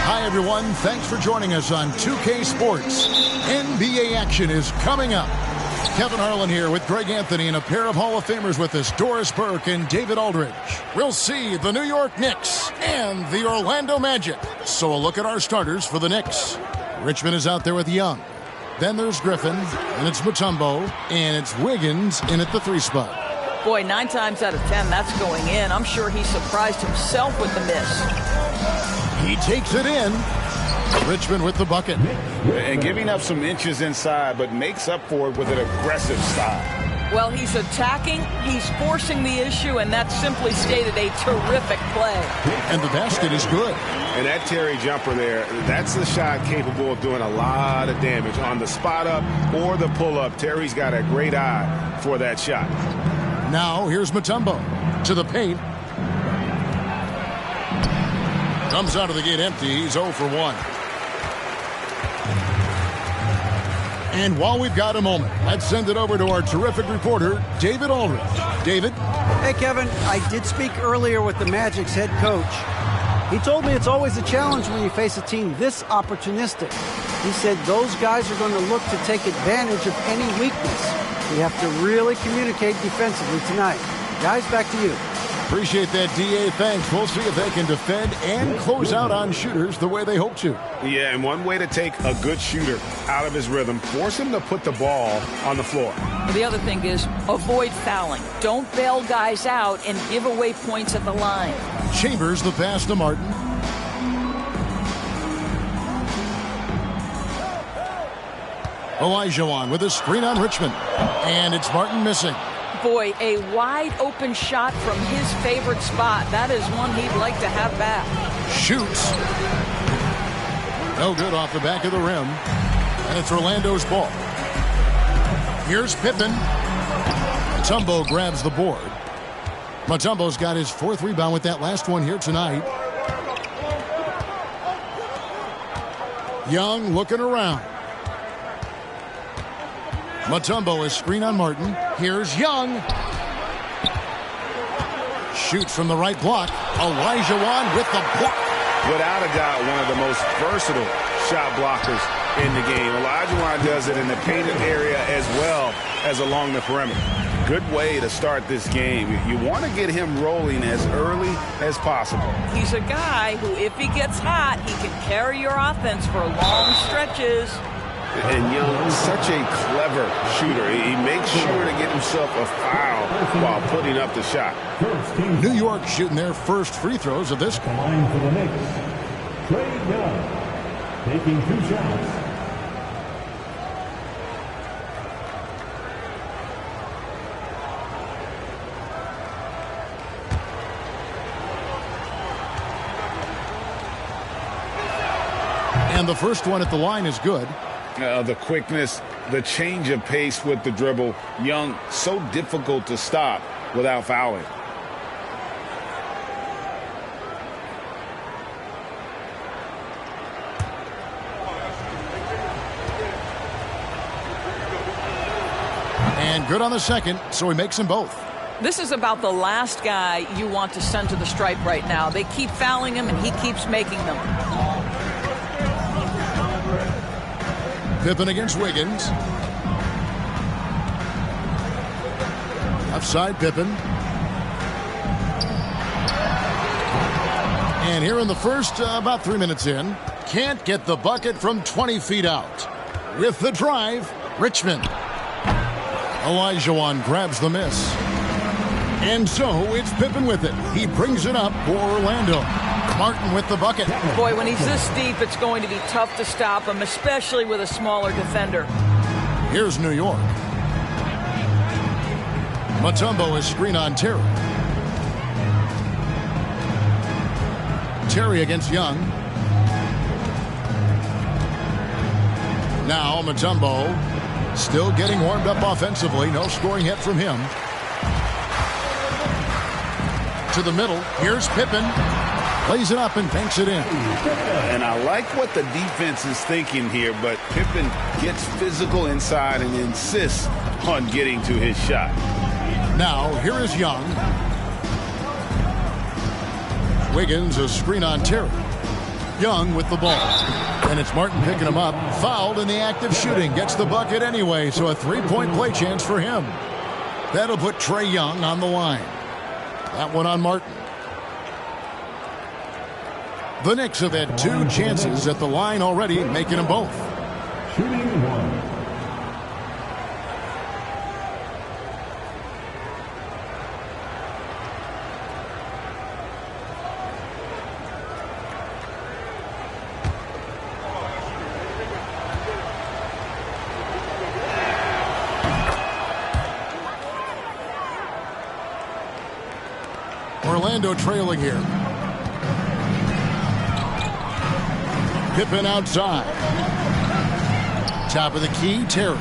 Hi, everyone. Thanks for joining us on 2K Sports. NBA action is coming up. Kevin Harlan here with Greg Anthony and a pair of Hall of Famers with us, Doris Burke and David Aldridge. We'll see the New York Knicks and the Orlando Magic. So a look at our starters for the Knicks. Richmond is out there with Young. Then there's Griffin, and it's Mutombo, and it's Wiggins in at the 3 spot. Boy, 9 times out of 10, that's going in. I'm sure he surprised himself with the miss. He takes it in. Richmond with the bucket. And giving up some inches inside, but makes up for it with an aggressive style. Well, he's attacking, he's forcing the issue, and that simply stated a terrific play. And the basket is good. And that Terry jumper there, that's the shot capable of doing a lot of damage on the spot up or the pull up. Terry's got a great eye for that shot. Now here's Mutombo to the paint. Comes out of the gate empty. He's 0 for 1. And while we've got a moment, let's send it over to our terrific reporter, David Aldridge. David? Hey, Kevin. I did speak earlier with the Magic's head coach. He told me it's always a challenge when you face a team this opportunistic. He said those guys are going to look to take advantage of any weakness. We have to really communicate defensively tonight. Guys, back to you. Appreciate that, D.A. Thanks. We'll see if they can defend and close out on shooters the way they hope to. Yeah, and one way to take a good shooter out of his rhythm, force him to put the ball on the floor. The other thing is avoid fouling. Don't bail guys out and give away points at the line. Chambers the pass to Martin. Olajuwon with a screen on Richmond. And it's Martin missing. Boy, a wide open shot from his favorite spot. That is one he'd like to have back. Shoots. No good off the back of the rim. And it's Orlando's ball. Here's Pippen. Mutombo grabs the board. Mutombo's got his 4th rebound with that last one here tonight. Young looking around. Mutombo is screen on Martin. Here's Young. Shoots from the right block. Olajuwon with the block. Without a doubt, one of the most versatile shot blockers in the game. Olajuwon does it in the painted area as well as along the perimeter. Good way to start this game. You want to get him rolling as early as possible. He's a guy who, if he gets hot, he can carry your offense for long stretches. And Young, such a clever shooter. He makes sure to get himself a foul while putting up the shot. New York shooting their first free throws of this game. Line for the Knicks, Trey Young, taking 2 shots. And the first one at the line is good. The quickness, the change of pace with the dribble. Young, so difficult to stop without fouling. And good on the second, so he makes them both. This is about the last guy you want to send to the stripe right now. They keep fouling him, and he keeps making them. Pippen against Wiggins. Offside Pippen. And here in the first, about 3 minutes in, can't get the bucket from 20 feet out. With the drive, Richmond. Olajuwon grabs the miss. And so it's Pippen with it. He brings it up for Orlando. Martin with the bucket. Boy, when he's this deep, it's going to be tough to stop him, especially with a smaller defender. Here's New York. Mutombo is screen on Terry. Terry against Young. Now Mutombo still getting warmed up offensively. No scoring hit from him. To the middle. Here's Pippen. Plays it up and banks it in. And I like what the defense is thinking here, but Pippen gets physical inside and insists on getting to his shot. Now, here is Young. Wiggins, a screen on Terry. Young with the ball. And it's Martin picking him up. Fouled in the act of shooting. Gets the bucket anyway, so a 3-point play chance for him. That'll put Trae Young on the line. That one on Martin. The Knicks have had 2 chances at the line already, making them both. Shooting 1. Orlando trailing here. Pippen outside. Top of the key, Terry.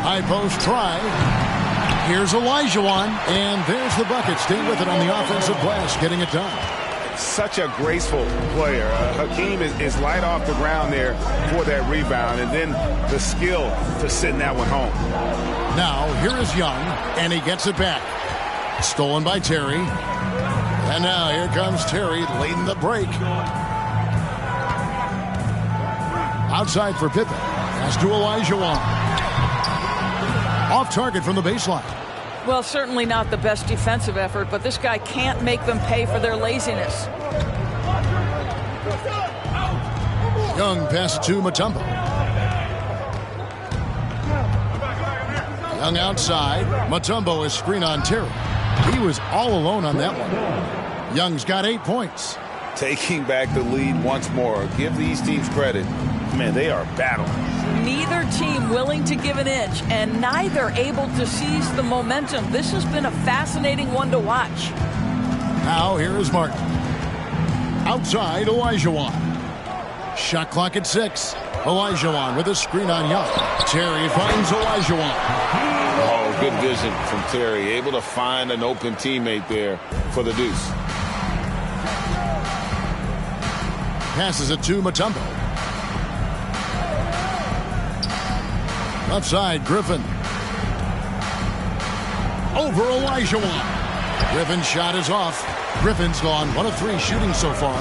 High post try. Here's Olajuwon, and there's the bucket. Stay with it on the offensive glass, getting it done. Such a graceful player. Hakeem is light off the ground there for that rebound, and then the skill to send that one home. Now, here is Young, and he gets it back. Stolen by Terry. And now here comes Terry leading the break. Outside for Pippen. Pass to Olajuwon. Off target from the baseline. Well, certainly not the best defensive effort, but this guy can't make them pay for their laziness. Young pass to Mutombo. Young outside. Mutombo is screen on Terry. He was all alone on that one. Young's got 8 points. Taking back the lead once more. Give these teams credit. Man, they are battling. Neither team willing to give an inch, and neither able to seize the momentum. This has been a fascinating one to watch. Now here is Martin. Outside, Olajuwon. Shot clock at 6. Olajuwon with a screen on Young. Terry finds Olajuwon. Oh, good vision from Terry. Able to find an open teammate there for the deuce. Passes it to Mutombo. Left side, Griffin. Over Olajuwon. Griffin's shot is off. Griffin's gone 1 of 3 shooting so far.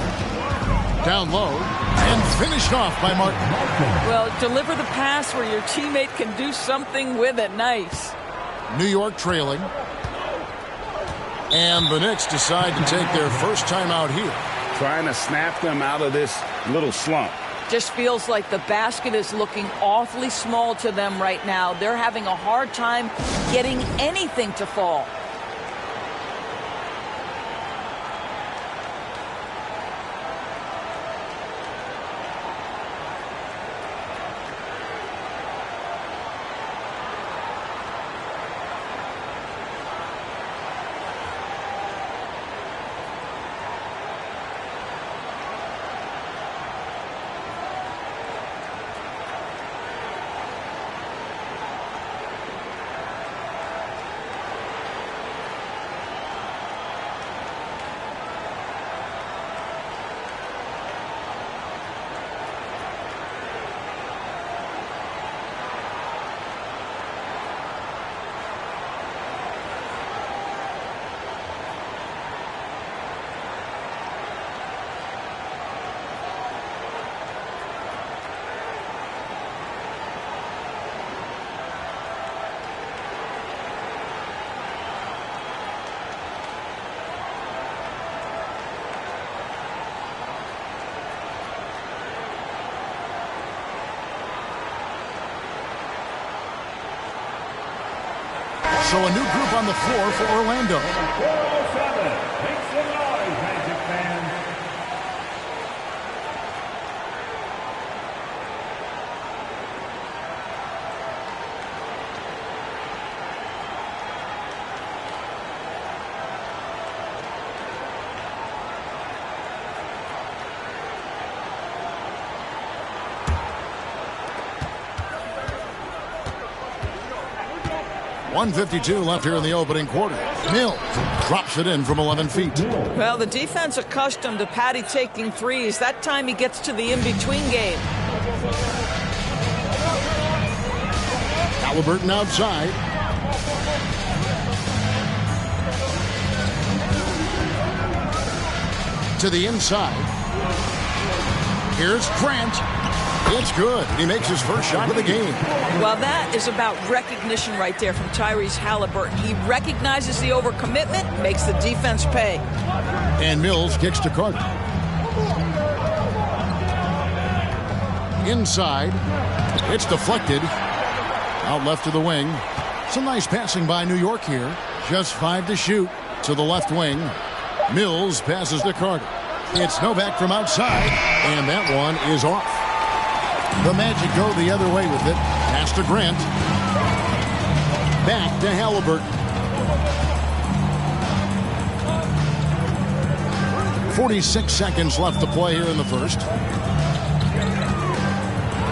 Down low and finished off by Martin. Well, deliver the pass where your teammate can do something with it. Nice. New York trailing. And the Knicks decide to take their first time out here. Trying to snap them out of this little slump. Just feels like the basket is looking awfully small to them right now. They're having a hard time getting anything to fall. So a new group on the floor for Orlando. 407. Make some noise, Magic fans. .152 left here in the opening quarter. Mills drops it in from 11 feet. Well, the defense accustomed to Patty taking threes. That time he gets to the in-between game. Halliburton outside. To the inside. Here's Grant. It's good. He makes his first shot of the game. Well, that is about recognition right there from Tyrese Halliburton. He recognizes the overcommitment, makes the defense pay. And Mills kicks to Carter. Inside. It's deflected. Out left to the wing. Some nice passing by New York here. Just 5 to shoot to the left wing. Mills passes to Carter. It's Novak from outside, and that one is off. The Magic go the other way with it. Pass to Grant. Back to Halliburton. .46 seconds left to play here in the first.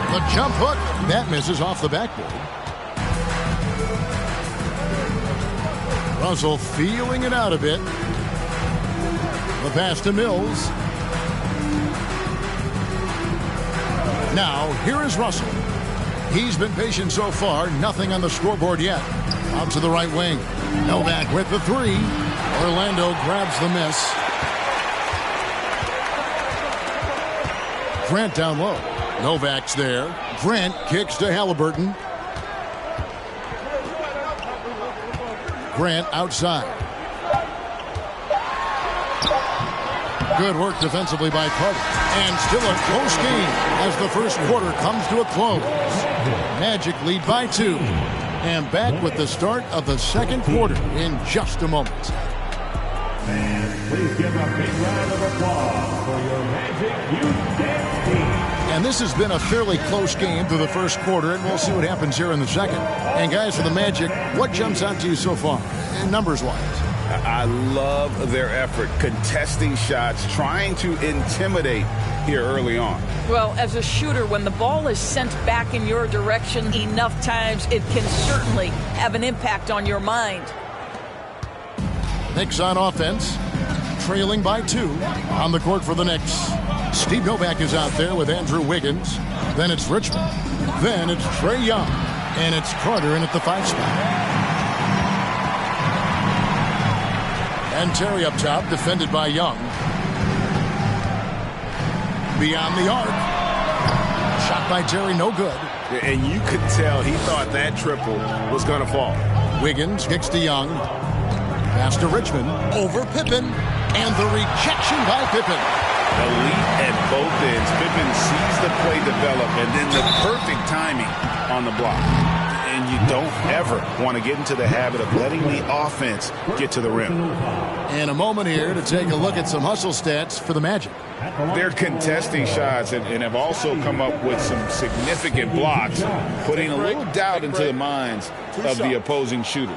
The jump hook. That misses off the backboard. Russell feeling it out a bit. The pass to Mills. Now, here is Russell. He's been patient so far. Nothing on the scoreboard yet. Out to the right wing. Novak with the three. Orlando grabs the miss. Grant down low. Novak's there. Grant kicks to Halliburton. Grant outside. Good work defensively by Carter. And still a close game as the first quarter comes to a close. Magic lead by 2. And back with the start of the second quarter in just a moment. Please give a big round of applause for your Magic Youth Dance Team. And this has been a fairly close game through the first quarter, and we'll see what happens here in the second. And guys, for the Magic, what jumps out to you so far, numbers-wise? I love their effort, contesting shots, trying to intimidate here early on. Well, as a shooter, when the ball is sent back in your direction enough times, it can certainly have an impact on your mind. Knicks on offense, trailing by 2 on the court for the Knicks. Steve Novak is out there with Andrew Wiggins. Then it's Richmond. Then it's Trae Young. And it's Carter in at the 5 spot. And Terry up top, defended by Young. Beyond the arc. Shot by Terry, no good. And you could tell he thought that triple was going to fall. Wiggins kicks to Young. Pass to Richmond. Over Pippen. And the rejection by Pippen. Elite at both ends. Pippen sees the play develop and then the perfect timing on the block. And you don't ever want to get into the habit of letting the offense get to the rim. And a moment here to take a look at some hustle stats for the Magic. They're contesting shots and have also come up with some significant blocks, putting a little doubt into the minds of the opposing shooters.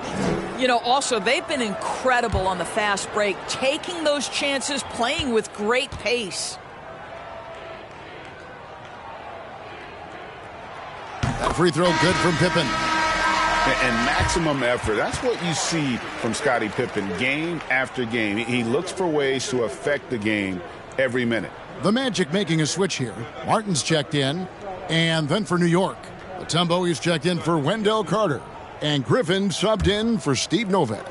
You know, also, they've been incredible on the fast break, taking those chances, playing with great pace. That free throw good from Pippen. And maximum effort. That's what you see from Scottie Pippen game after game. He looks for ways to affect the game every minute. The Magic making a switch here. Martin's checked in. And then for New York, Mutombo is checked in for Wendell Carter. And Griffin subbed in for Steve Novak.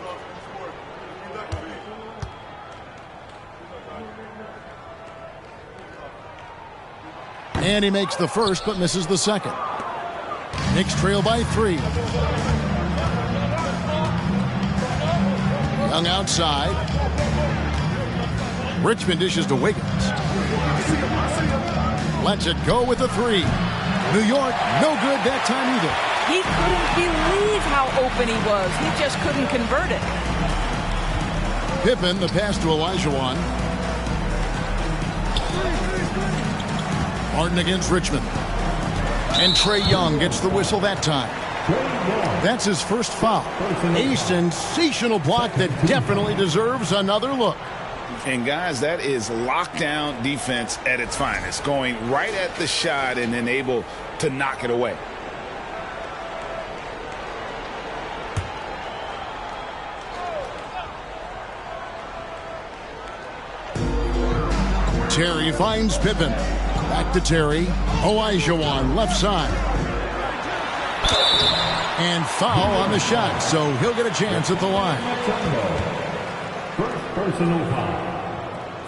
And he makes the first but misses the second. Knicks trail by 3. Young outside. Richmond dishes to Wiggins. Lets it go with the 3. New York, no good that time either. He couldn't believe how open he was. He just couldn't convert it. Pippen, the pass to Olajuwon. Martin against Richmond. And Trae Young gets the whistle that time. That's his first foul. A sensational block that definitely deserves another look. And guys, that is lockdown defense at its finest. Going right at the shot and then able to knock it away. Terry finds Pippen. Back to Terry. Olajuwon left side. And foul on the shot, so he'll get a chance at the line. First personal foul.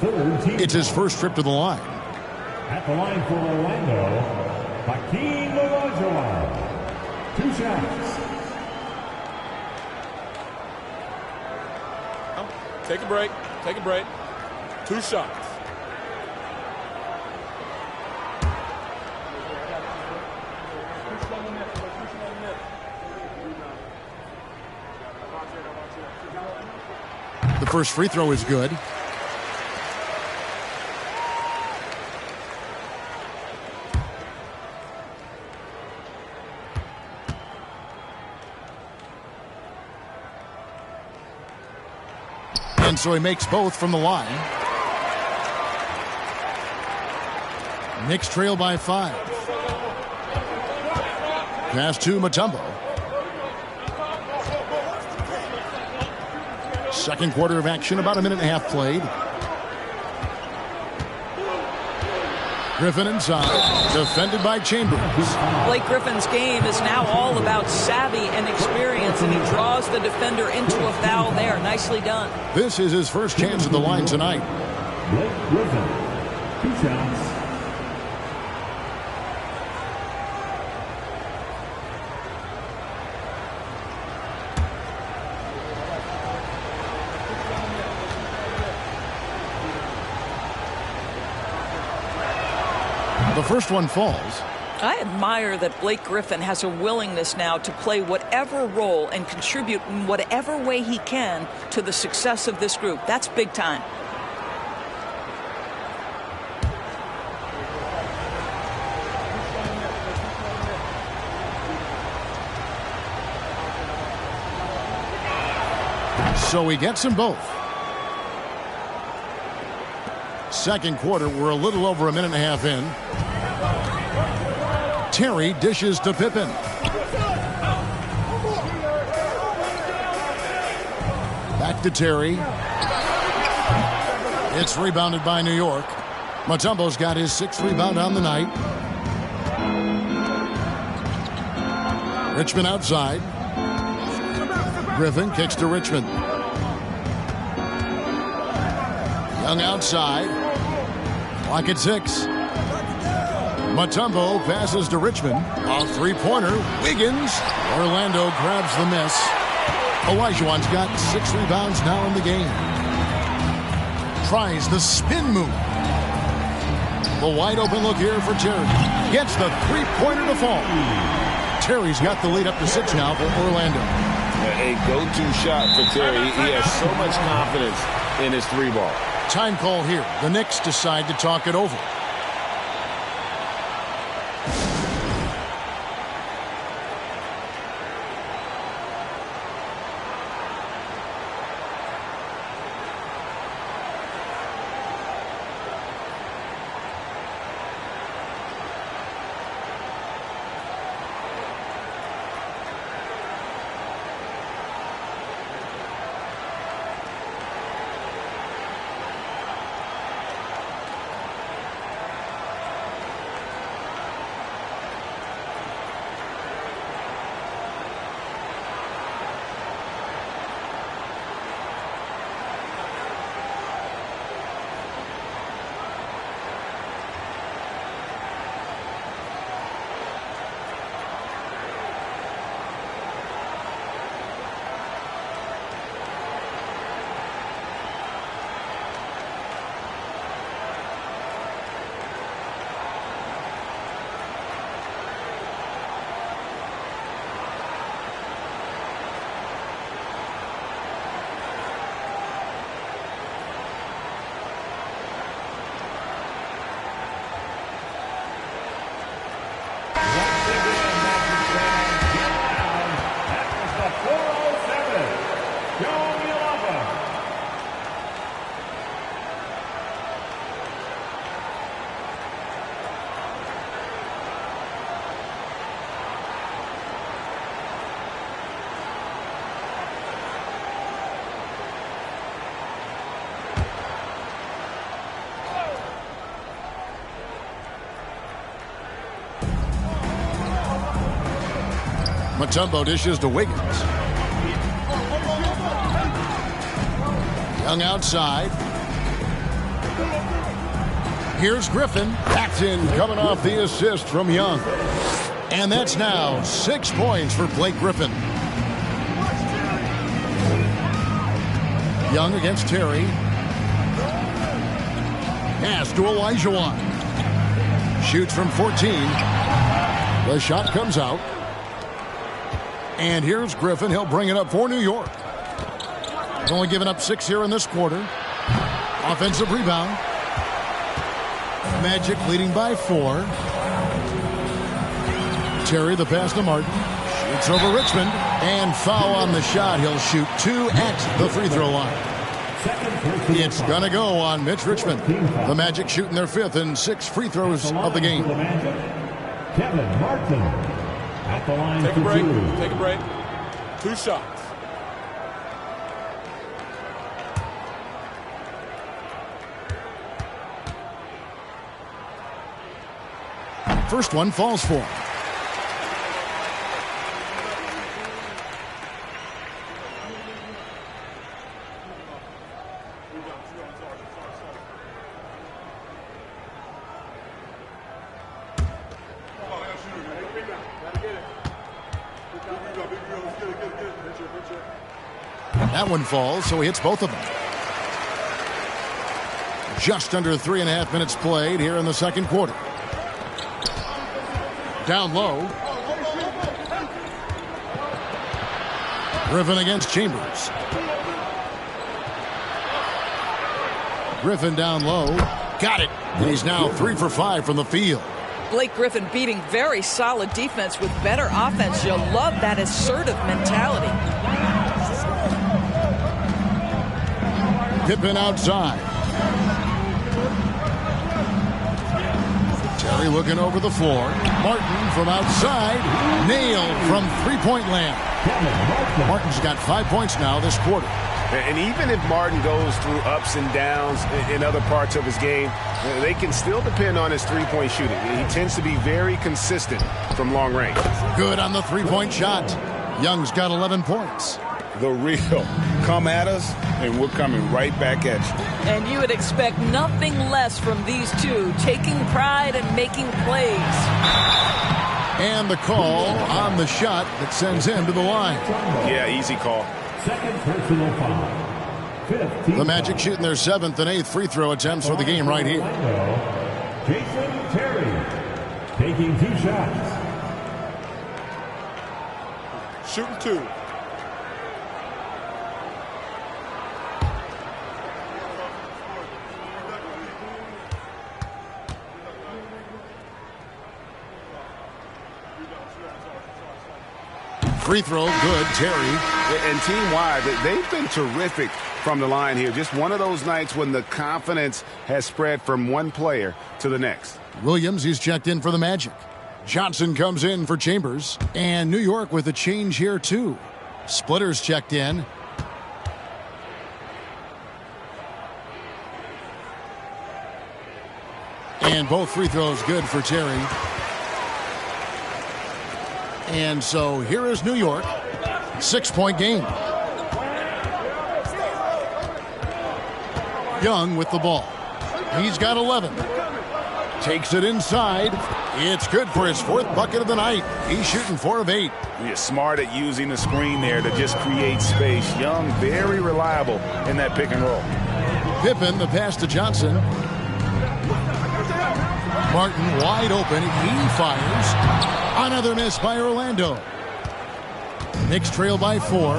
Third team. It's his first trip to the line. At the line for Orlando, Hakeem Olajuwon. 2 shots. Take a break. Take a break. 2 shots. The first free throw is good. And so he makes both from the line. Knicks trail by 5. Pass to Mutombo. Second quarter of action, about a minute and a half played. Griffin inside, defended by Chambers. Blake Griffin's game is now all about savvy and experience, and he draws the defender into a foul there. Nicely done. This is his first chance at the line tonight. Blake Griffin, 2 shots. The first one falls. I admire that Blake Griffin has a willingness now to play whatever role and contribute in whatever way he can to the success of this group. That's big time. So he gets them both. Second quarter, we're a little over a minute and a half in. Terry dishes to Pippen. Back to Terry. It's rebounded by New York. Mutombo's got his 6th rebound on the night. Richmond outside. Griffin kicks to Richmond. Young outside. Clock at 6. Mutombo passes to Richmond. A three-pointer. Wiggins. Orlando grabs the miss. Olajuwon's got 6 rebounds now in the game. Tries the spin move. The wide open look here for Terry. Gets the three-pointer to fall. Terry's got the lead up to 6 now for Orlando. A go-to shot for Terry. He has so much confidence in his 3-ball. Time call here. The Knicks decide to talk it over. Mutombo dishes to Wiggins. Young outside. Here's Griffin. That's in, coming off the assist from Young. And that's now 6 points for Blake Griffin. Young against Terry. Pass to Olajuwon. Shoots from 14. The shot comes out. And here's Griffin. He'll bring it up for New York. He's only given up 6 here in this quarter. Offensive rebound. Magic leading by 4. Terry, the pass to Martin. Shoots over Richmond. And foul on the shot. He'll shoot 2 at the free throw line. It's going to go on Mitch Richmond. The Magic shooting their 5th and 6th free throws of the game. Kevin Martin at the line. Take a break. Take a break. 2 shots. First one falls for him. That one falls, so he hits both of them. Just under 3.5 minutes played here in the second quarter. Down low. Griffin against Chambers. Griffin down low. Got it. And he's now 3 for 5 from the field. Blake Griffin beating very solid defense with better offense. You'll love that assertive mentality. Pippen outside. Terry looking over the floor. Martin from outside. Nailed from three-point land. Martin's got 5 points now this quarter. And even if Martin goes through ups and downs in other parts of his game, they can still depend on his three-point shooting. He tends to be very consistent from long range. Good on the three-point shot. Young's got 11 points. The real. Come at us, and we're coming right back at you. And you would expect nothing less from these two, taking pride and making plays. And the call on the shot that sends him to the line. Yeah, easy call. Second personal foul. The Magic shooting their 7th and 8th free throw attempts for the game right here. Jason Terry taking 2 shots. Shooting 2. Free throw, good, Terry. And team-wide, they've been terrific from the line here. Just one of those nights when the confidence has spread from one player to the next. Williams, he's checked in for the Magic. Johnson comes in for Chambers. And New York with a change here, too. Splitters checked in. And both free throws good for Terry. And so here is New York. 6-point game. Young with the ball. He's got 11. Takes it inside. It's good for his 4th bucket of the night. He's shooting 4 of 8. He's smart at using the screen there to just create space. Young, very reliable in that pick and roll. Pippen, the pass to Johnson. Martin wide open. He fires. Another miss by Orlando. Knicks trail by 4.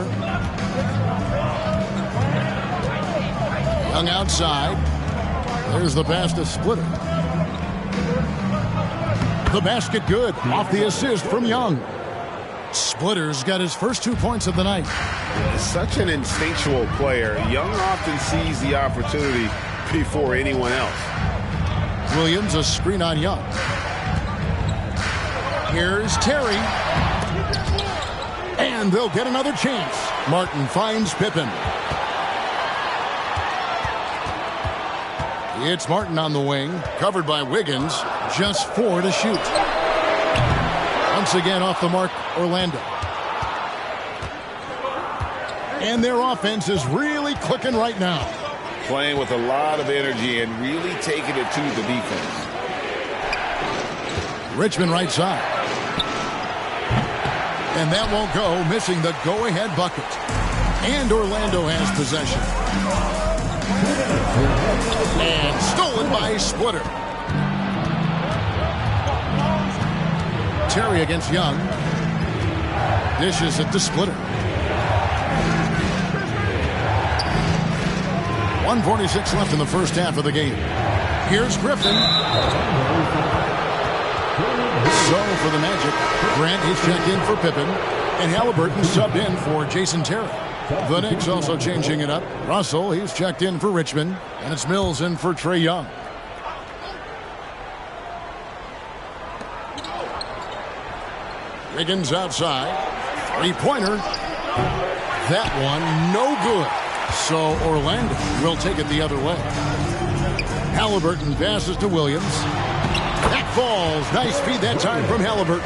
Young outside. There's the pass to Splitter. The basket good. Off the assist from Young. Splitter's got his first 2 points of the night. Such an instinctual player. Young often sees the opportunity before anyone else. Williams, a screen on Young. Here's Terry. And they'll get another chance. Martin finds Pippen. It's Martin on the wing, covered by Wiggins. Just 4 to shoot. Once again off the mark, Orlando. And their offense is really clicking right now. Playing with a lot of energy and really taking it to the defense. Richmond right side. And that won't go, missing the go-ahead bucket. And Orlando has possession. And stolen by Splitter. Terry against Young. Dishes at the Splitter. 1:46 left in the first half of the game. Here's Griffin. So for the Magic, Grant is checked in for Pippen, and Halliburton subbed in for Jason Terry. The Knicks also changing it up. Russell, he's checked in for Richmond. And it's Mills in for Trae Young. Wiggins outside. Three-pointer. That one no good. So Orlando will take it the other way. Halliburton passes to Williams. That falls. Nice feed that time from Halliburton.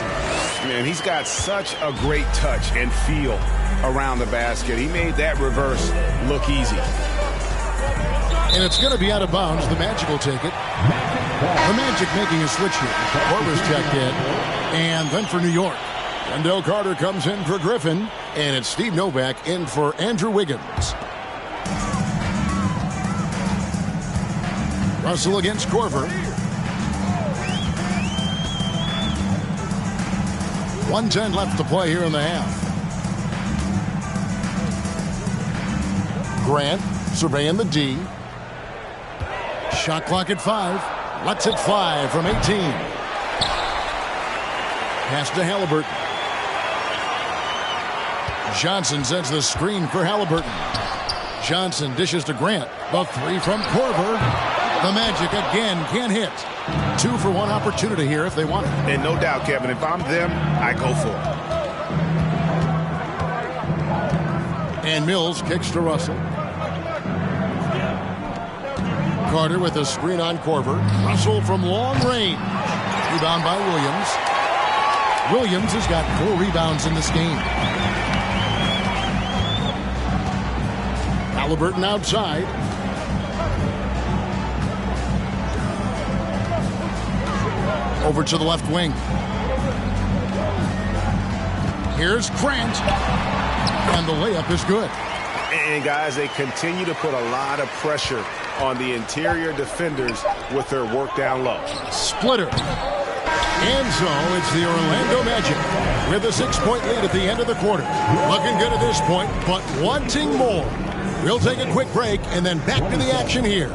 Man, he's got such a great touch and feel around the basket. He made that reverse look easy. And it's going to be out of bounds. The Magic will take it. The Magic making a switch here. Korver's checked in. And then for New York, Wendell Carter comes in for Griffin. And it's Steve Novak in for Andrew Wiggins. Russell against Korver. 1:10 left to play here in the half. Grant surveying the D. Shot clock at 5. Lets it fly from 18. Pass to Halliburton. Johnson sends the screen for Halliburton. Johnson dishes to Grant. The three from Korver. The Magic again can't hit. 2 for 1 opportunity here if they want it. And no doubt, Kevin, if I'm them, I go for it. And Mills kicks to Russell. Carter with a screen on Korver. Russell from long range. Rebound by Williams. Williams has got 4 rebounds in this game. Halliburton outside. Over to the left wing. Here's Grant. And the layup is good. And guys, they continue to put a lot of pressure on the interior defenders with their work down low. Splitter. And so it's the Orlando Magic with a 6-point lead at the end of the quarter. Looking good at this point, but wanting more. We'll take a quick break and then back to the action here.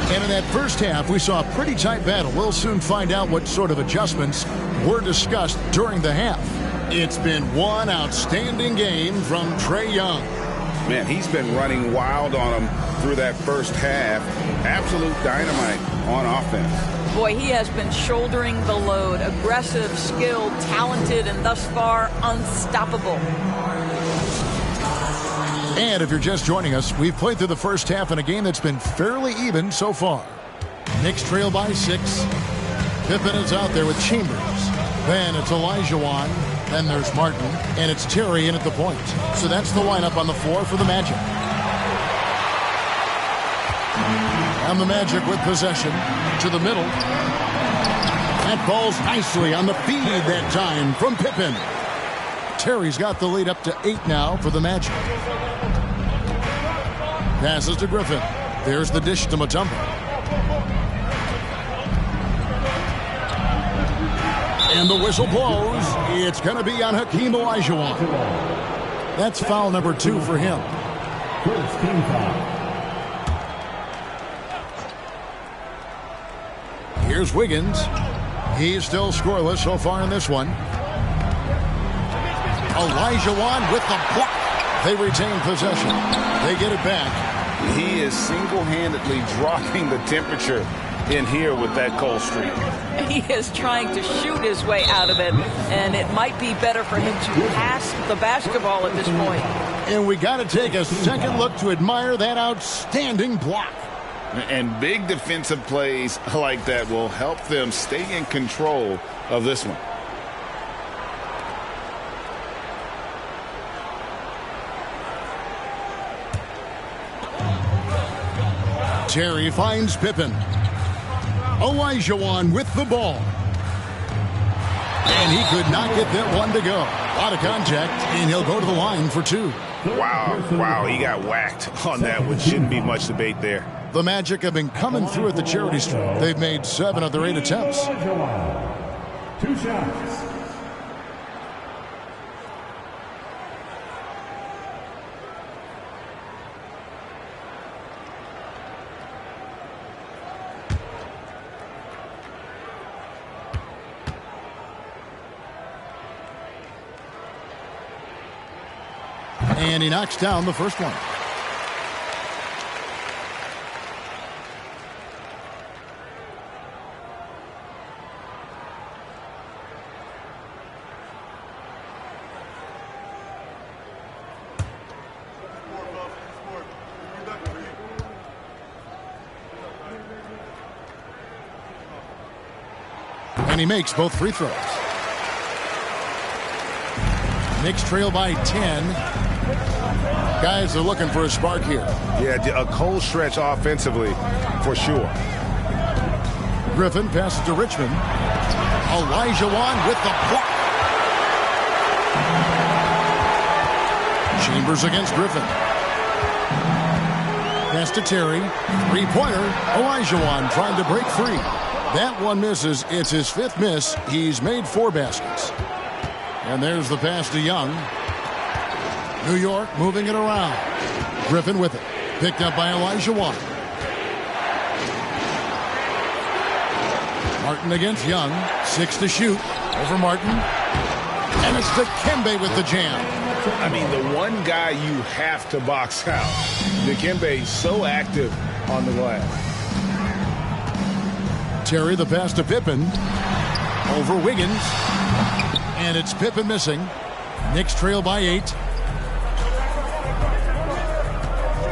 And in that first half, we saw a pretty tight battle. We'll soon find out what sort of adjustments were discussed during the half. It's been one outstanding game from Trae Young. Man, he's been running wild on him through that first half. Absolute dynamite on offense. Boy, he has been shouldering the load. Aggressive, skilled, talented, and thus far unstoppable. And if you're just joining us, we've played through the first half in a game that's been fairly even so far. Knicks trail by 6. Pippen is out there with Chambers. Then it's Olajuwon. Then there's Martin. And it's Terry in at the point. So that's the lineup on the floor for the Magic. And the Magic with possession to the middle. That ball's nicely on the feed that time from Pippen. Terry's got the lead up to 8 now for the Magic. Passes to Griffin. There's the dish to Mutombo. And the whistle blows. It's going to be on Hakeem Olajuwon. That's foul number 2 for him. First team foul. Here's Wiggins. He's still scoreless so far in this one. Olajuwon with the block. They retain possession. They get it back. He is single-handedly dropping the temperature in here with that cold streak. He is trying to shoot his way out of it, and it might be better for him to pass the basketball at this point. And we got to take a second look to admire that outstanding block. And big defensive plays like that will help them stay in control of this one. Terry finds Pippen. Olajuwon with the ball. And he could not get that one to go. A lot of contact, and he'll go to the line for two. Wow, he got whacked on that, which shouldn't be much debate there. The Magic have been coming through at the charity stripe. They've made 7 of their 8 attempts. 2 shots. And he knocks down the first one. And he makes both free throws. Knicks trail by 10. Guys are looking for a spark here. Yeah, a cold stretch offensively, for sure. Griffin passes to Richmond. Olajuwon with the block. Chambers against Griffin. Pass to Terry. Three-pointer. Olajuwon trying to break free. That one misses. It's his 5th miss. He's made 4 baskets. And there's the pass to Young. New York moving it around. Griffin with it. Picked up by Olajuwon. Martin against Young. 6 to shoot. Over Martin. And it's Dikembe with the jam. I mean, the one guy you have to box out. Dikembe so active on the glass. Terry the pass to Pippen. Over Wiggins. And it's Pippen missing. Knicks trail by 8.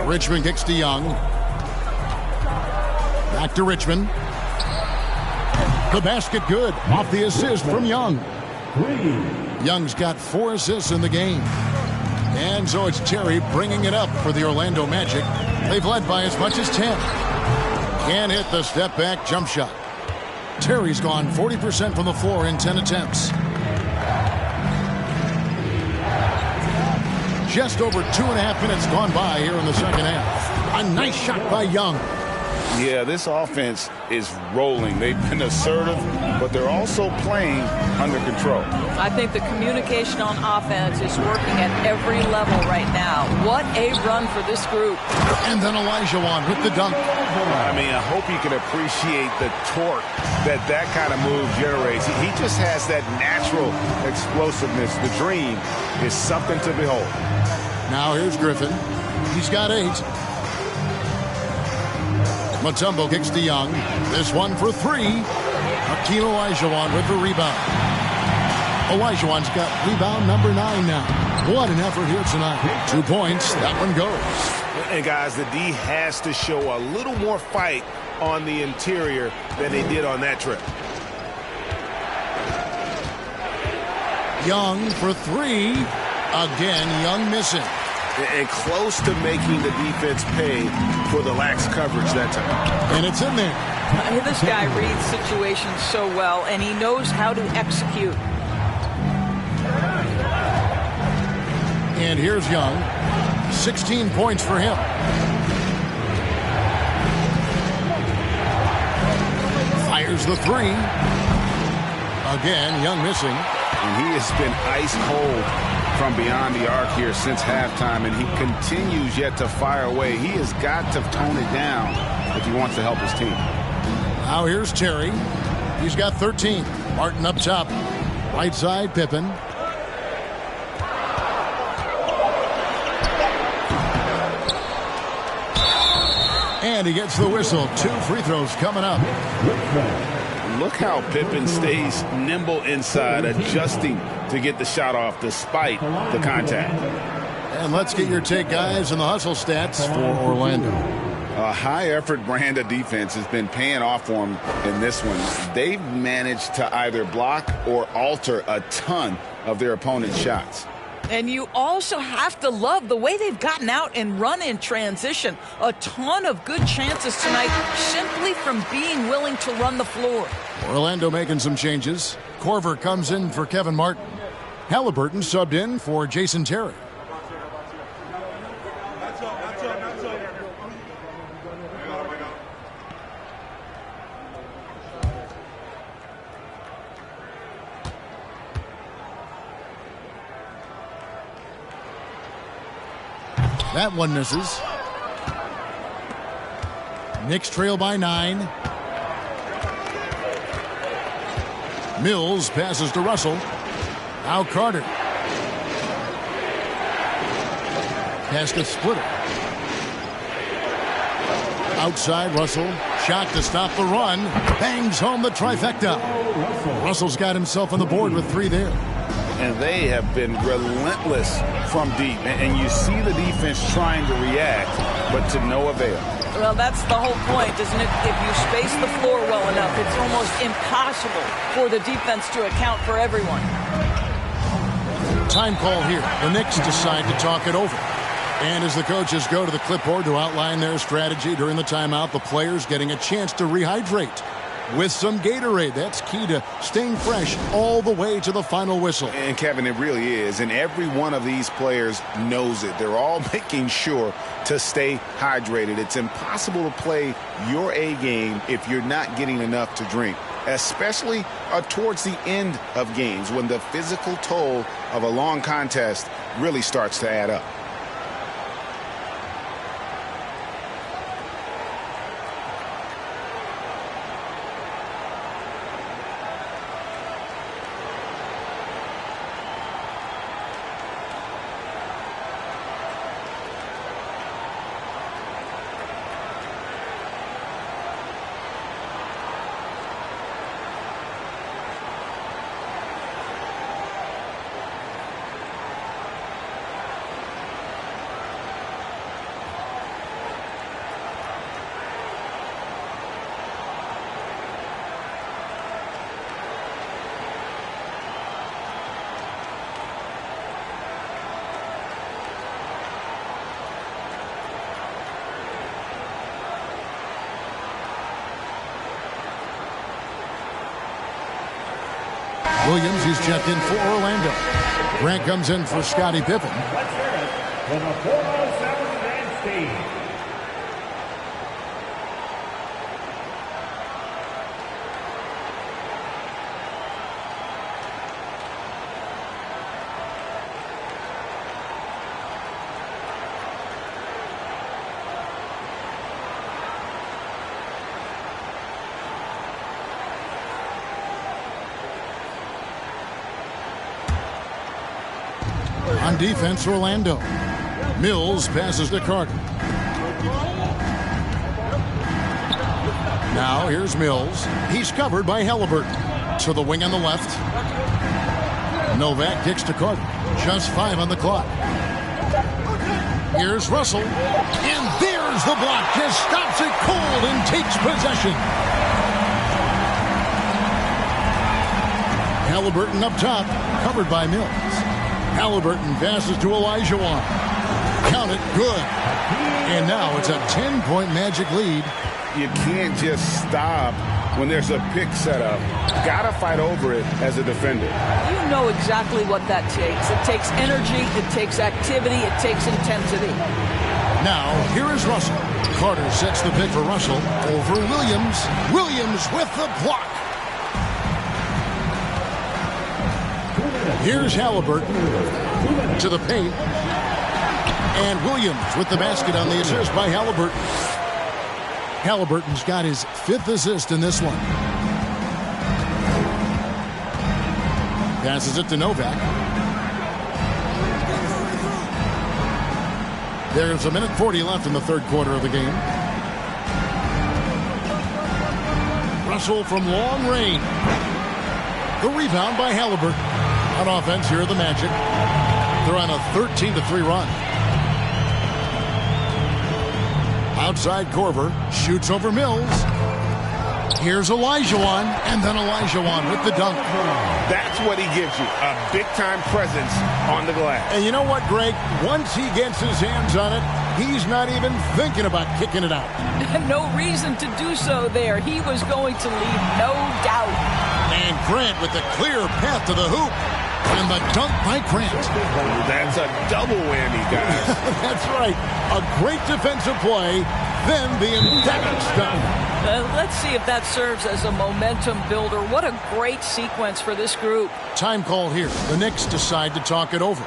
Richmond kicks to Young. Back to Richmond. The basket good. Off the assist from Young. Young's got 4 assists in the game. And so it's Terry bringing it up for the Orlando Magic. They've led by as much as 10. Can't hit the step back jump shot. Terry's gone 40% from the floor in 10 attempts. Just over 2.5 minutes gone by here in the second half. A nice shot by Young. Yeah, this offense is rolling. They've been assertive, but they're also playing under control. I think the communication on offense is working at every level right now. What a run for this group. And then Olajuwon with the dunk. I mean, I hope you can appreciate the torque that kind of move generates. He just has that natural explosiveness. The dream is something to behold. Now here's Griffin. He's got 8. Mutombo kicks to Young. This one for 3. Hakeem Olajuwon with the rebound. Olajuwon's got rebound number 9 now. What an effort here tonight. 2 points. That one goes. And guys, the D has to show a little more fight on the interior than they did on that trip. Young for 3. Again, Young missing. And close to making the defense pay for the lax coverage that time. And it's in there. This guy reads situations so well, and he knows how to execute. And here's Young. 16 points for him. Fires the 3. Again, Young missing. And he has been ice cold from beyond the arc here since halftime, and he continues yet to fire away. He has got to tone it down if he wants to help his team. Now here's Terry. He's got 13. Martin up top. Right side, Pippen. And he gets the whistle. 2 free throws coming up. Look how Pippen stays nimble inside, adjusting to get the shot off despite the contact. And let's get your take, guys, on the hustle stats for Orlando. A high-effort brand of defense has been paying off for them in this one. They've managed to either block or alter a ton of their opponent's shots. And you also have to love the way they've gotten out and run in transition. A ton of good chances tonight simply from being willing to run the floor. Orlando making some changes. Korver comes in for Kevin Martin. Halliburton subbed in for Jason Terry. That one misses. Knicks trail by 9. Mills passes to Russell. Now Carter. Pass to Splitter. Outside Russell. Shot to stop the run. Bangs home the trifecta. Russell's got himself on the board with 3 there. And they have been relentless from deep. And you see the defense trying to react, but to no avail. Well, that's the whole point, isn't it? If you space the floor well enough, it's almost impossible for the defense to account for everyone. Time call here. The Knicks decide to talk it over. And as the coaches go to the clipboard to outline their strategy during the timeout, the players getting a chance to rehydrate with some Gatorade. That's key to staying fresh all the way to the final whistle. And Kevin, it really is. And every one of these players knows it. They're all making sure to stay hydrated. It's impossible to play your A game if you're not getting enough to drink, especially towards the end of games when the physical toll of a long contest really starts to add up. Williams, he's checked in for Orlando. Grant comes in for Scottie Pippen. For the 407 stage. On defense, Orlando. Mills passes to Carter. Now here's Mills. He's covered by Halliburton. To the wing on the left. Novak kicks to Carter. Just 5 on the clock. Here's Russell. And there's the block. Just stops it cold and takes possession. Halliburton up top. Covered by Mills. Halliburton passes to Elijah Wan. Count it, good. And now it's a 10-point Magic lead. You can't just stop when there's a pick set up. Gotta fight over it as a defender. You know exactly what that takes. It takes energy, it takes activity, it takes intensity. Now, here is Russell. Carter sets the pick for Russell over Williams. Williams with the block. Here's Halliburton to the paint. And Williams with the basket on the assist by Halliburton. Halliburton's got his 5th assist in this one. Passes it to Novak. There's 1:40 left in the third quarter of the game. Russell from long range. The rebound by Halliburton. On offense, here are the Magic. They're on a 13-3 run. Outside Korver shoots over Mills. Here's Olajuwon, and then Olajuwon with the dunk. That's what he gives you, a big-time presence on the glass. And you know what, Greg? Once he gets his hands on it, he's not even thinking about kicking it out. No reason to do so there. He was going to leave, no doubt. And Grant with the clear path to the hoop. And the dunk by Grant. That's a double whammy, guys. That's right. A great defensive play, then the emphatic dunk. Let's see if that serves as a momentum builder. What a great sequence for this group. Time call here. The Knicks decide to talk it over.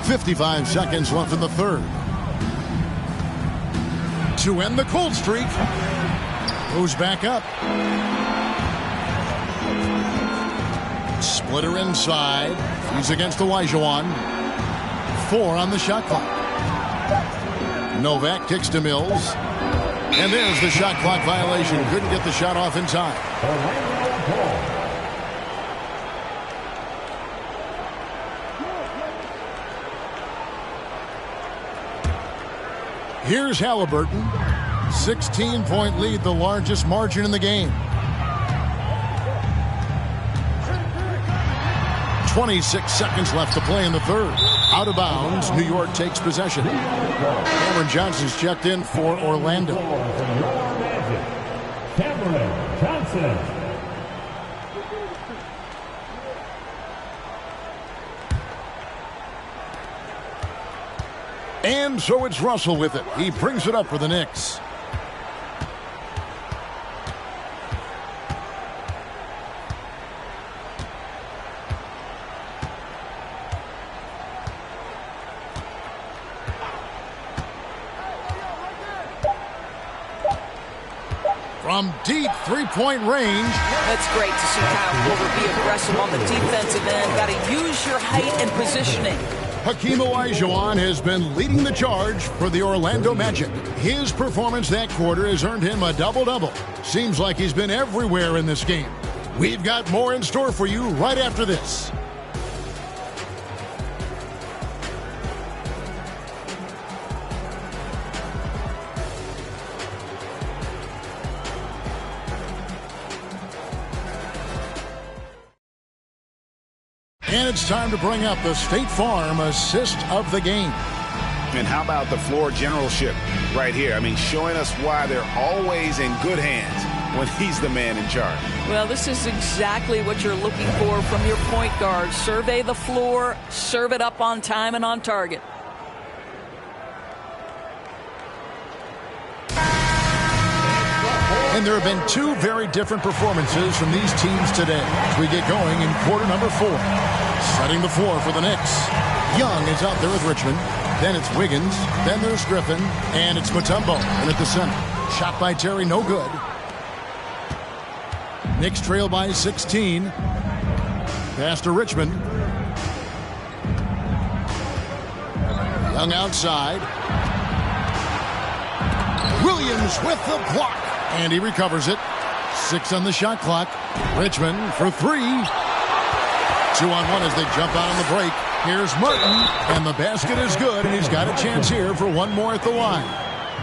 .55 seconds left in the third. To end the cold streak. Goes back up. Splitter inside. He's against Olajuwon. 4 on the shot clock. Novak kicks to Mills. And there's the shot clock violation. Couldn't get the shot off in time. Here's Halliburton. 16-point lead, the largest margin in the game. 26 seconds left to play in the third. Out of bounds, New York takes possession. Cameron Johnson's checked in for Orlando. Cameron Johnson. And so it's Russell with it. He brings it up for the Knicks. From deep three-point range. That's great to see Kyle Korver be aggressive on the defensive end. Got to use your height and positioning. Hakeem Olajuwon has been leading the charge for the Orlando Magic. His performance that quarter has earned him a double-double. Seems like he's been everywhere in this game. We've got more in store for you right after this. And it's time to bring up the State Farm assist of the game. And how about the floor generalship right here? I mean, showing us why they're always in good hands when he's the man in charge. Well, this is exactly what you're looking for from your point guard. Survey the floor, serve it up on time and on target. And there have been two very different performances from these teams today as we get going in quarter number 4. Setting the floor for the Knicks. Young is out there with Richmond. Then it's Wiggins. Then there's Griffin. And it's Mutombo in at the center. Shot by Terry, no good. Knicks trail by 16. Pass to Richmond. Young outside. Williams with the block. And he recovers it. 6 on the shot clock. Richmond for 3. 2 on 1 as they jump out on the break. Here's Martin. And the basket is good. And he's got a chance here for one more at the line.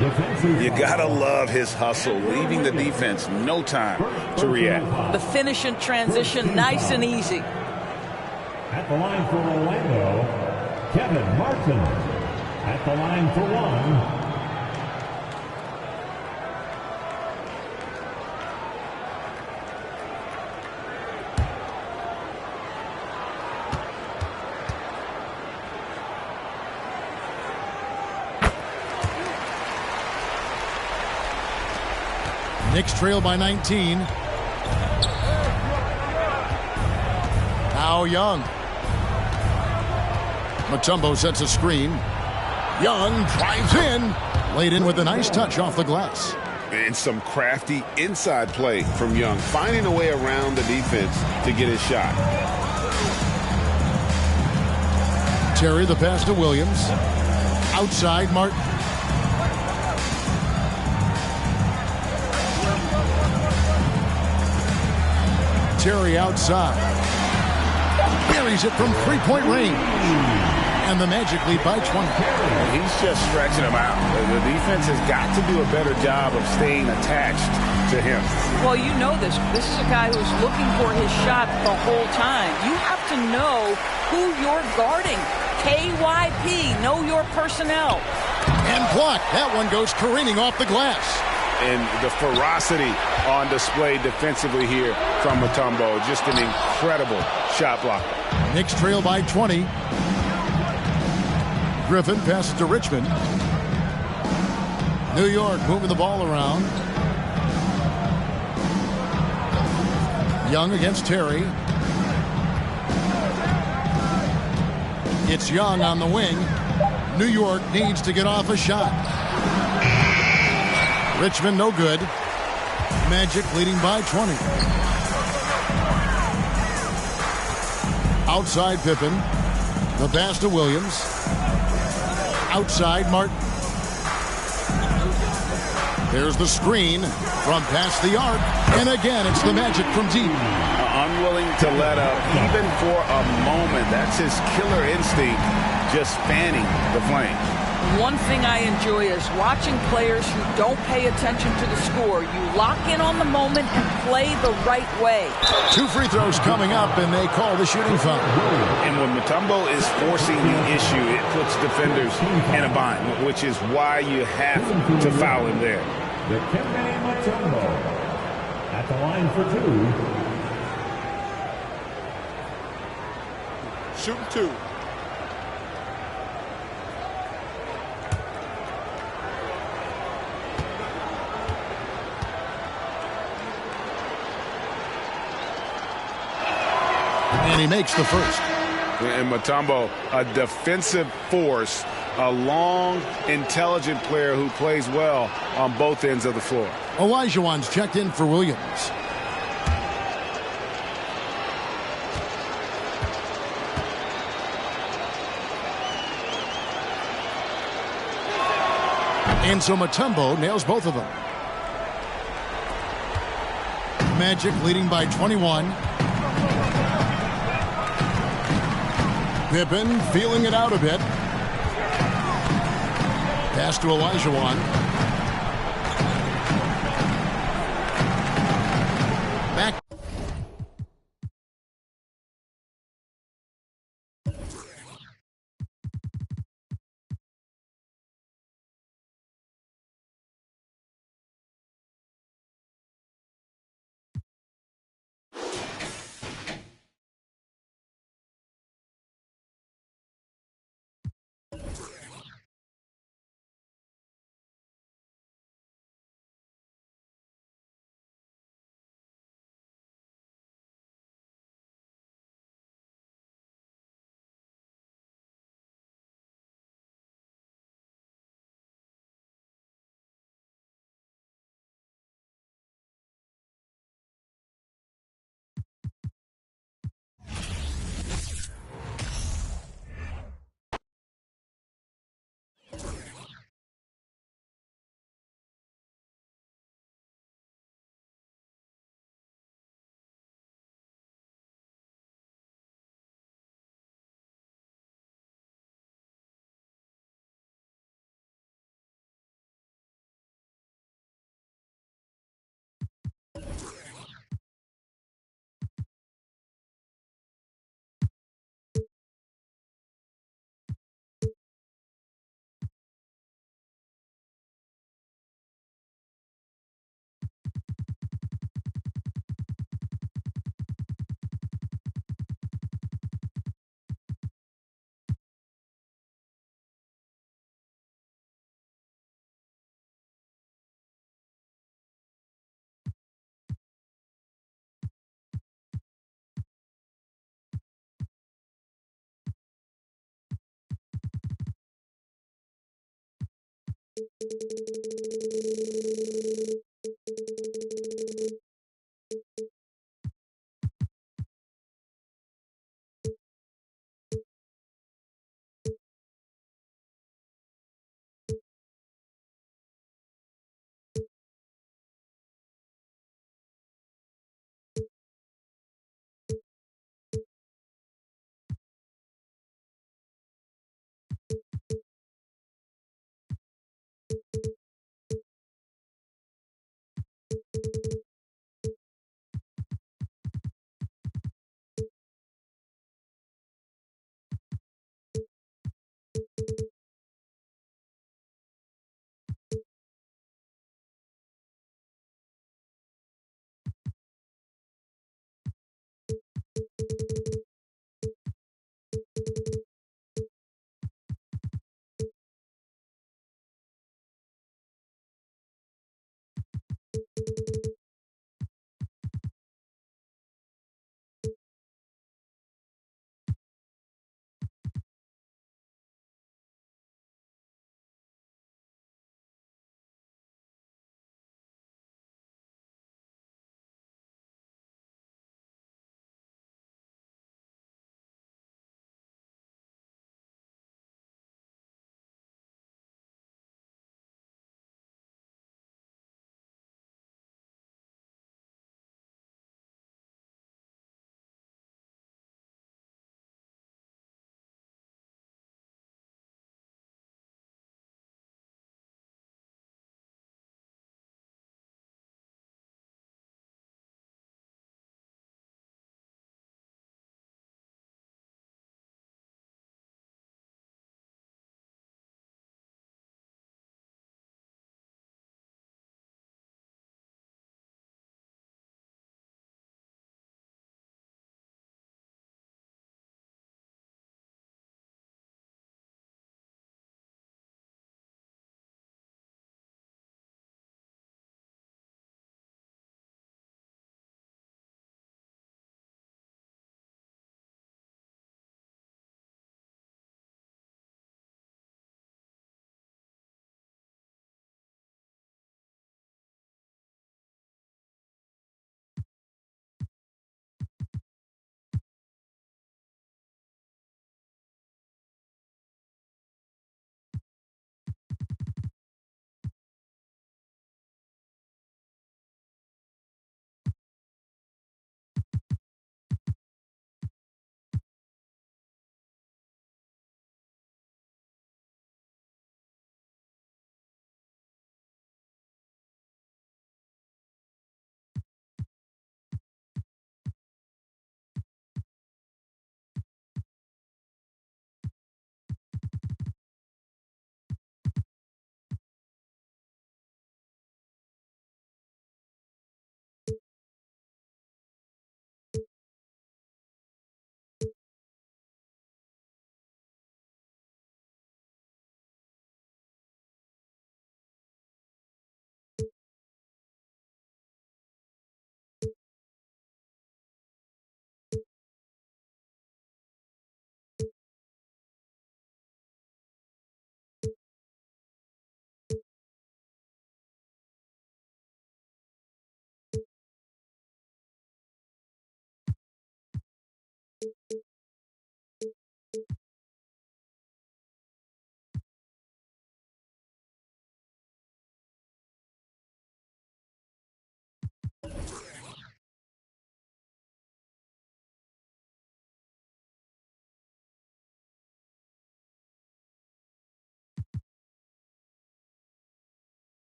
You gotta love his hustle, leaving the defense no time to react. The finish in transition, nice and easy. At the line for Orlando, Kevin Martin. At the line for 1. Knicks trail by 19. Now Young. Mutombo sets a screen. Young drives in. Laid in with a nice touch off the glass. And some crafty inside play from Young, finding a way around the defense to get his shot. Terry the pass to Williams. Outside Martin. Terry outside. Buries it from three-point range. And the Magic lead by 20. He's just stretching him out. The defense has got to do a better job of staying attached to him. Well, you know this. This is a guy who's looking for his shot the whole time. You have to know who you're guarding. KYP, know your personnel. And blocked. That one goes careening off the glass. And the ferocity on display defensively here from Mutombo. Just an incredible shot blocker. Knicks trail by 20. Griffin passes to Richmond. New York moving the ball around. Young against Terry. It's Young on the wing. New York needs to get off a shot. Richmond no good. Magic leading by 20. Outside Pippen. The pass to Williams. Outside Martin. There's the screen from past the arc. And again, it's the Magic from deep. Unwilling to let up even for a moment. That's his killer instinct, just fanning the flame. One thing I enjoy is watching players who don't pay attention to the score. You lock in on the moment and play the right way. 2 free throws coming up, and they call the shooting foul. And when Mutombo is forcing the issue, it puts defenders in a bind, which is why you have to foul him there. The Kevin Mutombo at the line for 2. Shooting 2. And he makes the first. And Mutombo, a defensive force, a long, intelligent player who plays well on both ends of the floor. Olajuwon's checked in for Williams. And so Mutombo nails both of them. Magic leading by 21. Pippen feeling it out a bit. Pass to Olajuwon.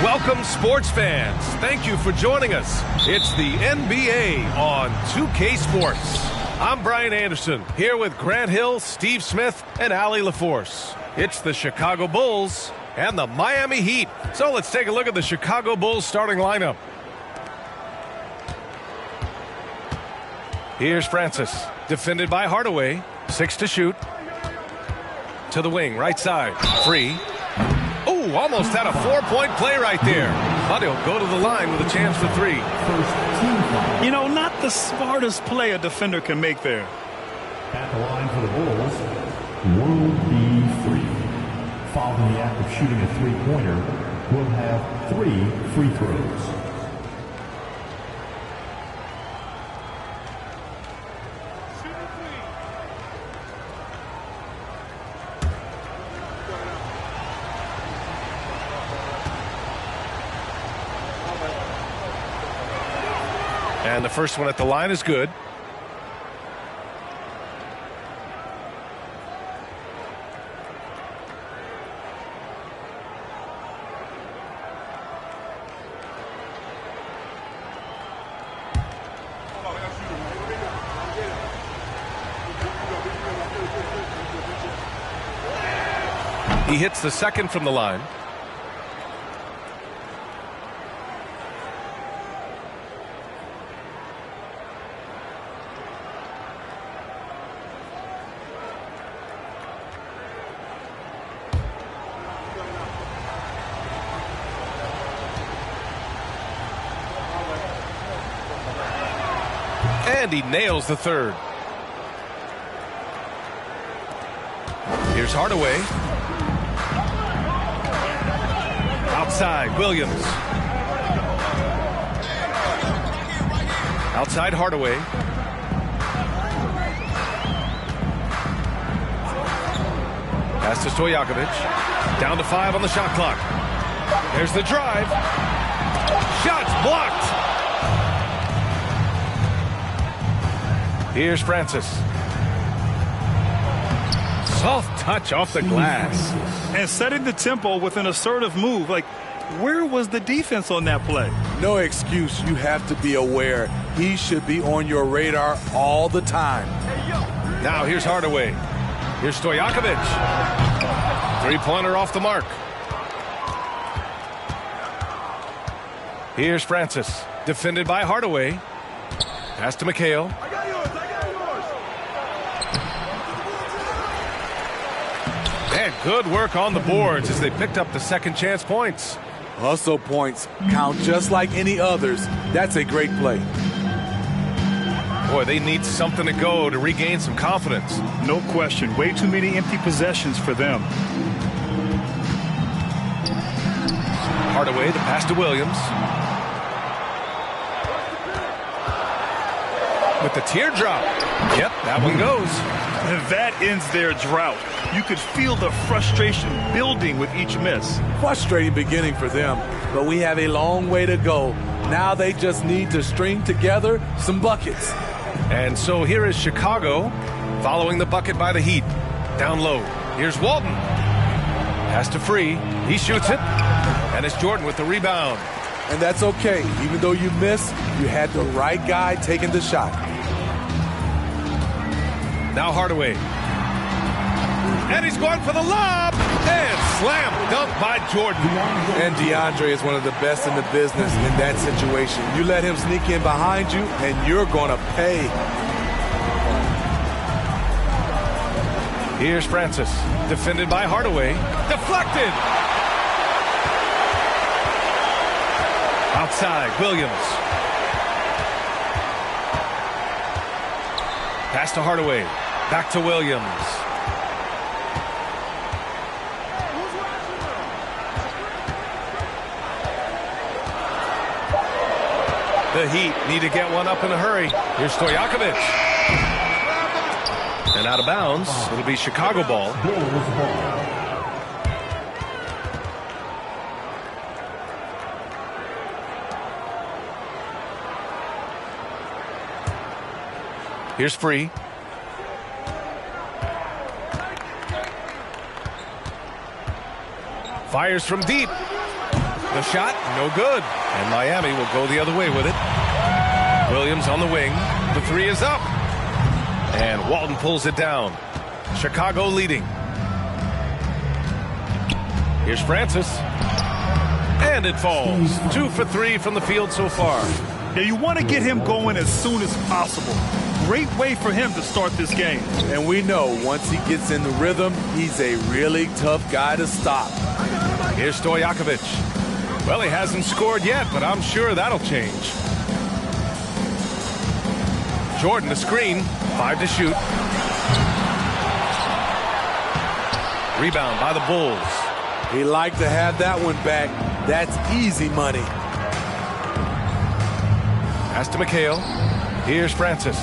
Welcome, sports fans. Thank you for joining us. It's the NBA on 2K Sports. I'm Brian Anderson, here with Grant Hill, Steve Smith, and Allie LaForce. It's the Chicago Bulls and the Miami Heat. So let's take a look at the Chicago Bulls starting lineup. Here's Francis, defended by Hardaway. 6 to shoot. To the wing, right side. Free. Oh, almost had a 4-point play right there. But he'll go to the line with a chance for 3. You know, not the smartest play a defender can make there. At the line for the Bulls will be free. Following the act of shooting a three-pointer, will have 3 free throws. And the first one at the line is good. He hits the second from the line. And he nails the third. Here's Hardaway. Outside, Williams. Outside, Hardaway. Pass to Stojakovic. Down to 5 on the shot clock. There's the drive. Shots blocked. Here's Francis. Soft touch off the glass. And setting the tempo with an assertive move. Like, where was the defense on that play? No excuse. You have to be aware. He should be on your radar all the time. Now here's Hardaway. Here's Stojakovic. 3-pointer off the mark. Here's Francis. Defended by Hardaway. Pass to McHale. And good work on the boards as they picked up the second chance points. Hustle points count just like any others. That's a great play. Boy, they need something to go to regain some confidence. No question. Way too many empty possessions for them. Hardaway, the pass to Williams. With the teardrop. Yep, that one goes. That ends their drought. You could feel the frustration building with each miss. Frustrating beginning for them, but we have a long way to go. Now they just need to string together some buckets. And so here is Chicago following the bucket by the Heat. Down low. Here's Walton. Pass to Free. He shoots it. And it's Jordan with the rebound. And that's okay. Even though you missed, you had the right guy taking the shot. Now Hardaway. And he's going for the lob. And slam dunk by Jordan. And DeAndre is one of the best in the business in that situation. You let him sneak in behind you, and you're going to pay. Here's Francis. Defended by Hardaway. Deflected. Outside, Williams. Pass to Hardaway. Back to Williams. The Heat need to get one up in a hurry. Here's Stojakovic. And out of bounds. It'll be Chicago ball. Here's Free. Fires from deep. The shot, no good. And Miami will go the other way with it. Williams on the wing. The three is up. And Walton pulls it down. Chicago leading. Here's Francis. And it falls. 2 for 3 from the field so far. Yeah, you want to get him going as soon as possible. Great way for him to start this game. And we know once he gets in the rhythm, he's a really tough guy to stop. Here's Stojakovic. Well, he hasn't scored yet, but I'm sure that'll change. Jordan the screen. 5 to shoot. Rebound by the Bulls. He'd like to have that one back. That's easy money. Pass to McHale. Here's Francis.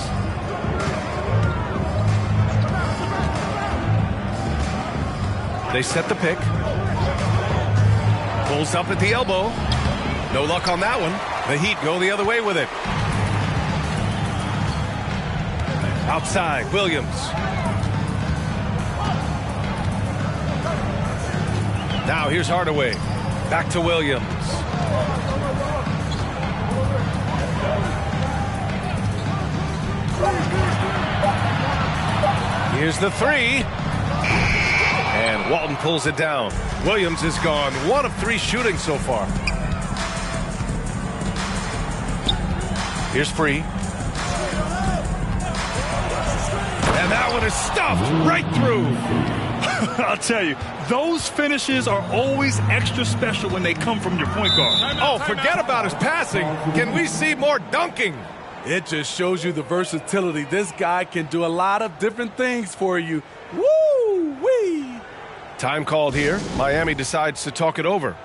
They set the pick. Pulls up at the elbow. No luck on that one. The Heat go the other way with it. Outside, Williams. Now here's Hardaway. Back to Williams. Here's the three. And Walton pulls it down. Williams has gone 1 of 3 shooting so far. Here's Free. And that one is stuffed right through. I'll tell you, those finishes are always extra special when they come from your point guard. Oh, forget about his passing. Can we see more dunking? It just shows you the versatility. This guy can do a lot of different things for you. Woo-wee! Time called here. Miami decides to talk it over.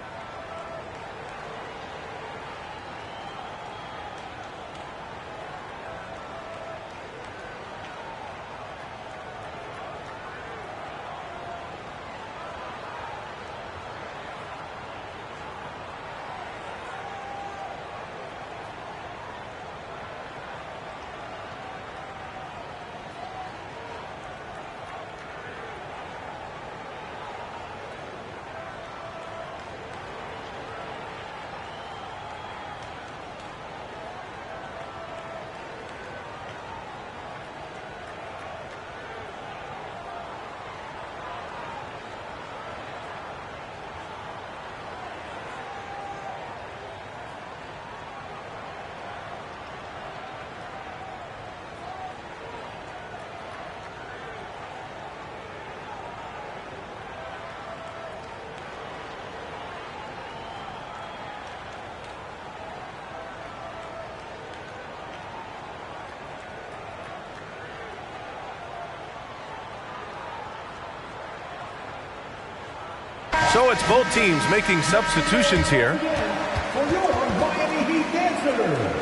So it's both teams making substitutions here. For your Miami Heat dancer.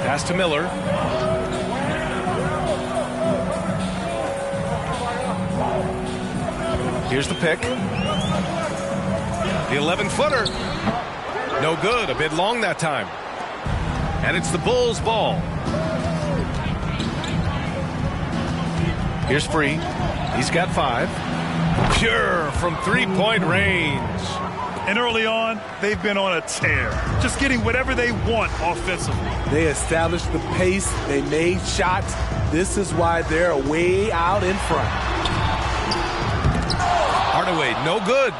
Pass to Miller. Here's the pick. The 11-footer. No good. A bit long that time. And it's the Bulls' ball. Here's Free. He's got 5. Pure from three-point range. And early on, they've been on a tear. Just getting whatever they want offensively. They established the pace. They made shots. This is why they're way out in front. Hardaway, no good.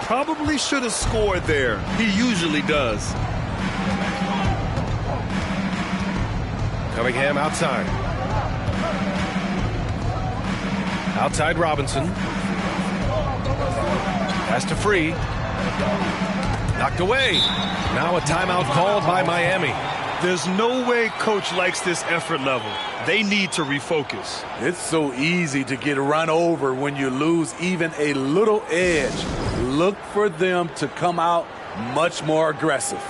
Probably should have scored there. He usually does. Cunningham outside. Outside Robinson. Pass to Free. Knocked away. Now a timeout called by Miami. There's no way coach likes this effort level. They need to refocus. It's so easy to get run over when you lose even a little edge. Look for them to come out much more aggressive.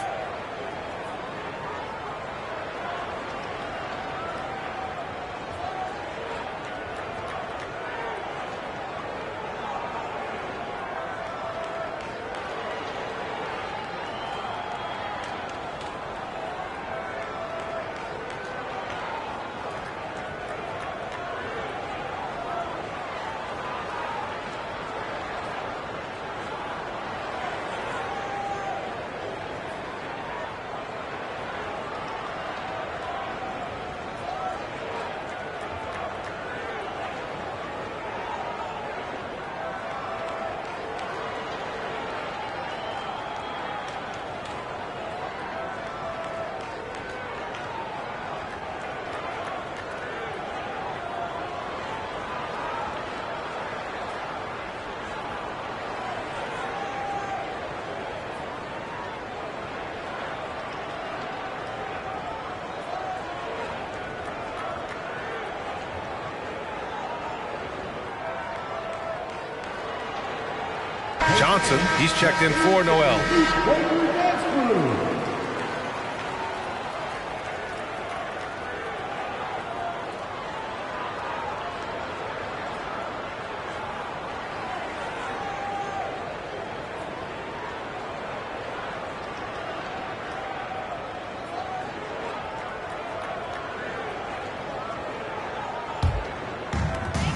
Johnson, he's checked in for Noel.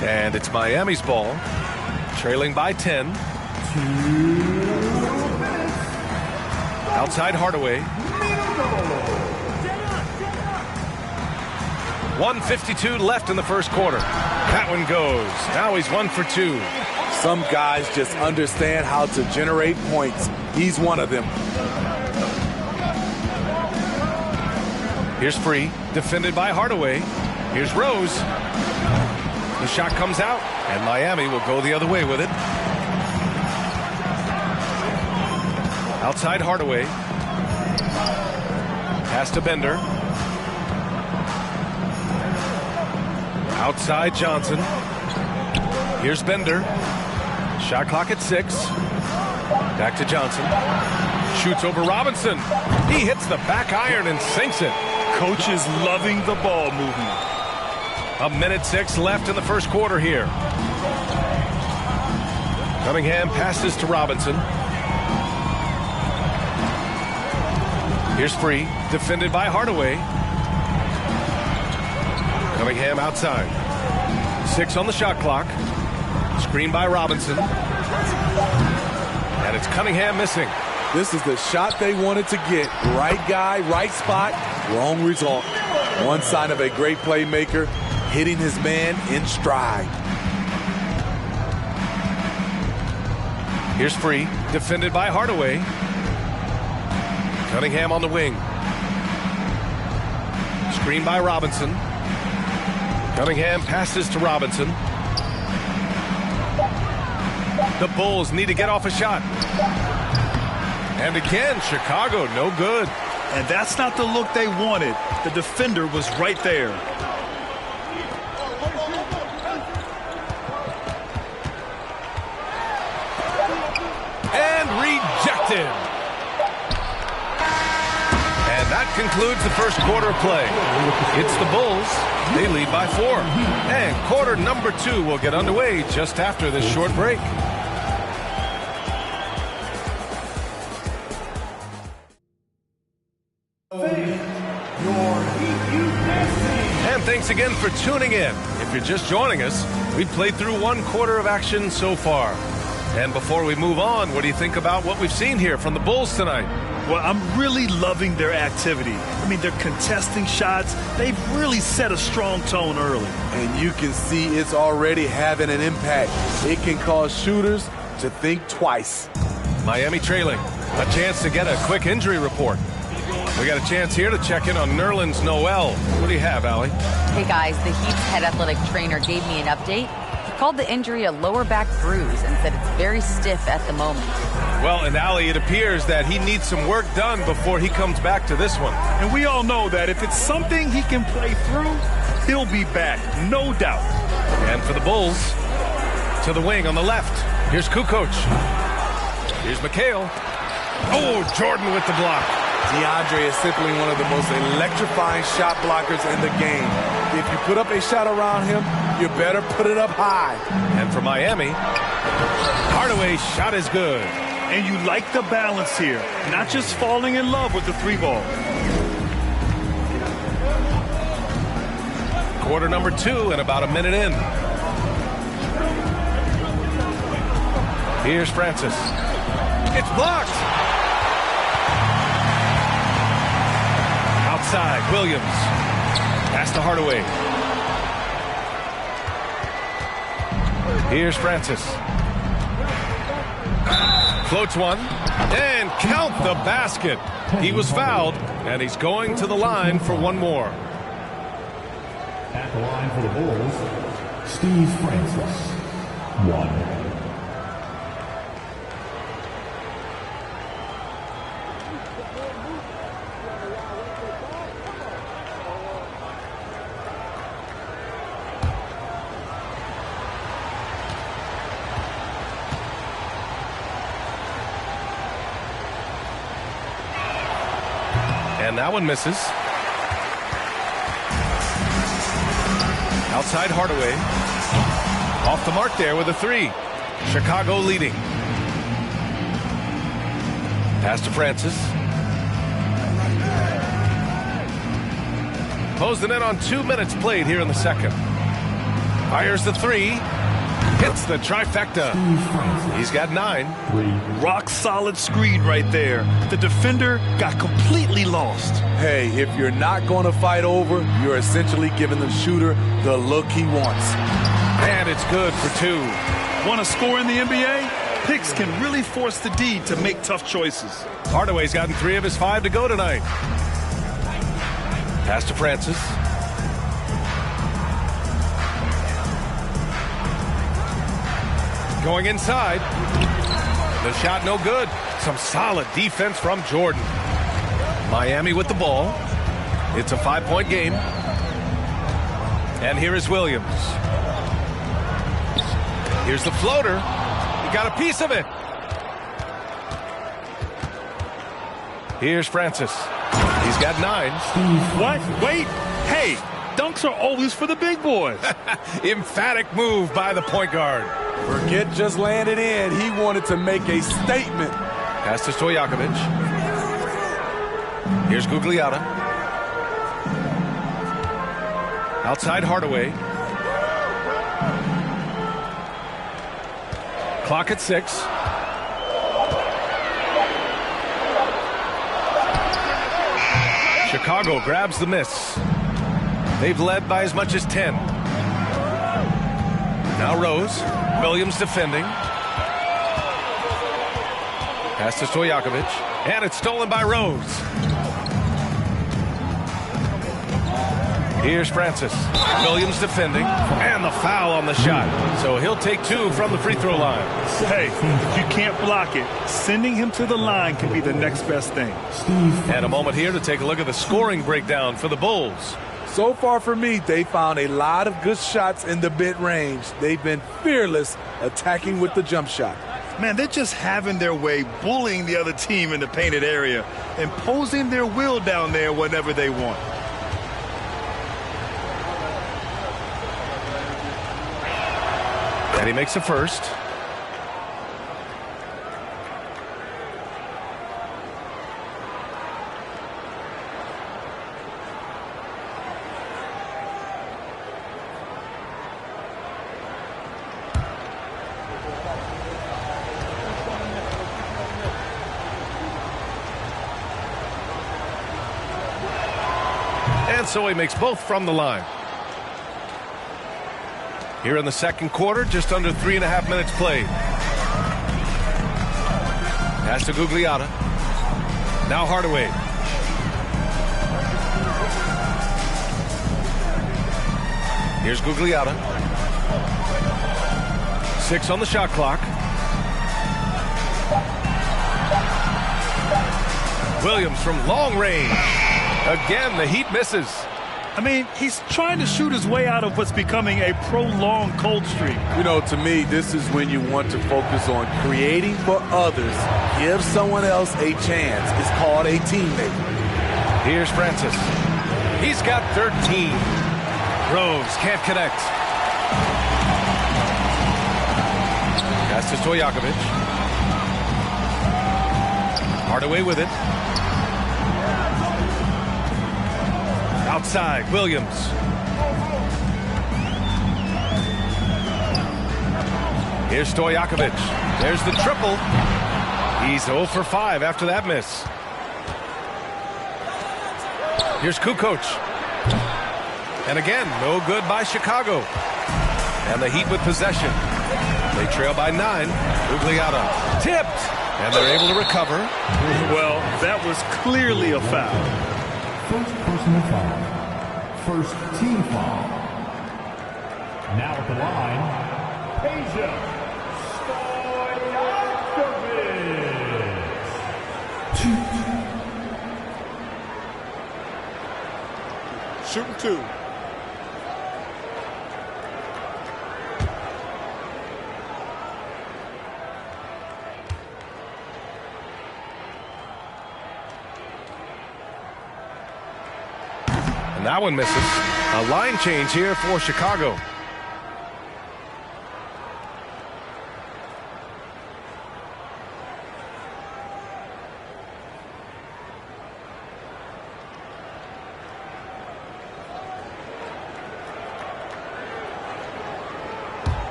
And it's Miami's ball, trailing by 10. Outside Hardaway. 1:52 left in the first quarter. That one goes. Now he's 1 for 2. Some guys just understand how to generate points. He's one of them. Here's Free, defended by Hardaway. Here's Rose. The shot comes out, and Miami will go the other way with it. Outside Hardaway. Pass to Bender. Outside Johnson. Here's Bender. Shot clock at 6. Back to Johnson. Shoots over Robinson. He hits the back iron and sinks it. Coach is loving the ball movement. 1:06 left in the first quarter here. Cunningham passes to Robinson. Here's Free, defended by Hardaway. Cunningham outside. 6 on the shot clock. Screen by Robinson. And it's Cunningham missing. This is the shot they wanted to get. Right guy, right spot, wrong result. One sign of a great playmaker, hitting his man in stride. Here's Free, defended by Hardaway. Cunningham on the wing. Screen by Robinson. Cunningham passes to Robinson. The Bulls need to get off a shot. And again, Chicago, no good. And that's not the look they wanted. The defender was right there. And rejected. And that concludes the first quarter of play. It's the Bulls. They lead by 4. And quarter number 2 will get underway just after this short break. And thanks again for tuning in. If you're just joining us, we've played through 1 quarter of action so far. And before we move on, what do you think about what we've seen here from the Bulls tonight? Well, I'm really loving their activity. I mean, they're contesting shots. They've really set a strong tone early. And you can see it's already having an impact. It can cause shooters to think twice. Miami trailing. A chance to get a quick injury report. We got a chance here to check in on Nerlens Noel. What do you have, Allie? Hey, guys, the Heat's head athletic trainer gave me an update. He called the injury a lower back bruise and said it's very stiff at the moment. Well, and Allie, it appears that he needs some work done before he comes back to this one. And we all know that if it's something he can play through, he'll be back, no doubt. And for the Bulls, to the wing on the left. Here's Kukoc. Here's McHale. Oh, Jordan with the block. DeAndre is simply one of the most electrifying shot blockers in the game. If you put up a shot around him, you better put it up high. And for Miami, Hardaway's shot is good. And you like the balance here, not just falling in love with the 3-ball. Quarter number 2 and about a minute in. Here's Francis. It's blocked. Outside, Williams. Pass to Hardaway. Here's Francis. Floats one. And count the basket. He was fouled, and he's going to the line for one more. At the line for the Bulls, Steve Francis. 1. And that one misses. Outside Hardaway. Off the mark there with a 3. Chicago leading. Pass to Francis. Closing in on 2 minutes played here in the second. Fires the 3. Hits the trifecta. He's got 9. Rock solid screen right there. The defender got completely lost. Hey, if you're not going to fight over, you're essentially giving the shooter the look he wants. And it's good for 2. Want to score in the NBA? Picks can really force the D to make tough choices. Hardaway's gotten 3 of his 5 to go tonight. Pass to Francis. Going inside. The shot no good. Some solid defense from Jordan. Miami with the ball. It's a 5-point game. And here is Williams. Here's the floater. He got a piece of it. Here's Francis. He's got 9. What? Wait. Hey, dunks are always for the big boys. Emphatic move by the point guard. Forget just laying it in. He wanted to make a statement. Pass to Stojakovic. Here's Gugliotta. Outside Hardaway. Clock at 6. Chicago grabs the miss. They've led by as much as 10. Now Rose. Williams defending. Pass to Stojakovic. And it's stolen by Rose. Here's Francis. Williams defending. And the foul on the shot. So he'll take 2 from the free throw line. Hey, if you can't block it, sending him to the line can be the next best thing. And a moment here to take a look at the scoring breakdown for the Bulls. So far for me, they found a lot of good shots in the mid-range. They've been fearless attacking with the jump shot. Man, they're just having their way, bullying the other team in the painted area, imposing their will down there whenever they want. And he makes a first. And so he makes both from the line. Here in the second quarter, just under 3.5 minutes played. Pass to Gugliotta. Now Hardaway. Here's Gugliotta. 6 on the shot clock. Williams from long range. Again, the Heat misses. I mean, he's trying to shoot his way out of what's becoming a prolonged cold streak. You know, to me, this is when you want to focus on creating for others. Give someone else a chance. It's called a teammate. Here's Francis. He's got 13. Rose can't connect. Pass to Stojakovic. Hardaway with it. Outside, Williams. Here's Stojakovic. There's the triple. He's 0 for 5 after that miss. Here's Kukoc. And again, no good by Chicago. And the Heat with possession. They trail by 9. Ugliata tipped. And they're able to recover. Well, that was clearly a foul. First personal foul. First team foul. Now at the line, Asia Stojakovic. Shooting 2. And that one misses. A line change here for Chicago.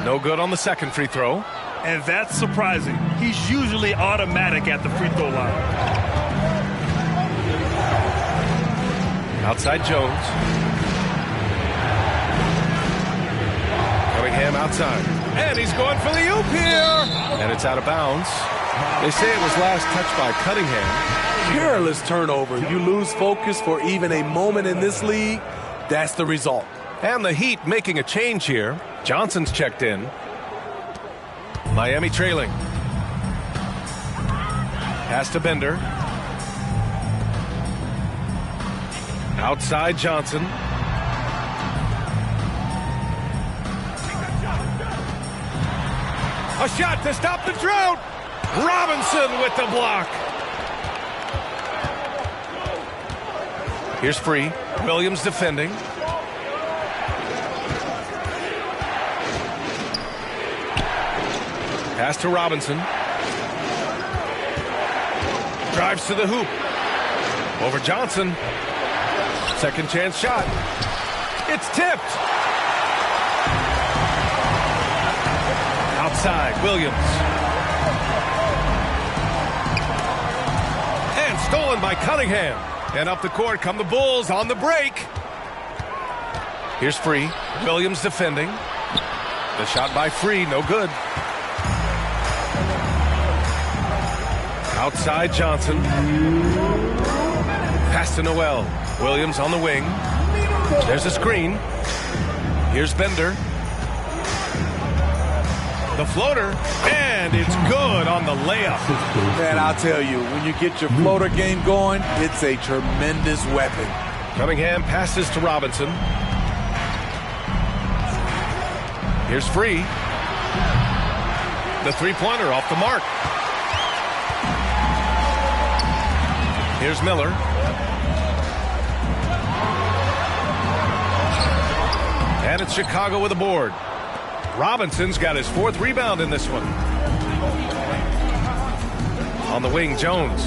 No good on the second free throw. And that's surprising. He's usually automatic at the free throw line. Outside Jones. Cunningham outside. And he's going for the oop here. And it's out of bounds. They say it was last touched by Cunningham. Careless turnover. You lose focus for even a moment in this league. That's the result. And the Heat making a change here. Johnson's checked in. Miami trailing. Pass to Bender. Outside Johnson. A shot to stop the drought. Robinson with the block. Here's Free. Williams defending. Pass to Robinson. Drives to the hoop. Over Johnson. Second chance shot. It's tipped. Outside, Williams. And stolen by Cunningham. And up the court come the Bulls on the break. Here's Free. Williams defending. The shot by Free, no good. Outside Johnson. Pass to Noel. Williams on the wing. There's a screen. Here's Bender. The floater. And it's good on the layup. Man, I'll tell you, when you get your floater game going, it's a tremendous weapon. Cunningham passes to Robinson. Here's Free. The three-pointer off the mark. Here's Miller. And it's Chicago with a board. Robinson's got his 4th rebound in this one. On the wing, Jones.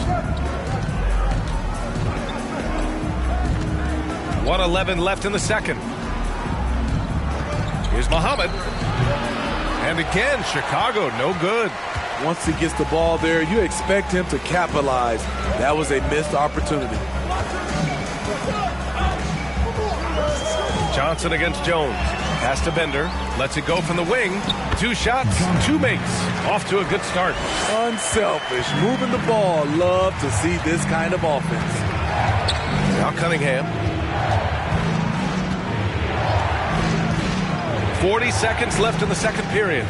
1:11 left in the second. Here's Muhammad. And again, Chicago, no good. Once he gets the ball there, you expect him to capitalize. That was a missed opportunity. Johnson against Jones. Pass to Bender. Lets it go from the wing. 2 shots, 2 makes. Off to a good start. Unselfish. Moving the ball. Love to see this kind of offense. Now Cunningham. 40 seconds left in the second period.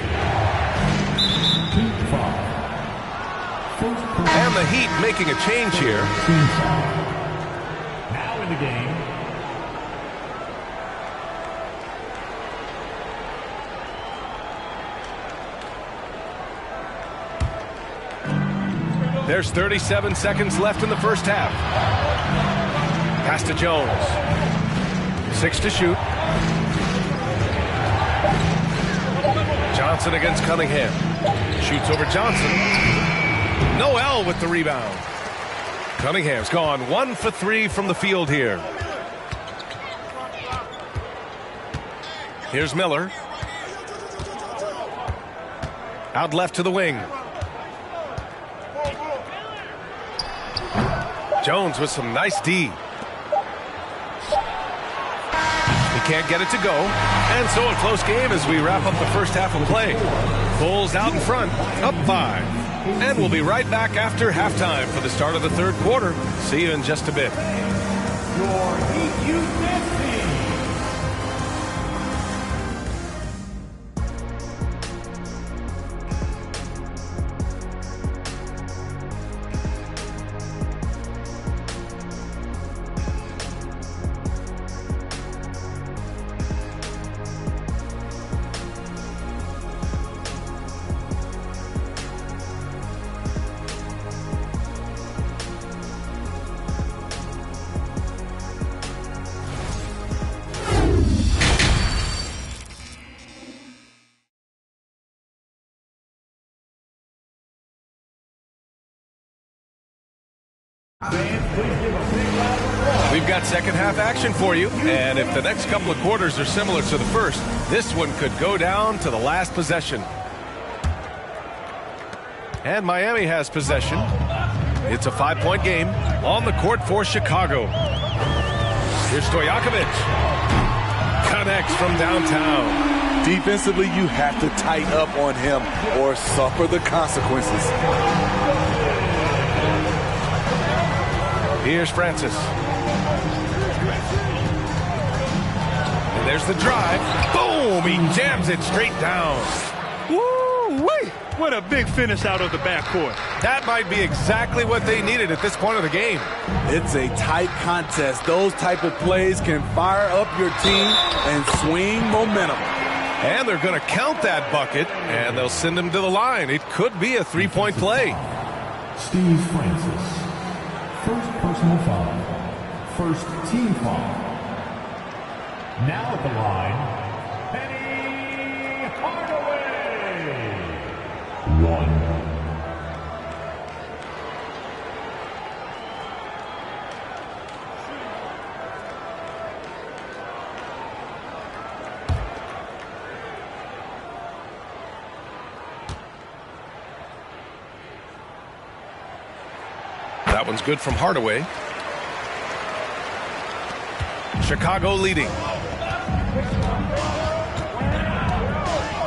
And the Heat making a change here. Now in the game. There's 37 seconds left in the first half. Pass to Jones. 6 to shoot. Johnson against Cunningham. Shoots over Johnson. Noel with the rebound. Cunningham's gone 1 for 3 from the field here. Here's Miller. Out left to the wing. Jones with some nice D. He can't get it to go. And so a close game as we wrap up the first half of play. Bulls out in front, up 5. And we'll be right back after halftime for the start of the third quarter. See you in just a bit. Your Heat Youth team. We've got second half action for you, and if the next couple of quarters are similar to the first, this one could go down to the last possession. And Miami has possession. It's a 5-point game on the court for Chicago. Here's Stojakovic. Connects from downtown. Defensively, you have to tighten up on him or suffer the consequences. Here's Francis. And there's the drive. Boom! He jams it straight down. Woo-wee! What a big finish out of the backcourt. That might be exactly what they needed at this point of the game. It's a tight contest. Those type of plays can fire up your team and swing momentum. And they're going to count that bucket, and they'll send him to the line. It could be a 3-point play. Steve Francis. First personal foul. First team foul. Now at the line, Penny Hardaway. 1. That one's good from Hardaway. Chicago leading.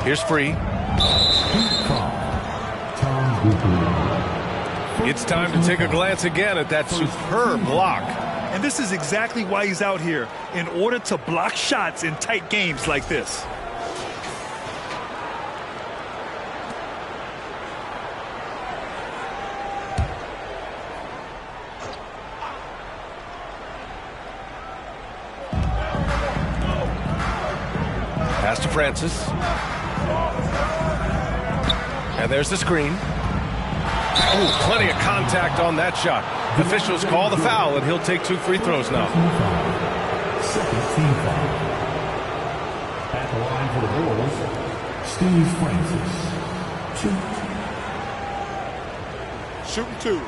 Here's Free. It's time to take a glance again at that superb block. And this is exactly why he's out here, in order to block shots in tight games like this. Pass to Francis. And there's the screen. Ooh, plenty of contact on that shot. Officials call the foul, and he'll take 2 free throws now. Second team foul. At the line for the Bulls, Steve Francis. Shooting 2.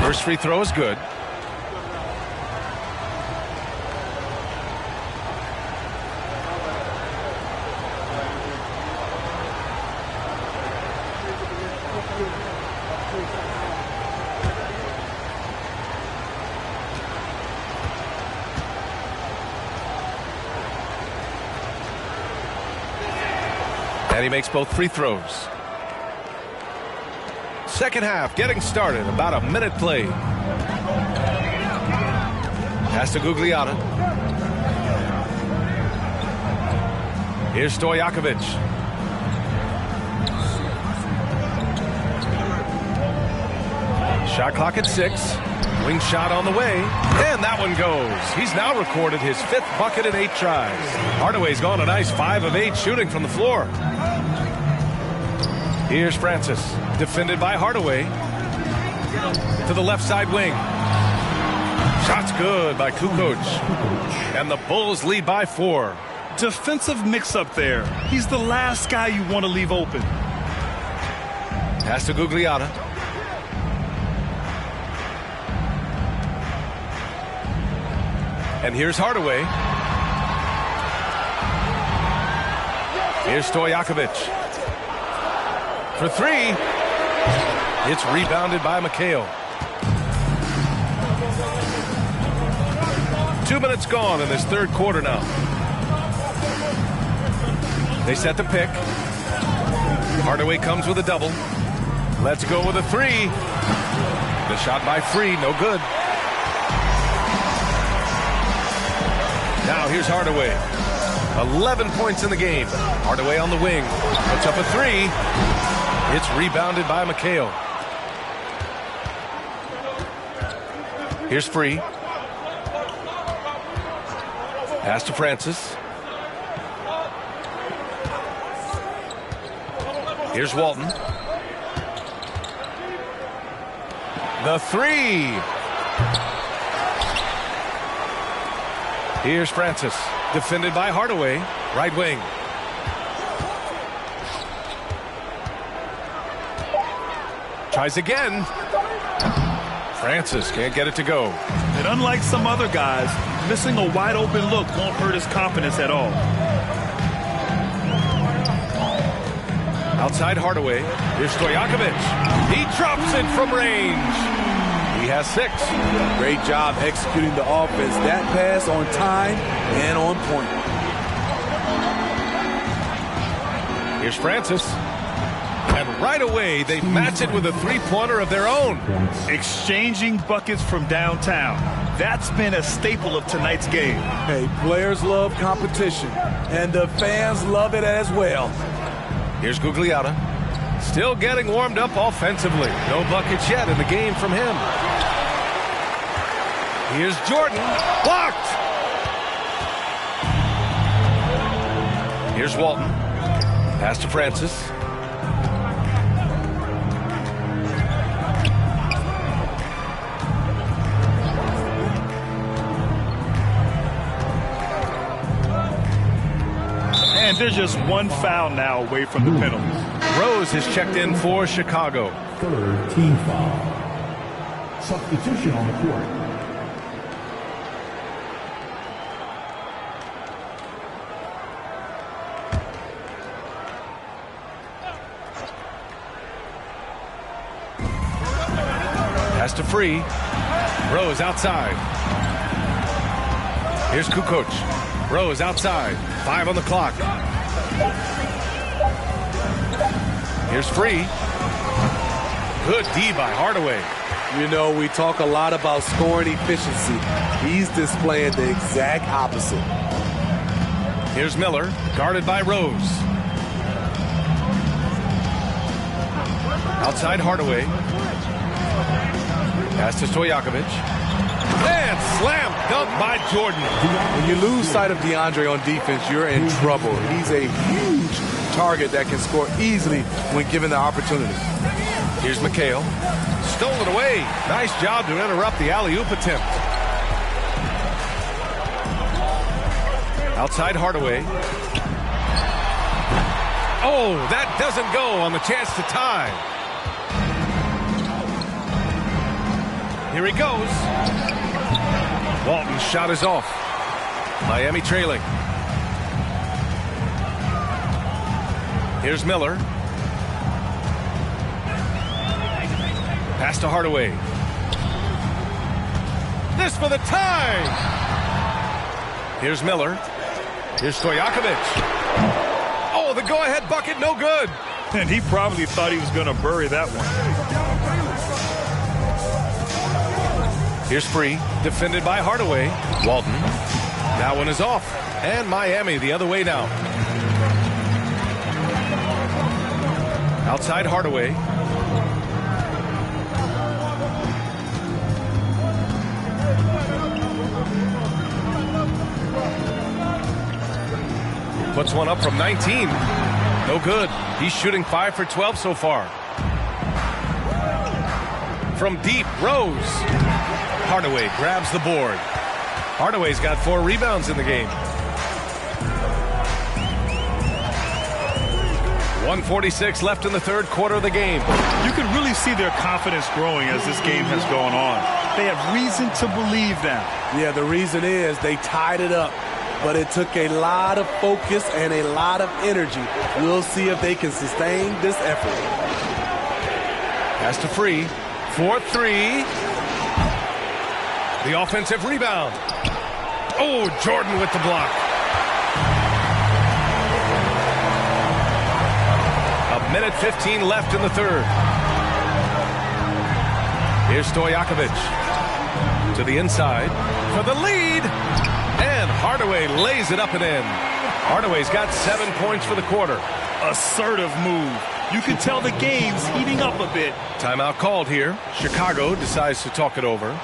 First free throw is good. And he makes both free throws. Second half getting started. About a minute played. Pass to Gugliotta. Here's Stojakovic. Shot clock at 6. Wing shot on the way. And that one goes. He's now recorded his 5th bucket in 8 tries. Hardaway's gone a nice 5 of 8 shooting from the floor. Here's Francis. Defended by Hardaway. To the left side wing. Shot's good by Kukoc. And the Bulls lead by 4. Defensive mix-up there. He's the last guy you want to leave open. Pass to Gugliotta. And here's Hardaway. Here's Stojakovic. For 3. It's rebounded by McHale. 2 minutes gone in this third quarter now. They set the pick. Hardaway comes with a double. Let's go with a 3. The shot by Free, no good. Now here's Hardaway. 11 points in the game. Hardaway on the wing. Puts up a 3. It's rebounded by McHale. Here's Free. Pass to Francis. Here's Walton. The 3. Here's Francis. Defended by Hardaway. Right wing. Tries again. Francis can't get it to go. And unlike some other guys, missing a wide open look won't hurt his confidence at all. Outside Hardaway. Here's Stojakovic. He drops it from range. He has 6. Great job executing the offense. That pass on time and on point. Here's Francis. And right away, they match it with a 3-pointer of their own. Exchanging buckets from downtown. That's been a staple of tonight's game. Hey, players love competition, and the fans love it as well. Here's Gugliotta. Still getting warmed up offensively. No buckets yet in the game from him. Here's Jordan. Blocked! Here's Walton. Pass to Francis. And there's just one foul now away from the penalties. Rose has checked in for Chicago. 3rd team foul. Substitution on the court. Pass to Free. Rose outside. Here's Kukoc. Rose outside. 5 on the clock. Here's Free. Good D by Hardaway. You know, we talk a lot about scoring efficiency. He's displaying the exact opposite. Here's Miller, guarded by Rose. Outside Hardaway. Pass to Stojakovic. And slam dunk by Jordan. When you lose sight of DeAndre on defense, you're in trouble. He's a huge target that can score easily when given the opportunity. Here's McHale. Stolen away. Nice job to interrupt the alley-oop attempt. Outside Hardaway. Oh, that doesn't go on the chance to tie. Here he goes. Walton's shot is off. Miami trailing. Here's Miller. Pass to Hardaway. This for the tie. Here's Miller. Here's Stojakovic. Oh, the go-ahead bucket, no good. And he probably thought he was going to bury that one. Here's Free, defended by Hardaway. Walton. That one is off. And Miami the other way now. Outside Hardaway. Puts one up from 19. No good. He's shooting 5 for 12 so far. From deep, Rose. Hardaway grabs the board. Hardaway's got 4 rebounds in the game. 1:46 left in the third quarter of the game. You can really see their confidence growing as this game has gone on. They have reason to believe now. Yeah, the reason is they tied it up. But it took a lot of focus and a lot of energy. We'll see if they can sustain this effort. Pass to Free. 4-3. The offensive rebound. Oh, Jordan with the block. A minute 15 left in the third. Here's Stojakovic. To the inside for the lead. And Hardaway lays it up and in. Hardaway's got 7 points for the quarter. Assertive move. You can tell the game's heating up a bit. Timeout called here. Chicago decides to talk it over.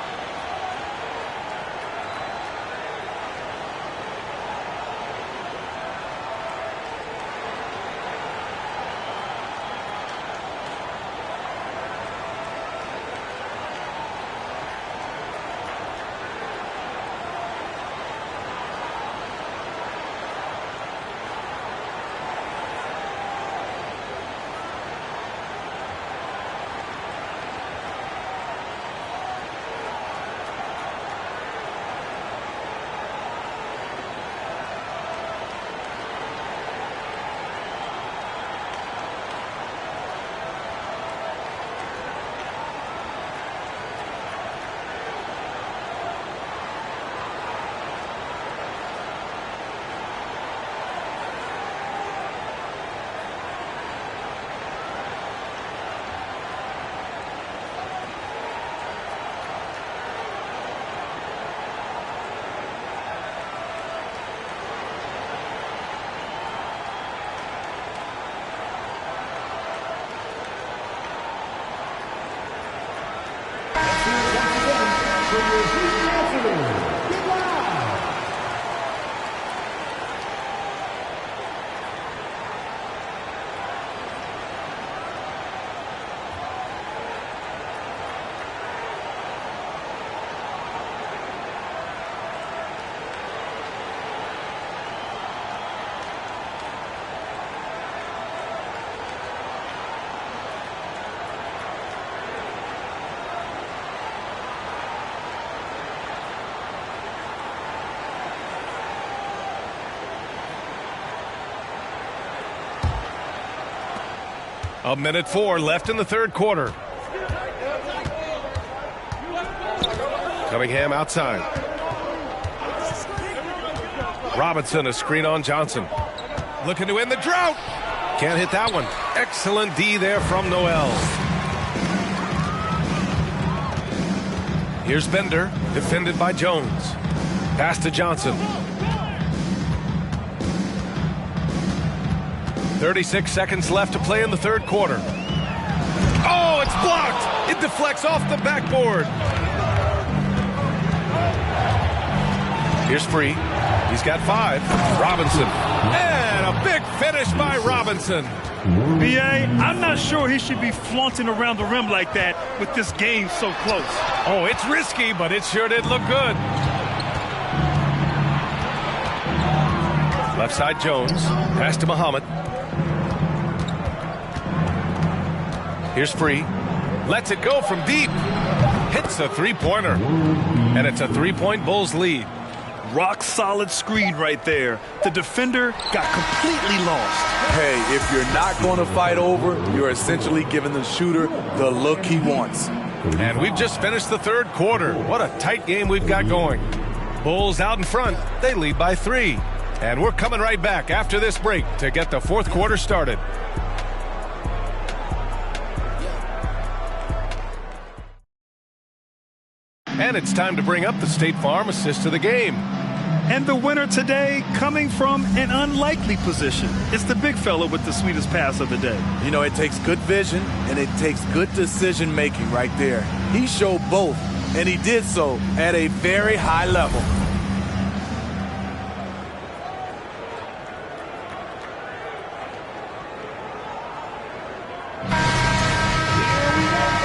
A minute 4 left in the third quarter. Cunningham outside. Robinson, a screen on Johnson. Looking to end the drought. Can't hit that one. Excellent D there from Noel. Here's Bender, defended by Jones. Pass to Johnson. 36 seconds left to play in the third quarter. Oh, it's blocked. It deflects off the backboard. Here's Free. He's got 5. Robinson. And a big finish by Robinson. B.A., I'm not sure he should be flaunting around the rim like that with this game so close. Oh, it's risky, but it sure did look good. Left side Jones. Pass to Muhammad. Here's Free. Lets it go from deep. Hits a three-pointer. And it's a 3-point Bulls lead. Rock solid screen right there. The defender got completely lost. Hey, if you're not going to fight over, you're essentially giving the shooter the look he wants. And we've just finished the third quarter. What a tight game we've got going. Bulls out in front. They lead by 3. And we're coming right back after this break to get the fourth quarter started. And it's time to bring up the State Farm assist of the game. And the winner today coming from an unlikely position. It's the big fella with the sweetest pass of the day. You know, it takes good vision and it takes good decision making right there. He showed both, and he did so at a very high level.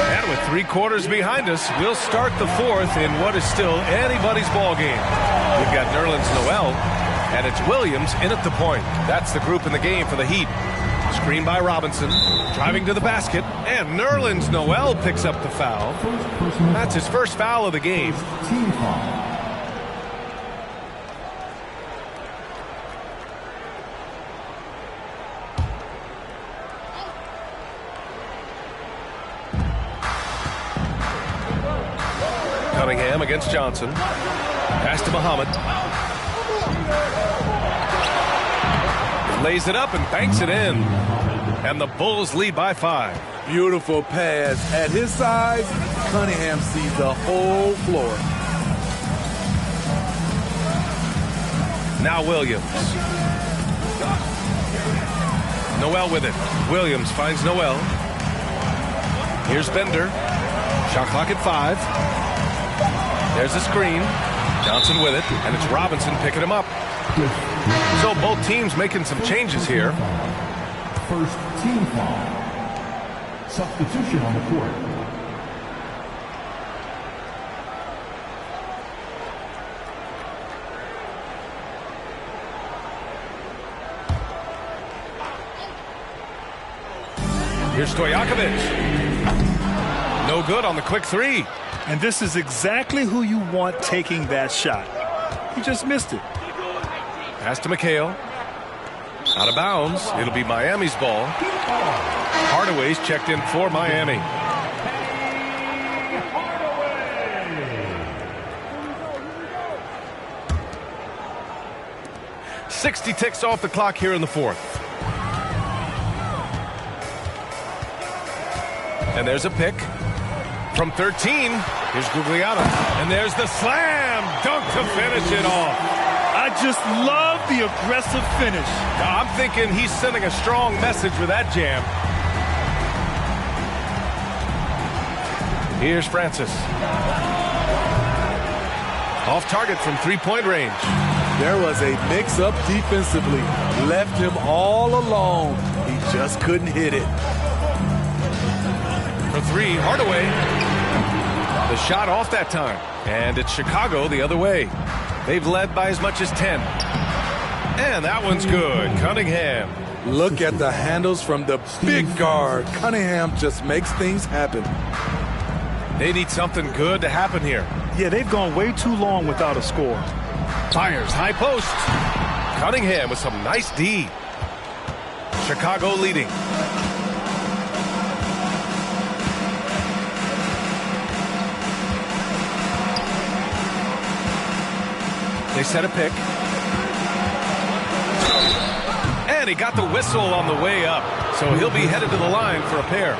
And with 3 quarters behind us, we'll start the fourth in what is still anybody's ball game. We've got Nerlens Noel, and it's Williams in at the point. That's the group in the game for the Heat. Screen by Robinson, driving to the basket, and Nerlens Noel picks up the foul. That's his first foul of the game. Team foul. Cunningham against Johnson. Pass to Muhammad. Lays it up and banks it in. And the Bulls lead by 5. Beautiful pass. At his size, Cunningham sees the whole floor. Now Williams. Noel with it. Williams finds Noel. Here's Bender. Shot clock at 5. There's a screen. Johnson with it, and it's Robinson picking him up. So both teams making some changes here. First team foul. Substitution on the court. Here's Stojakovic. No good on the quick 3. And this is exactly who you want taking that shot. He just missed it. Pass to McHale. Out of bounds. It'll be Miami's ball. Hardaway's checked in for Miami. .60 ticks off the clock here in the fourth. And there's a pick. From 13, here's Gugliotta. And there's the slam dunk to finish it off. I just love the aggressive finish. Now, I'm thinking he's sending a strong message with that jam. Here's Francis. Off target from 3-point range. There was a mix-up defensively. Left him all alone. He just couldn't hit it. For 3, Hardaway. The shot off that time. And it's Chicago the other way. They've led by as much as 10. And that one's good. Cunningham. Look at the handles from the big guard. Cunningham just makes things happen. They need something good to happen here. Yeah, they've gone way too long without a score. Fires, high post. Cunningham with some nice D. Chicago leading. They set a pick. And he got the whistle on the way up. So he'll be headed to the line for a pair.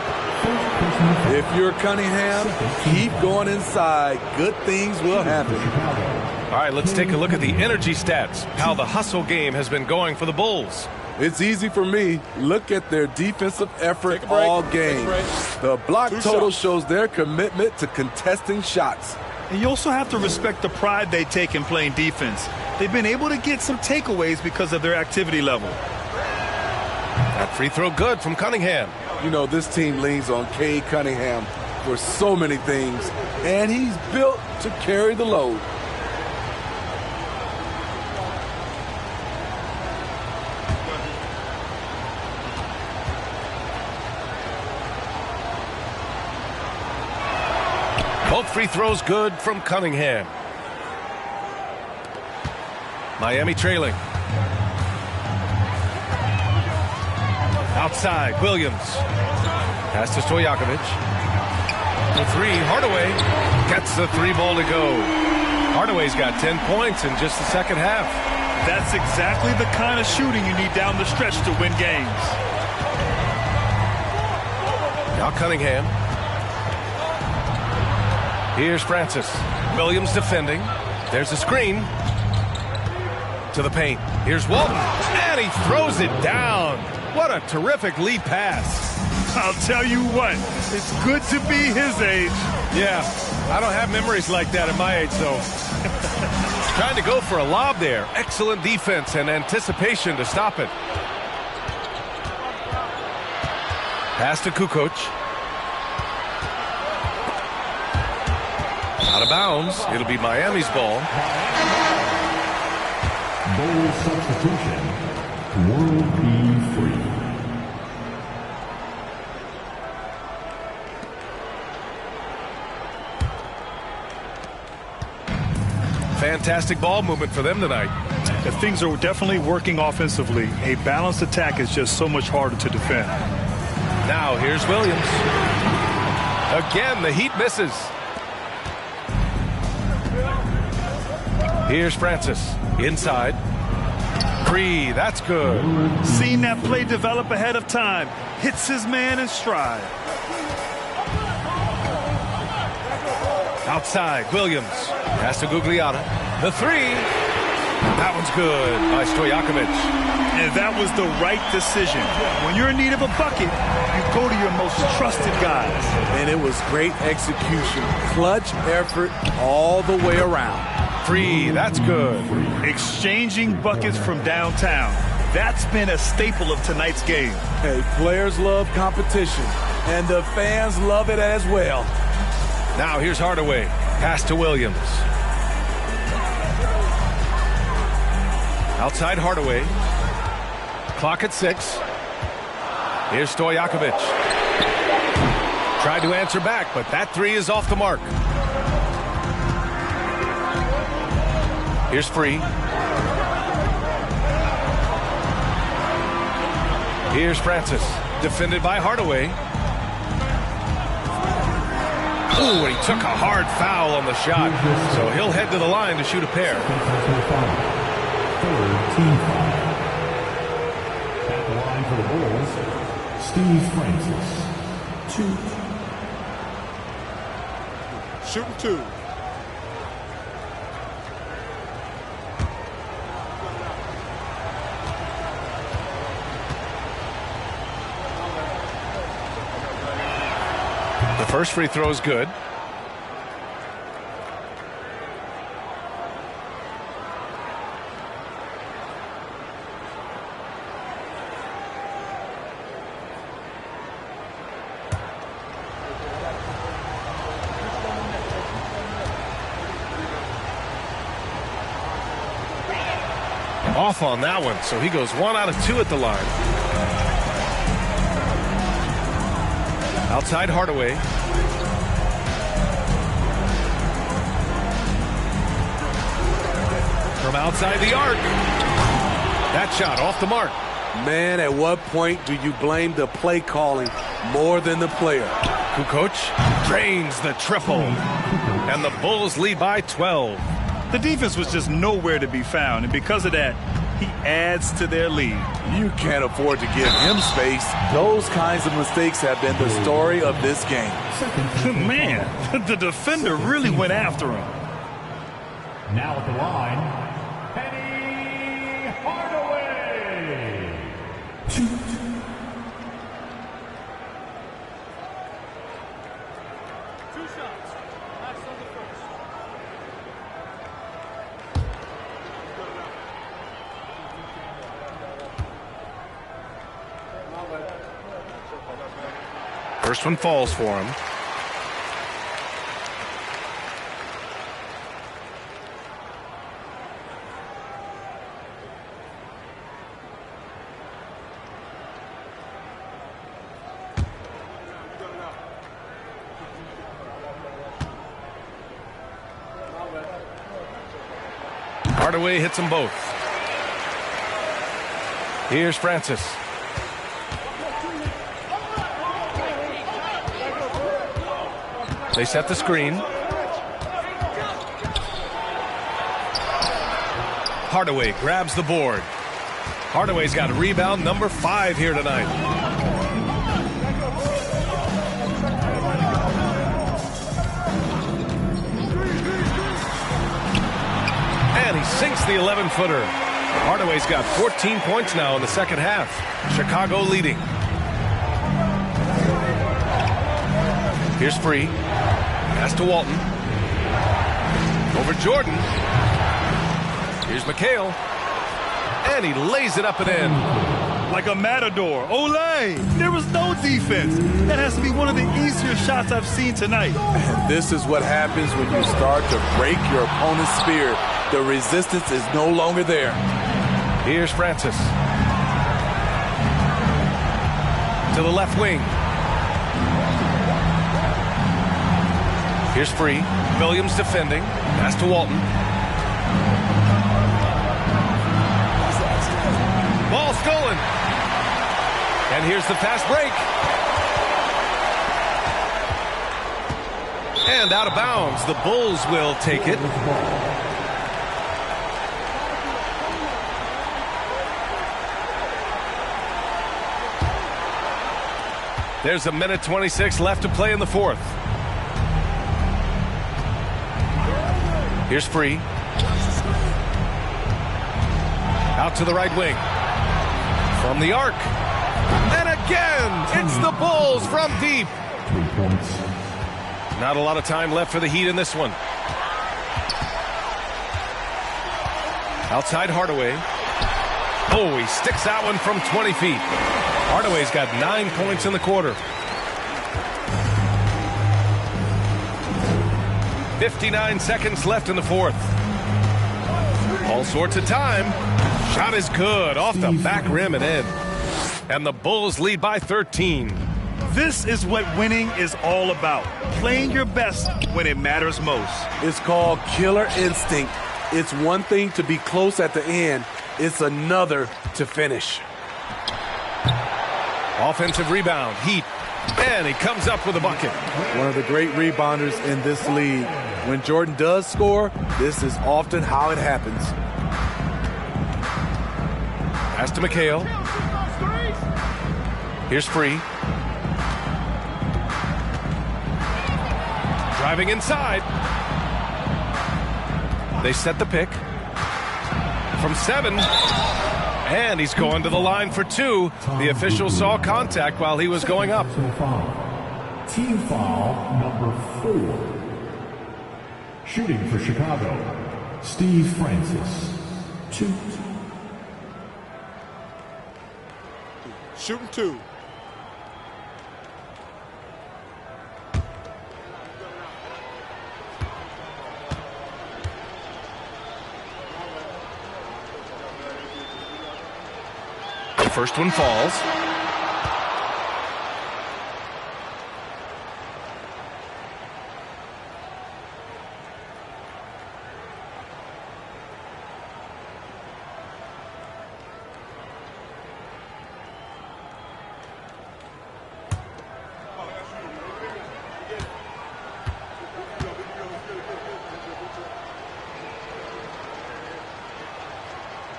If you're Cunningham, keep going inside. Good things will happen. All right, let's take a look at the energy stats. How the hustle game has been going for the Bulls. It's easy for me. Look at their defensive effort all game. The block total shows their commitment to contesting shots. And you also have to respect the pride they take in playing defense. They've been able to get some takeaways because of their activity level. That free throw good from Cunningham. You know, this team leans on Cade Cunningham for so many things, and he's built to carry the load. Both free throws good from Cunningham. Miami trailing. Outside, Williams. Pass to Stojakovic. The 3, Hardaway gets the 3 ball to go. Hardaway's got 10 points in just the second half. That's exactly the kind of shooting you need down the stretch to win games. Now Cunningham. Here's Francis. Williams defending. There's a screen. To the paint. Here's Walton. And he throws it down. What a terrific lead pass. I'll tell you what, it's good to be his age. Yeah, I don't have memories like that at my age, though. Trying to go for a lob there. Excellent defense and anticipation to stop it. Pass to Kukoc. Out of bounds. It'll be Miami's ball. Goal substitution. World be free. Fantastic ball movement for them tonight. The things are definitely working offensively. A balanced attack is just so much harder to defend. Now here's Williams. Again, the Heat misses. Here's Francis. Inside. Free. That's good. Seen that play develop ahead of time. Hits his man in stride. Outside. Williams. Pass to Gugliotta. The three. That one's good by Stojakovic. And that was the right decision. When you're in need of a bucket, you go to your most trusted guys. And it was great execution. Clutch effort all the way around. Free. That's good. Exchanging buckets from downtown. That's been a staple of tonight's game. Hey, players love competition, and the fans love it as well. Now here's Hardaway. Pass to Williams. Outside Hardaway. Clock at 6. Here's Stojakovic. Tried to answer back, but that three is off the mark. Here's Free. Here's Francis. Defended by Hardaway. Ooh, and he took a hard foul on the shot. So he'll head to the line to shoot a pair. Third team foul. At the line for the Bulls, Steve Francis. 2. Shooting 2. The first free throw is good. Off on that one, so he goes 1 out of 2 at the line. Outside Hardaway. From outside the arc. That shot off the mark. Man, at what point do you blame the play calling more than the player? Kukoc drains the triple. And the Bulls lead by 12. The defense was just nowhere to be found, and because of that, he adds to their lead. You can't afford to give him space. Those kinds of mistakes have been the story of this game. Man, the defender really went after him. Now at the line, Penny Hardaway. 2. First one falls for him. Hardaway hits them both. Here's Francis. They set the screen. Hardaway grabs the board. Hardaway's got rebound number 5 here tonight. And he sinks the 11-footer. Hardaway's got 14 points now in the second half. Chicago leading. Here's Free. Pass to Walton. Over Jordan. Here's McHale. And he lays it up and in. Like a matador. Olay! There was no defense. That has to be one of the easier shots I've seen tonight. And this is what happens when you start to break your opponent's spirit. The resistance is no longer there. Here's Francis. To the left wing. Here's Free. Williams defending. Pass to Walton. Ball stolen. And here's the fast break. And out of bounds. The Bulls will take it. There's a minute 26 left to play in the fourth. Here's Free. Out to the right wing. From the arc. And again, it's the Bulls from deep. 3 points. Not a lot of time left for the Heat in this one. Outside Hardaway. Oh, he sticks that one from 20 feet. Hardaway's got 9 points in the quarter. 59 seconds left in the fourth. All sorts of time. Shot is good off the back rim and in. And the Bulls lead by 13. This is what winning is all about. Playing your best when it matters most. It's called killer instinct. It's one thing to be close at the end. It's another to finish. Offensive rebound. Heat. And he comes up with a bucket. One of the great rebounders in this league. When Jordan does score, this is often how it happens. Pass to McHale. Here's Free. Driving inside. They set the pick. From 7. And he's going to the line for 2. The official saw contact while he was going up. Team foul number 4. Shooting for Chicago, Steve Francis. 2. Shooting 2. The first one falls.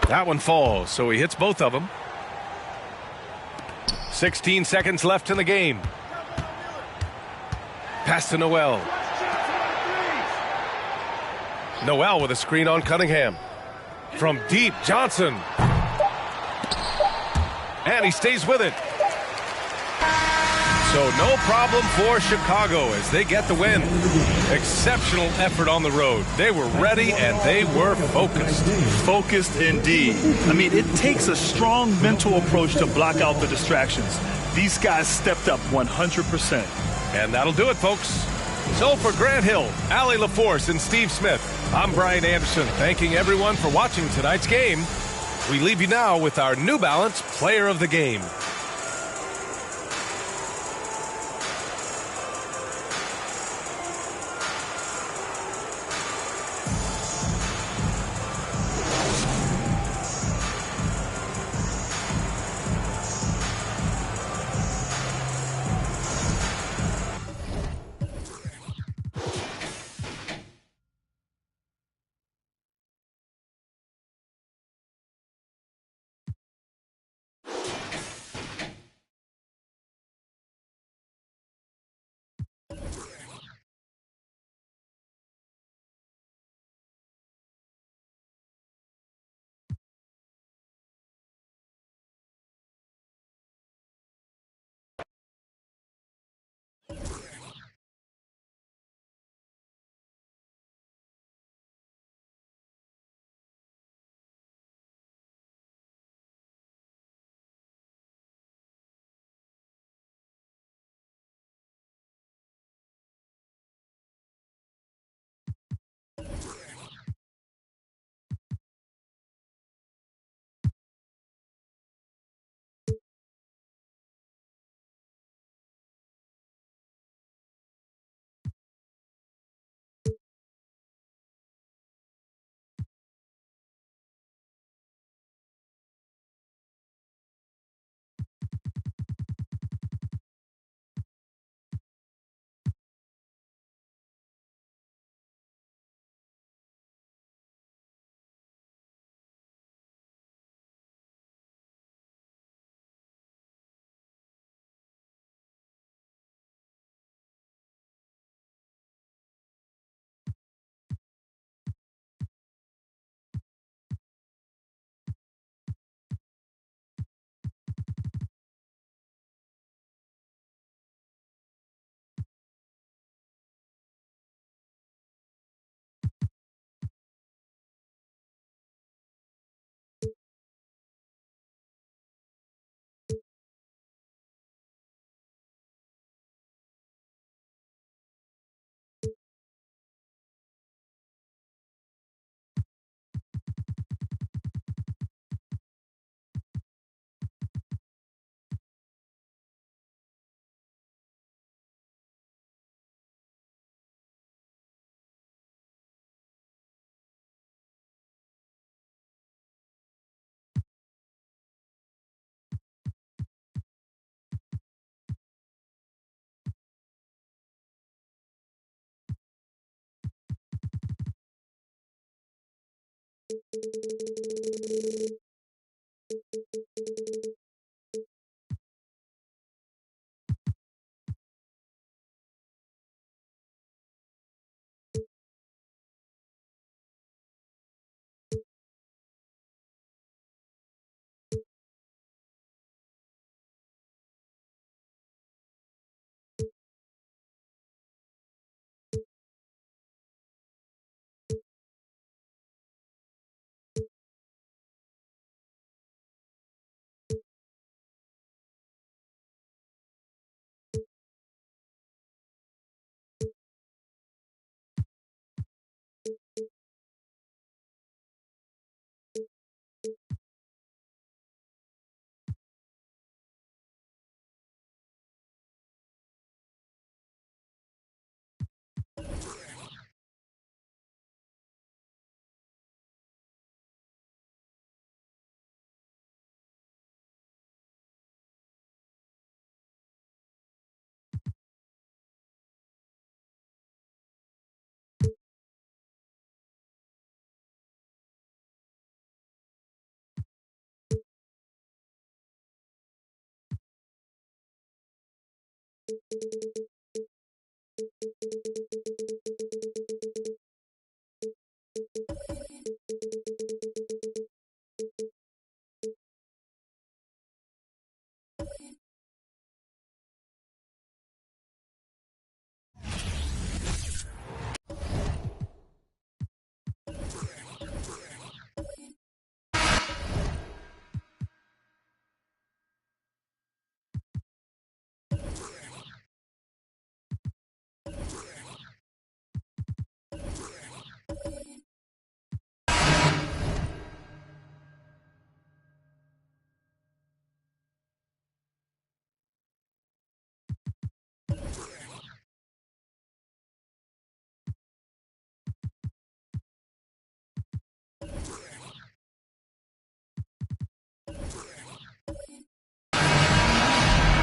That one falls, so he hits both of them. 16 seconds left in the game. Pass to Noel. Noel with a screen on Cunningham. From deep, Johnson. And he stays with it. So no problem for Chicago as they get the win. Exceptional effort on the road. They were ready and they were focused. Focused indeed. I mean, it takes a strong mental approach to block out the distractions. These guys stepped up 100%. And that'll do it, folks. So for Grant Hill, Allie LaForce, and Steve Smith, I'm Brian Anderson, thanking everyone for watching tonight's game. We leave you now with our New Balance Player of the Game.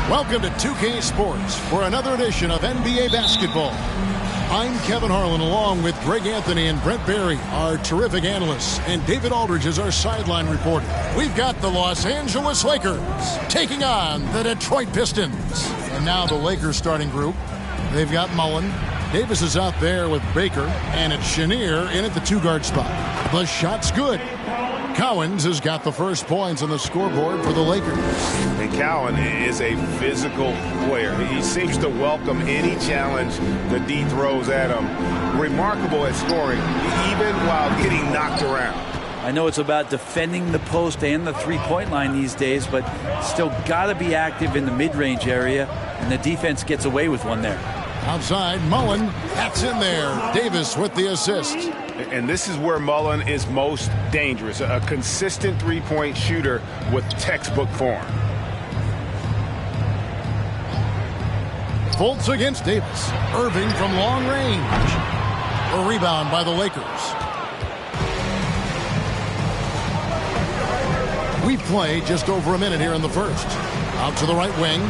Welcome to 2K Sports for another edition of NBA basketball. I'm Kevin Harlan along with Greg Anthony and Brent Barry, our terrific analysts, and David Aldridge is our sideline reporter. We've got the Los Angeles Lakers taking on the Detroit Pistons. And now the Lakers starting group. They've got Mullen. Davis is out there with Baker, and it's Chenier in at the two-guard spot. The shot's good. Cowens has got the first points on the scoreboard for the Lakers. And Cowan is a physical player. He seems to welcome any challenge the D throws at him. Remarkable at scoring, even while getting knocked around. I know it's about defending the post and the three-point line these days, but still got to be active in the mid-range area, and the defense gets away with one there. Outside, Mullen, that's in there. Davis with the assist. And this is where Mullen is most dangerous. A consistent three-point shooter with textbook form. Fultz against Davis. Irving from long range. A rebound by the Lakers. We play just over a minute here in the first. Out to the right wing.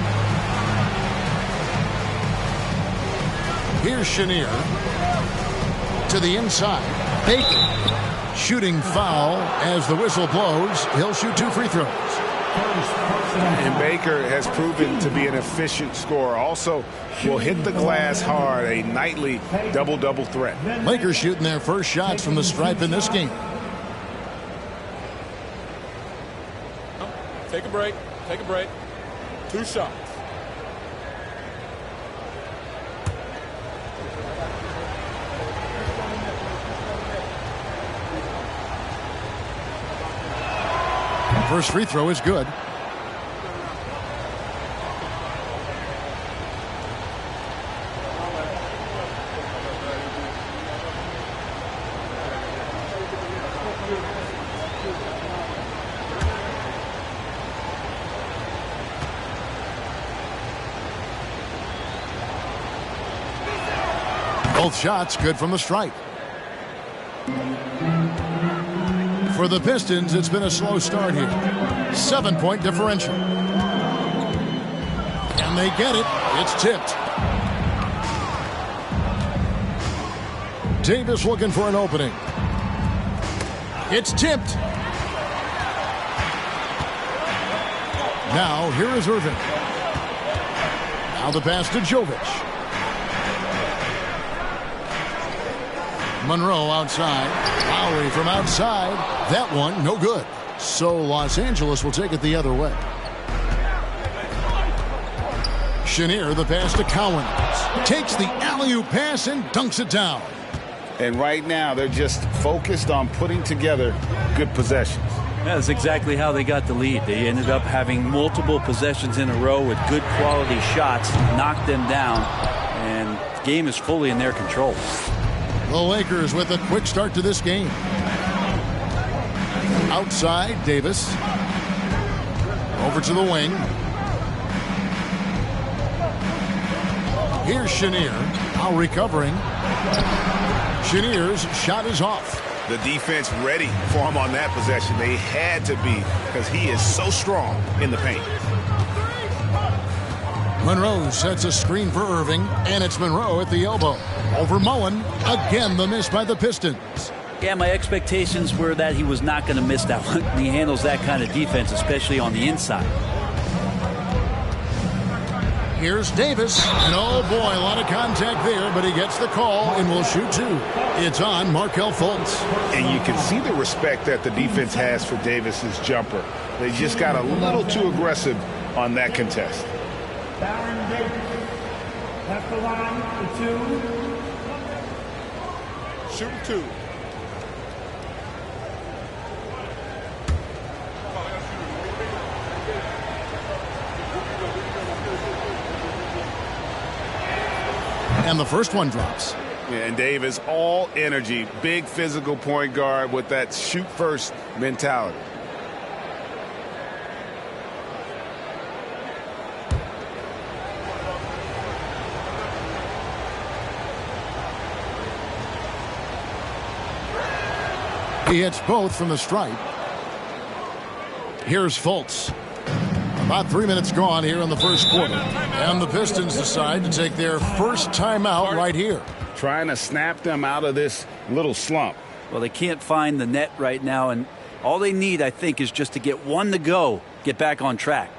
Here's Chenier. To the inside. Baker. Shooting foul as the whistle blows. He'll shoot 2 free throws. And Baker has proven to be an efficient scorer. Also will hit the glass hard. A nightly double-double threat. Lakers shooting their first shots from the stripe in this game. Take a break. Take a break. 2 shots. First free throw is good. Both shots good from the stripe. For the Pistons, it's been a slow start here. 7-point differential. And they get it. It's tipped. Davis looking for an opening. It's tipped. Now, here is Irving. Now the pass to Jovic. Monroe outside. Lowry from outside. That one, no good. So Los Angeles will take it the other way. Chenier, the pass to Cowens. Takes the alley-oop pass and dunks it down. And right now, they're just focused on putting together good possessions. That's exactly how they got the lead. They ended up having multiple possessions in a row with good quality shots, knocked them down, and the game is fully in their control. The Lakers with a quick start to this game. Outside, Davis. Over to the wing. Here's Chenier. Now recovering. Chenier's shot is off. The defense ready for him on that possession. They had to be, because he is so strong in the paint. Monroe sets a screen for Irving, and it's Monroe at the elbow. Over Mullen. Again, the miss by the Pistons. Yeah, my expectations were that he was not going to miss that one. He handles that kind of defense, especially on the inside. Here's Davis, and oh boy, a lot of contact there, but he gets the call and will shoot two. It's on Markelle Fultz. And you can see the respect that the defense has for Davis's jumper. They just got a little too aggressive on that contest. Baron Davis, left the line for two. Shoot two. And the first one drops. And Davis, all energy, big physical point guard with that shoot first mentality. He hits both from the stripe. Here's Fultz. About 3 minutes gone here in the first quarter. And the Pistons decide to take their first timeout right here. Trying to snap them out of this little slump. Well, they can't find the net right now, and all they need, I think, is just to get one to go, get back on track.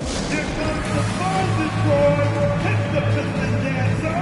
Here comes the ball destroyed. Hit the Piston dancer.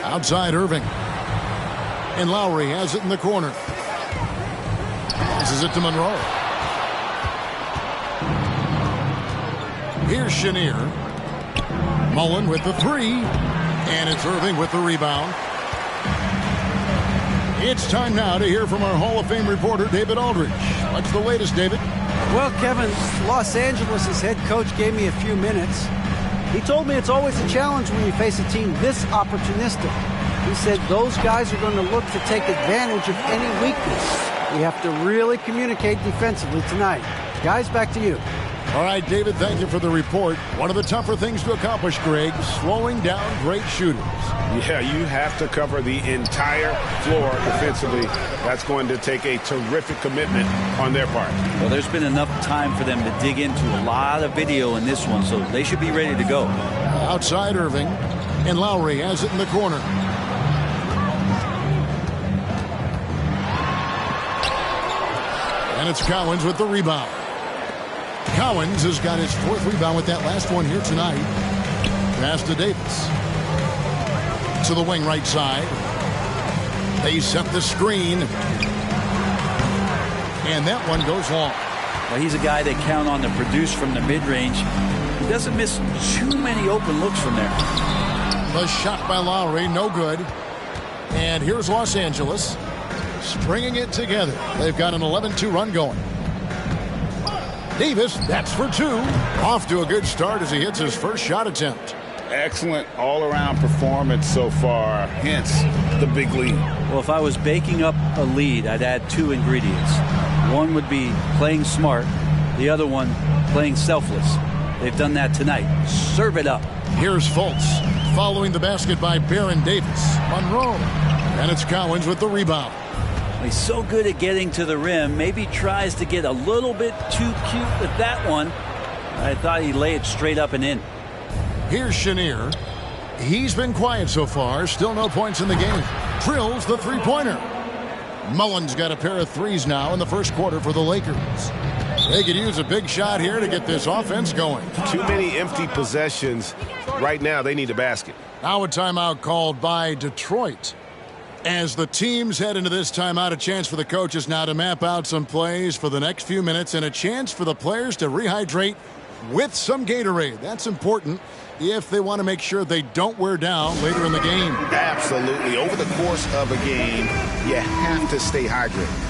Outside Irving. And Lowry has it in the corner. Passes it to Monroe. Here's Chenier. Mullen with the three. And it's Irving with the rebound. It's time now to hear from our Hall of Fame reporter, David Aldridge. What's the latest, David? Well, Kevin, Los Angeles' head coach gave me a few minutes. He told me it's always a challenge when you face a team this opportunistic. He said those guys are going to look to take advantage of any weakness. We have to really communicate defensively tonight. Guys, back to you. All right, David, thank you for the report. One of the tougher things to accomplish, Greg, slowing down great shooters. Yeah, you have to cover the entire floor defensively. That's going to take a terrific commitment on their part. Well, there's been enough time for them to dig into a lot of video in this one, so they should be ready to go. Outside Irving, and Lowry has it in the corner. And it's Cowens with the rebound. Cowens has got his 4th rebound with that last one here tonight. Pass to Davis. To the wing right side. They set the screen. And that one goes long. Well, he's a guy they count on to produce from the mid-range. He doesn't miss too many open looks from there. The shot by Lowry, no good. And here's Los Angeles stringing it together. They've got an 11-2 run going. Davis, that's for 2. Off to a good start as he hits his first shot attempt. Excellent all-around performance so far, hence the big lead. Well, if I was baking up a lead, I'd add 2 ingredients. One would be playing smart. The other one, playing selfless. They've done that tonight. Serve it up. Here's Fultz following the basket by Baron Davis. Monroe. And it's Cowens with the rebound. He's so good at getting to the rim. Maybe tries to get a little bit too cute with that one. I thought he'd lay it straight up and in. Here's Chenier. He's been quiet so far. Still no points in the game. Drills the three-pointer. Mullen's got a pair of threes now in the first quarter for the Lakers. They could use a big shot here to get this offense going. Too many empty possessions. Right now, they need a basket. Now a timeout called by Detroit. As the teams head into this timeout, a chance for the coaches now to map out some plays for the next few minutes and a chance for the players to rehydrate with some Gatorade. That's important if they want to make sure they don't wear down later in the game. Absolutely. Over the course of a game, you have to stay hydrated.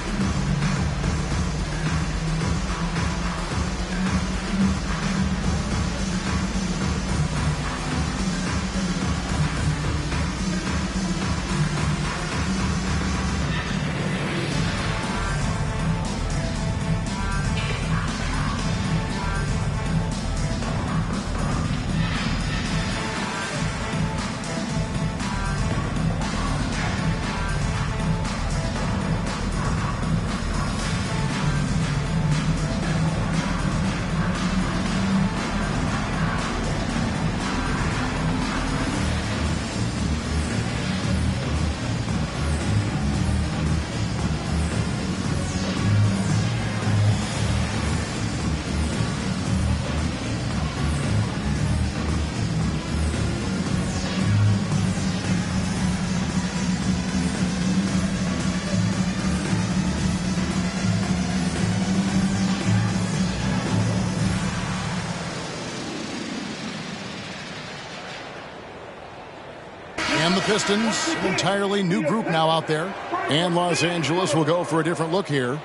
And the Pistons, an entirely new group now out there. And Los Angeles will go for a different look here.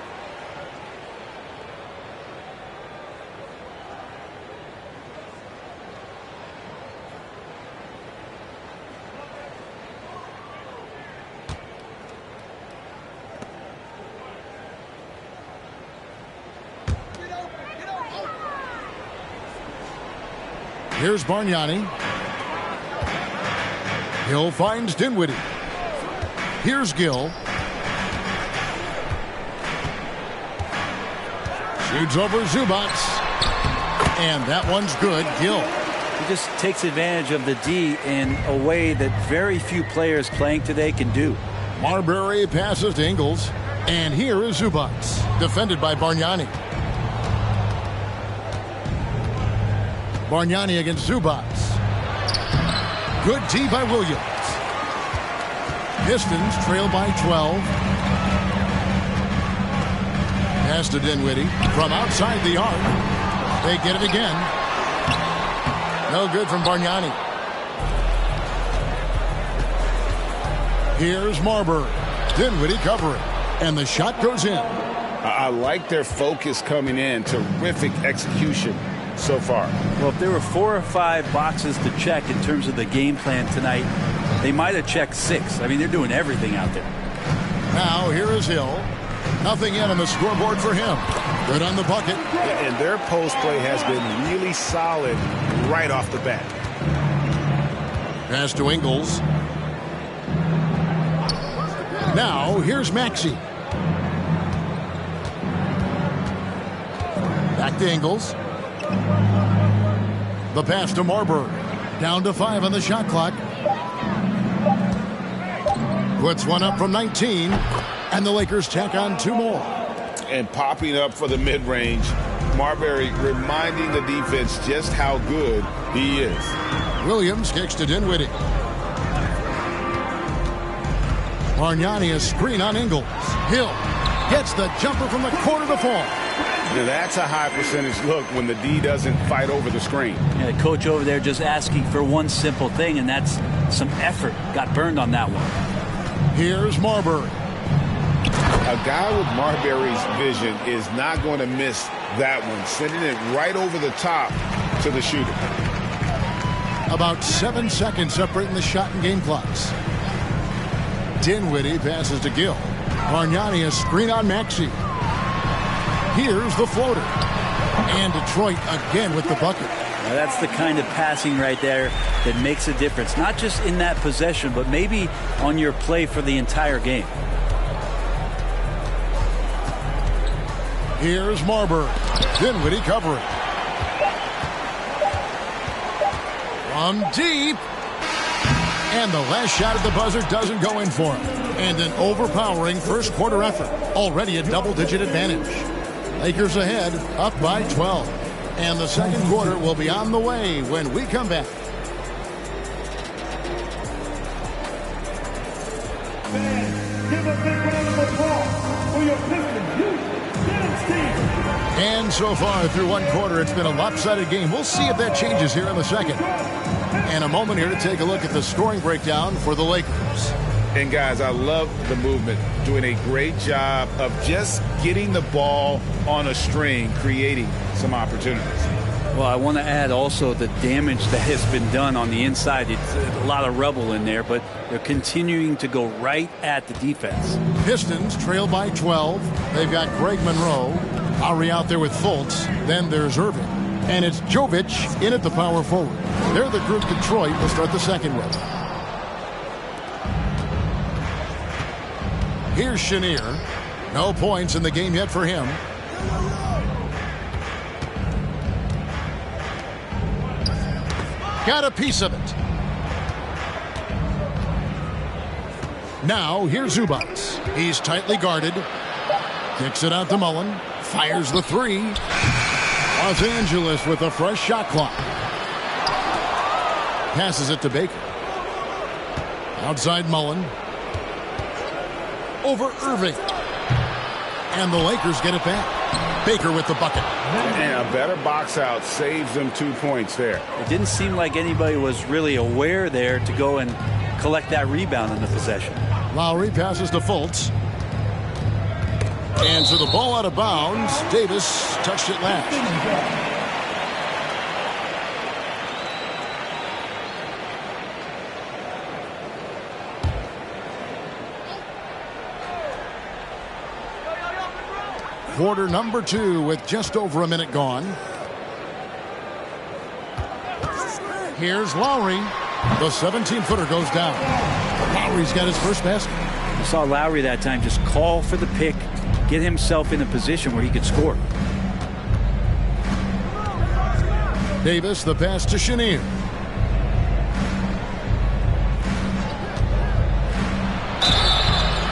Here's Bargnani. Hill finds Dinwiddie. Here's Gill. Shoots over Zubac. And that one's good. Gill. He just takes advantage of the D in a way that very few players playing today can do. Marbury passes to Ingles. And here is Zubac. Defended by Bargnani. Bargnani against Zubac. Good D by Williams. Pistons trail by 12. Pass to Dinwiddie from outside the arc. They get it again. No good from Bargnani. Here's Marbury. Dinwiddie covering. And the shot goes in. I like their focus coming in. Terrific execution so far. Well, if there were 4 or 5 boxes to check in terms of the game plan tonight, they might have checked 6. I mean, they're doing everything out there. Now here is Hill. Nothing yet on the scoreboard for him. Good on the bucket. And their post play has been really solid right off the bat. Pass to Ingles. Now here's Maxey. Back to Ingles. The pass to Marbury. Down to 5 on the shot clock. Puts one up from 19. And the Lakers tack on 2 more. And popping up for the mid-range. Marbury reminding the defense just how good he is. Williams kicks to Dinwiddie. Bargnani a screen on Ingles. Hill gets the jumper from the corner to fall. Now that's a high percentage look when the D doesn't fight over the screen. Yeah, the coach over there just asking for one simple thing, and that's some effort. Got burned on that one. Here's Marbury. A guy with Marbury's vision is not going to miss that one. Sending it right over the top to the shooter. About 7 seconds separating the shot and game clocks. Dinwiddie passes to Gill. Bargnani a screen on Maxey. Here's the floater. And Detroit again with the bucket. Now that's the kind of passing right there that makes a difference. Not just in that possession, but maybe on your play for the entire game. Here's Marbury. Dinwiddie covering. From deep. And the last shot at the buzzer doesn't go in for him. And an overpowering first quarter effort. Already a double-digit advantage. Lakers ahead, up by 12. And the second quarter will be on the way when we come back. Give a big round of applause for your Pistons. And so far through one quarter, it's been a lopsided game. We'll see if that changes here in the second. And a moment here to take a look at the scoring breakdown for the Lakers. And guys, I love the movement. Doing a great job of just getting the ball on a string, creating some opportunities. Well, I want to add also the damage that has been done on the inside. It's a lot of rubble in there, but they're continuing to go right at the defense. Pistons trail by 12. They've got Greg Monroe. Lowry out there with Fultz. Then there's Irving. And it's Jovic in at the power forward. They're the group Detroit will start the second with. Here's Chenier. No points in the game yet for him. Got a piece of it. Now here's Zubats. He's tightly guarded. Kicks it out to Mullen. Fires the 3. Los Angeles with a fresh shot clock. Passes it to Baker. Outside Mullen. Over Irving. And the Lakers get it back. Baker with the bucket. And a better box out saves them 2 points there. It didn't seem like anybody was really aware there to go and collect that rebound in the possession. Lowry passes to Fultz. And so the ball out of bounds. Davis touched it last. Quarter number 2 with just over a minute gone. Here's Lowry. The 17-footer goes down. Lowry's got his first basket. I saw Lowry that time just call for the pick, get himself in a position where he could score. Davis, the pass to Chenier.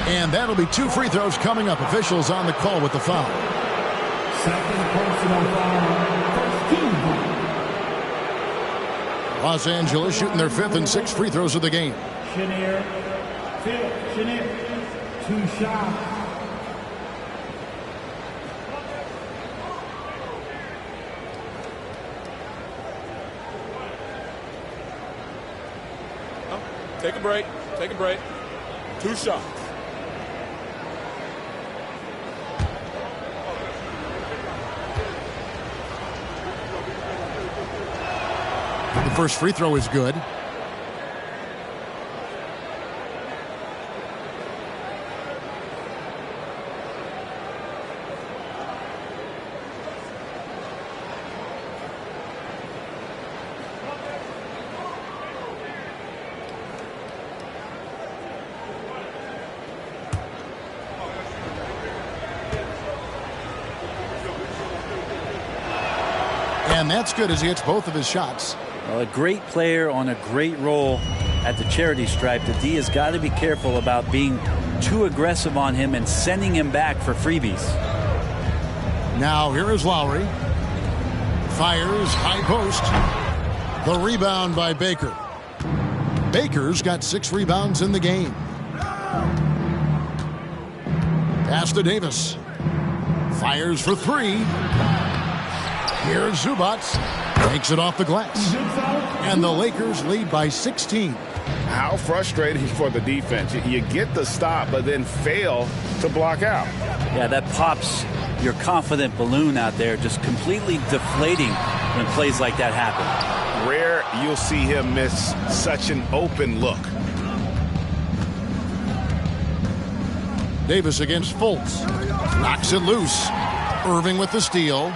And that'll be 2 free throws coming up. Officials on the call with the foul. Second personal foul. First team. Los Angeles shooting their 5th and 6th free throws of the game. Chenier. Chenier. 2 shots. Take a break. Take a break. 2 shots. The first free throw is good. And that's good as he hits both of his shots. Well, a great player on a great role at the charity stripe. The D has got to be careful about being too aggressive on him and sending him back for freebies. Now here is Lowry. Fires high post. The rebound by Baker. Baker's got 6 rebounds in the game. Pass to Davis. Fires for 3. Here's Zubac. Takes it off the glass. And the Lakers lead by 16. How frustrating for the defense. You get the stop, but then fail to block out. Yeah, that pops your confident balloon out there, just completely deflating when plays like that happen. Rare you'll see him miss such an open look. Davis against Fultz. Knocks it loose. Irving with the steal.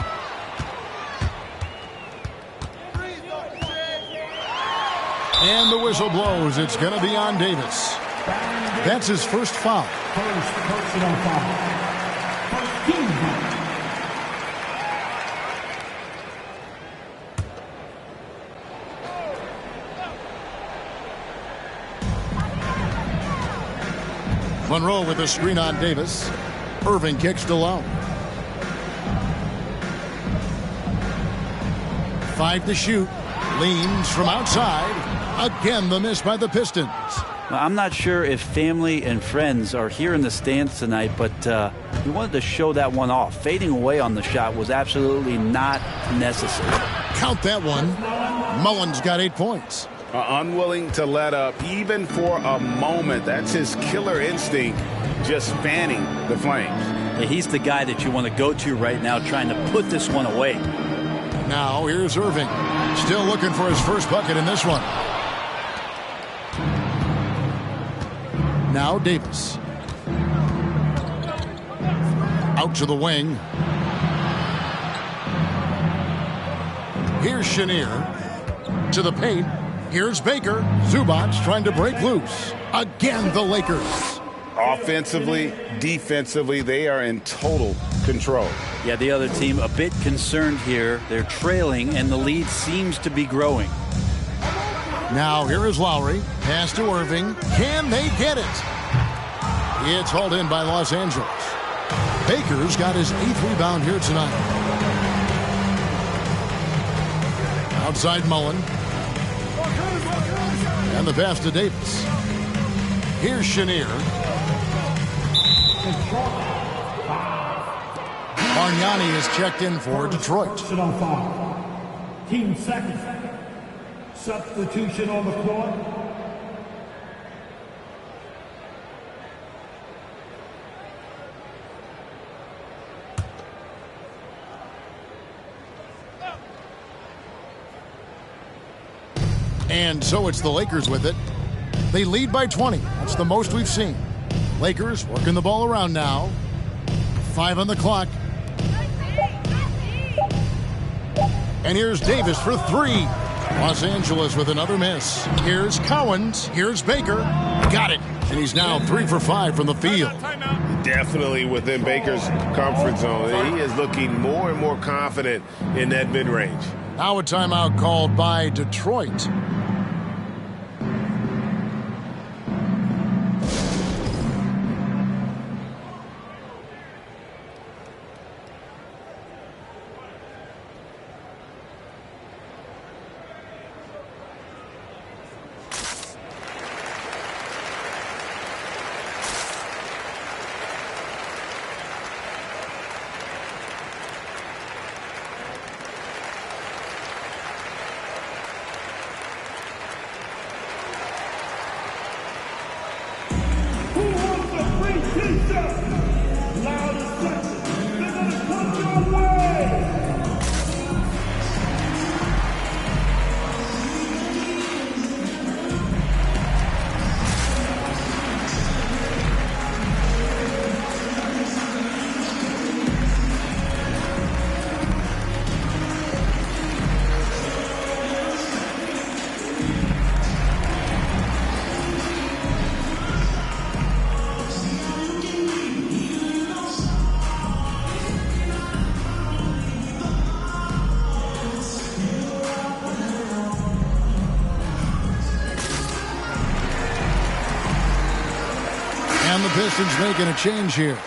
And the whistle blows. It's going to be on Davis. That's his first foul. First personal foul. First team foul. Monroe with a screen on Davis. Irving kicks to Lowe. 5 to shoot. Leans from outside. Again, the miss by the Pistons. Well, I'm not sure if family and friends are here in the stands tonight, but he wanted to show that one off. Fading away on the shot was absolutely not necessary. Count that one. Mullen's got 8 points. Unwilling to let up even for a moment. That's his killer instinct, just fanning the flames. He's the guy that you want to go to right now, trying to put this one away. Now here's Irving. Still looking for his first bucket in this one. Now Davis. Out to the wing. Here's Chenier. To the paint. Here's Baker. Zubac trying to break loose. Again, the Lakers. Offensively, defensively, they are in total control. Yeah, the other team a bit concerned here. They're trailing, and the lead seems to be growing. Now here is Lowry. Pass to Irving. Can they get it? It's hauled in by Los Angeles. Baker's got his 8th rebound here tonight. Outside Mullen. And the pass to Davis. Here's Chenier. Bargnani is checked in for Detroit. Personal foul. Team second. Substitution on the court. And so it's the Lakers with it. They lead by 20. That's the most we've seen. Lakers working the ball around now. 5 on the clock. And here's Davis for 3. Los Angeles with another miss. Here's Cowens. Here's Baker. Got it. And he's now 3 for 5 from the field. Definitely within Baker's comfort zone. He is looking more and more confident in that mid-range. Now a timeout called by Detroit. the Pistons making a change here.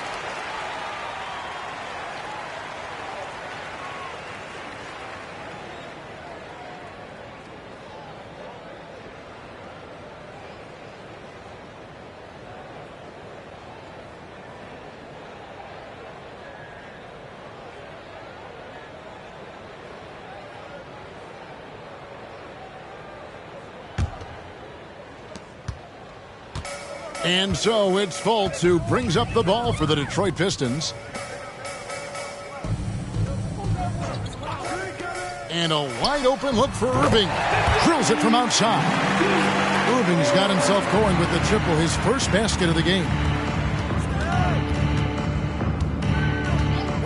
And so it's Fultz who brings up the ball for the Detroit Pistons. And a wide open look for Irving. Drills it from outside. Irving's got himself going with the triple, his first basket of the game.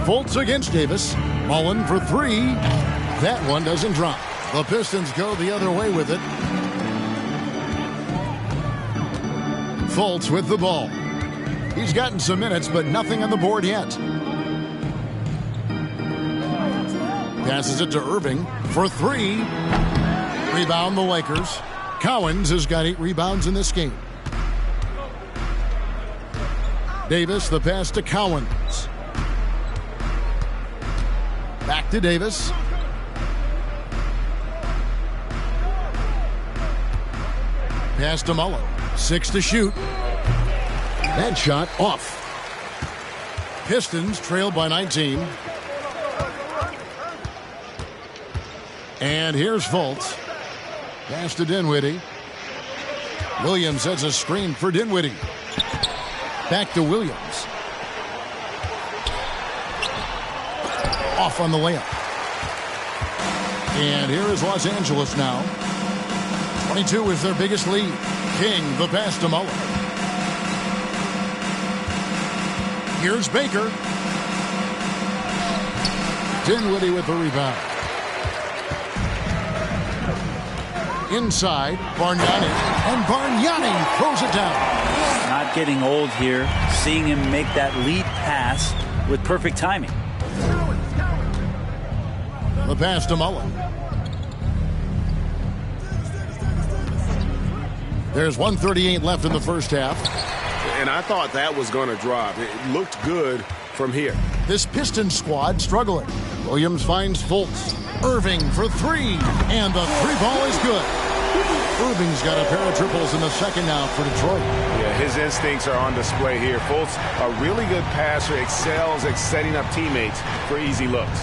Fultz against Davis. Mullen for three. That one doesn't drop. The Pistons go the other way with it. Fultz with the ball. He's gotten some minutes, but nothing on the board yet. Passes it to Irving for three. Rebound the Lakers. Cowens has got 8 rebounds in this game. Davis, the pass to Cowens. Back to Davis. Pass to Mullen. 6 to shoot. That shot off. Pistons trailed by 19. And here's Fultz. Pass to Dinwiddie. Williams sets a screen for Dinwiddie. Back to Williams. Off on the layup. And here is Los Angeles now. 22 is their biggest lead. King, the pass to Mullen. Here's Baker. Dinwiddie with the rebound. Inside, Bargnani. And Bargnani throws it down. Not getting old here. Seeing him make that lead pass with perfect timing. The pass to Mullen. There's 1:38 left in the first half. And I thought that was going to drop. It looked good from here. This Pistons squad struggling. Williams finds Fultz. Irving for three. And the three ball is good. Irving's got a pair of triples in the second now for Detroit. Yeah, his instincts are on display here. Fultz, a really good passer, excels at setting up teammates for easy looks.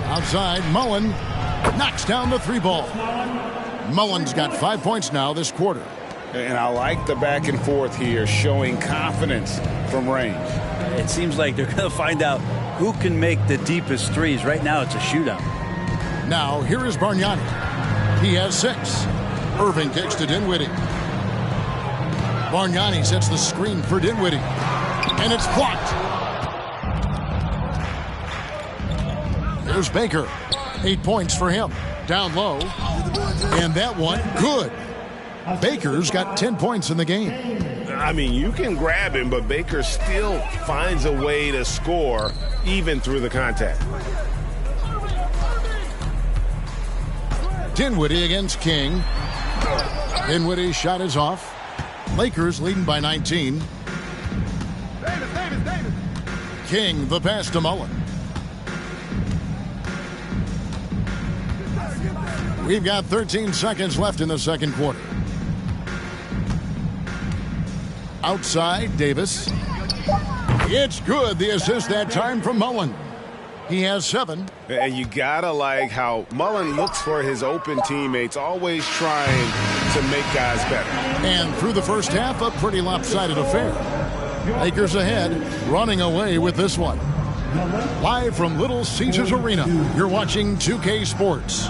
Outside, Mullen knocks down the three ball. Mullen's got 5 points now this quarter. And I like the back and forth here, showing confidence from range. It seems like they're going to find out who can make the deepest threes. Right now, it's a shootout. Now, here is Bargnani. He has 6. Irving kicks to Dinwiddie. Bargnani sets the screen for Dinwiddie. And it's blocked. Here's Baker. 8 points for him. Down low. And that one, good. Baker's got 10 points in the game. I mean, you can grab him, but Baker still finds a way to score even through the contact. Dinwiddie against King. Dinwiddie's shot is off. Lakers leading by 19. King, the pass to Mullen. We've got 13 seconds left in the second quarter. Outside, Davis. It's good. The assist that time from Mullen. He has 7. And you gotta like how Mullen looks for his open teammates, always trying to make guys better. And through the first half, a pretty lopsided affair. Lakers ahead, running away with this one. Live from Little Caesars Arena, you're watching 2K Sports.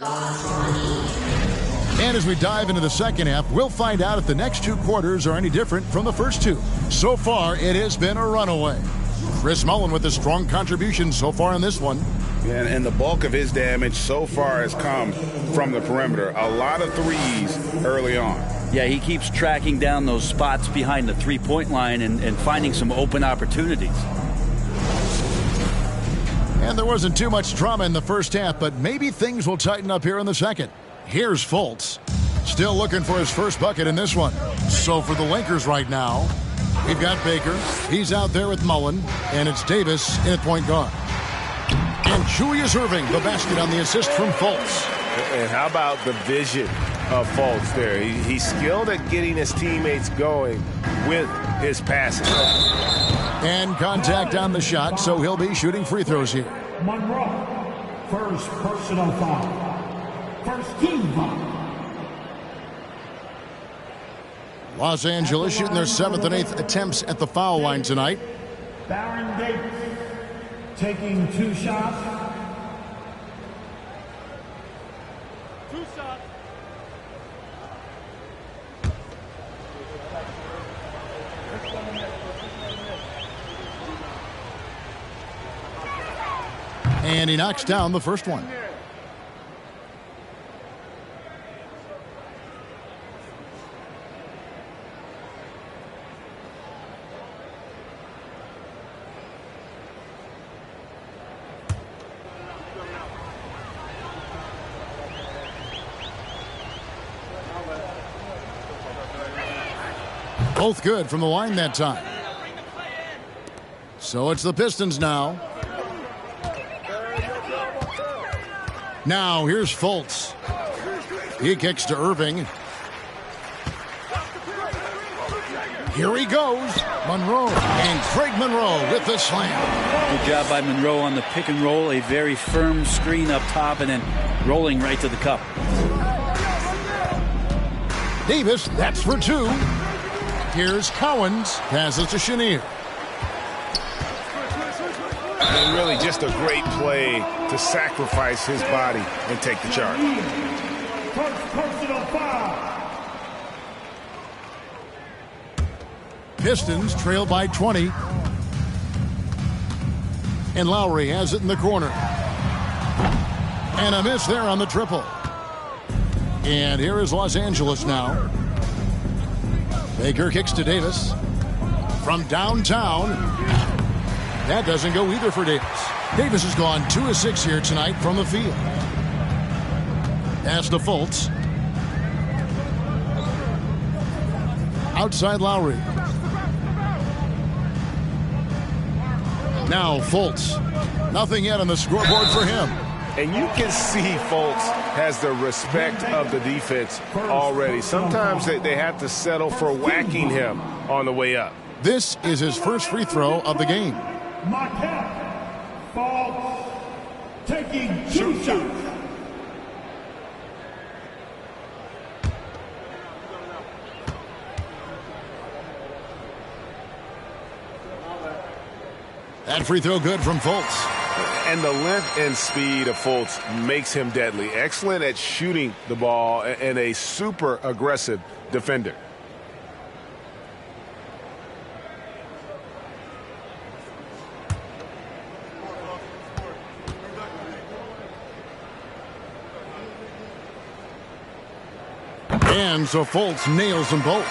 And as we dive into the second half, we'll find out if the next 2 quarters are any different from the first 2. So far, it has been a runaway. Chris Mullin with a strong contribution so far in this one. And the bulk of his damage so far has come from the perimeter. A lot of threes early on. Yeah, he keeps tracking down those spots behind the three-point line and finding some open opportunities. And there wasn't too much drama in the first half, but maybe things will tighten up here in the second. Here's Fultz. Still looking for his first bucket in this one. So for the Lakers right now, we've got Baker. He's out there with Mullin, and it's Davis in at point guard. And Julius Erving, the basket on the assist from Fultz. And how about the vision of Fultz there? He's skilled at getting his teammates going with his passing. And contact on the shot, so he'll be shooting free throws here. Monroe, first personal foul. First team foul. Los Angeles shooting their 7th and 8th attempts at the foul line tonight. Baron Davis taking 2 shots. 2 shots. And he knocks down the first one. Both good from the line that time. So it's the Pistons now. Now here's Fultz. He kicks to Erving. Here he goes. Monroe. And Craig Monroe with the slam. Good job by Monroe on the pick and roll. A very firm screen up top and then rolling right to the cup. Davis, that's for 2. Here's Cowens. Passes to Chenier. And really just a great play to sacrifice his body and take the charge. First personal foul. Pistons trail by 20. And Lowry has it in the corner. And a miss there on the triple. And here is Los Angeles now. Baker kicks to Davis. From downtown. That doesn't go either for Davis. Davis has gone 2 of 6 here tonight from the field. Pass to Fultz. Outside Lowry. Now Fultz. Nothing yet on the scoreboard for him. And you can see Fultz has the respect of the defense already. Sometimes they have to settle for whacking him on the way up. This is his first free throw of the game. Marquette, Fultz taking 2 shots. That free throw good from Fultz. And the length and speed of Fultz makes him deadly. Excellent at shooting the ball and a super aggressive defender. And so Fultz nails them both.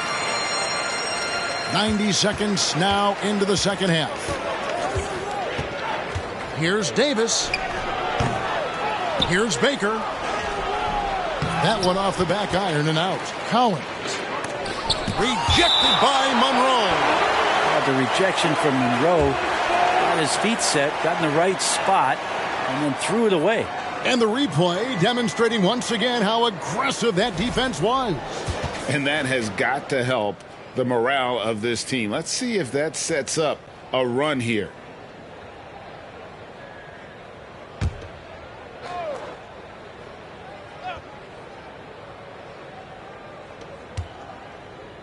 90 seconds now into the second half. Here's Davis. Here's Baker. That one off the back iron and out. Cowens. Rejected by Monroe. The rejection from Monroe. Got his feet set, got in the right spot, and then threw it away. And the replay demonstrating once again how aggressive that defense was. And that has got to help the morale of this team. Let's see if that sets up a run here.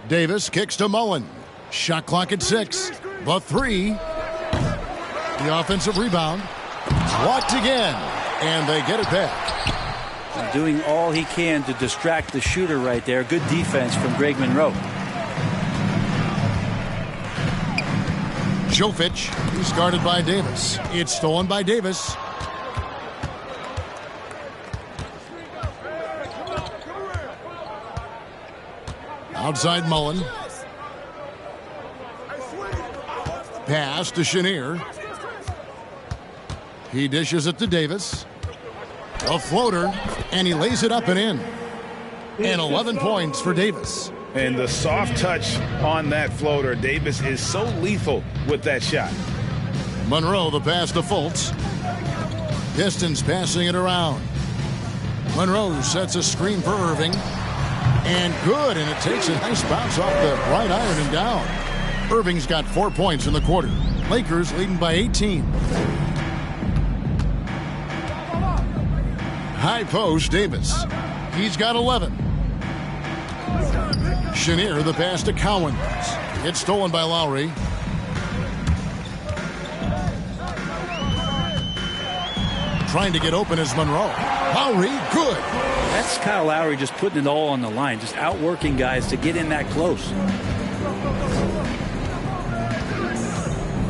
Davis kicks to Mullin. Shot clock at 6. The 3. The offensive rebound. Blocked again. And they get it back. Doing all he can to distract the shooter right there. Good defense from Greg Monroe. Jovic, he's guarded by Davis. It's stolen by Davis. Outside Mullen. Pass to Chenier. He dishes it to Davis. A floater, and he lays it up and in. And 11 points for Davis. And the soft touch on that floater. Davis is so lethal with that shot. Monroe, the pass to Fultz. Pistons passing it around. Monroe sets a screen for Irving. And good, and it takes a nice bounce off the right iron and down. Irving's got 4 points in the quarter. Lakers leading by 18. High post, Davis. He's got 11. Chenier, the pass to Cowens. It's stolen by Lowry. Trying to get open is Monroe. Lowry, good. That's Kyle Lowry just putting it all on the line, just outworking guys to get in that close.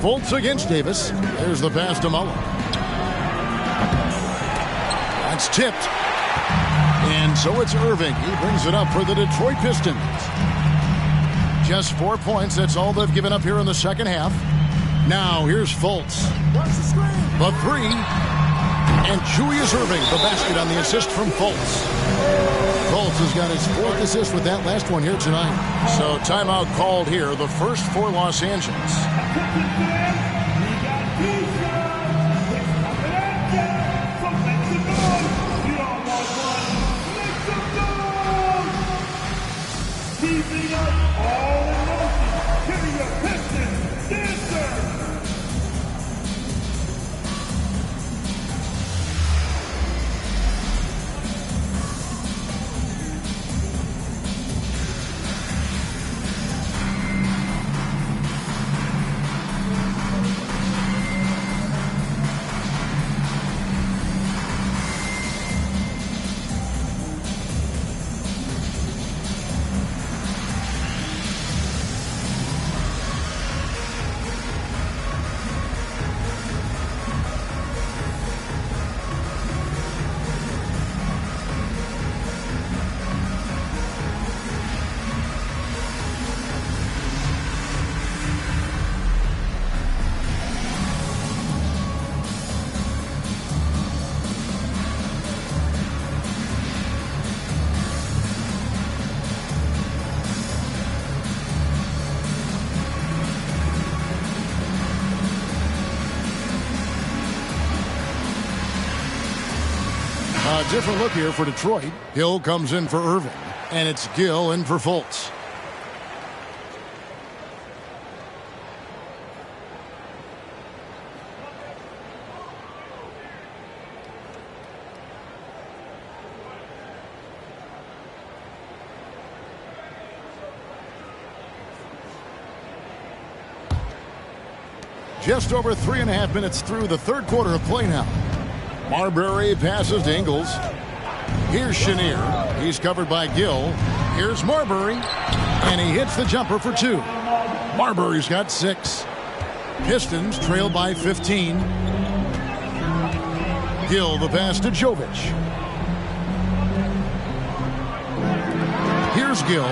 Fultz against Davis. There's the pass to Mullen. That's tipped. And so it's Irving. He brings it up for the Detroit Pistons. Just 4 points. That's all they've given up here in the second half. Now here's Fultz. The three. And Julius Irving, the basket on the assist from Fultz. Fultz has got his 4th assist with that last one here tonight. So timeout called here, the first for Los Angeles. A different look here for Detroit. Hill comes in for Irving, and it's Gill in for Fultz. Just over 3.5 minutes through the third quarter of play now. Marbury passes to Ingles. Here's Chenier. He's covered by Gill. Here's Marbury. And he hits the jumper for 2. Marbury's got 6. Pistons trail by 15. Gill the pass to Jovic. Here's Gill.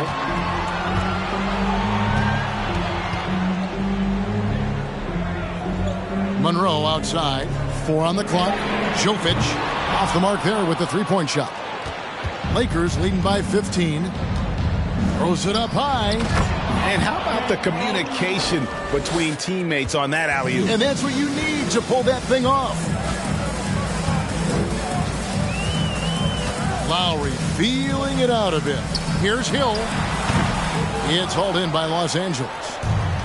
Monroe outside. 4 on the clock. Jovic off the mark there with the three-point shot. Lakers leading by 15. Throws it up high. And how about the communication between teammates on that alley-oop? And that's what you need to pull that thing off. Lowry feeling it out a bit. Here's Hill. It's hauled in by Los Angeles.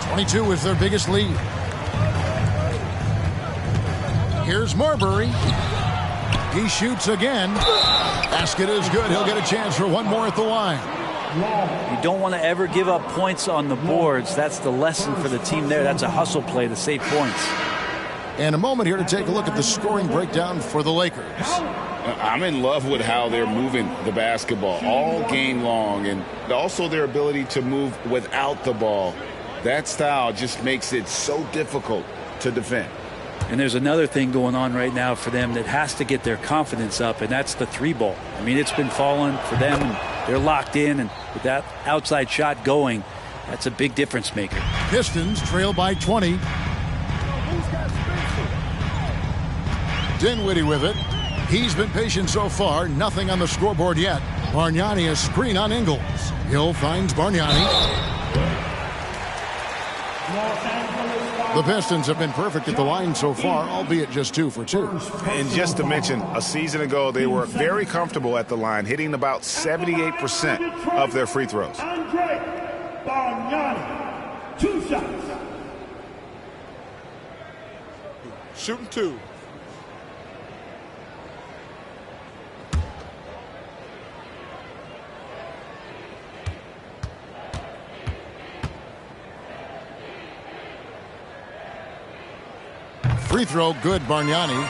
22 is their biggest lead. Here's Marbury. He shoots again. Basket is good. He'll get a chance for one more at the line. You don't want to ever give up points on the boards. That's the lesson for the team there. That's a hustle play to save points. And a moment here to take a look at the scoring breakdown for the Lakers. I'm in love with how they're moving the basketball all game long, and also their ability to move without the ball. That style just makes it so difficult to defend. And there's another thing going on right now for them that has to get their confidence up, and that's the three ball. I mean, it's been falling for them, and they're locked in, and with that outside shot going, that's a big difference maker. Pistons trail by 20. Dinwiddie with it. He's been patient so far. Nothing on the scoreboard yet. Bargnani a screen on Ingles. Hill finds Bargnani. The Pistons have been perfect at the line so far, albeit just 2 for 2. And just to mention, a season ago, they were very comfortable at the line, hitting about 78% of their free throws. Bargnani, 2 shots. Shooting 2. Free throw, good, Bargnani.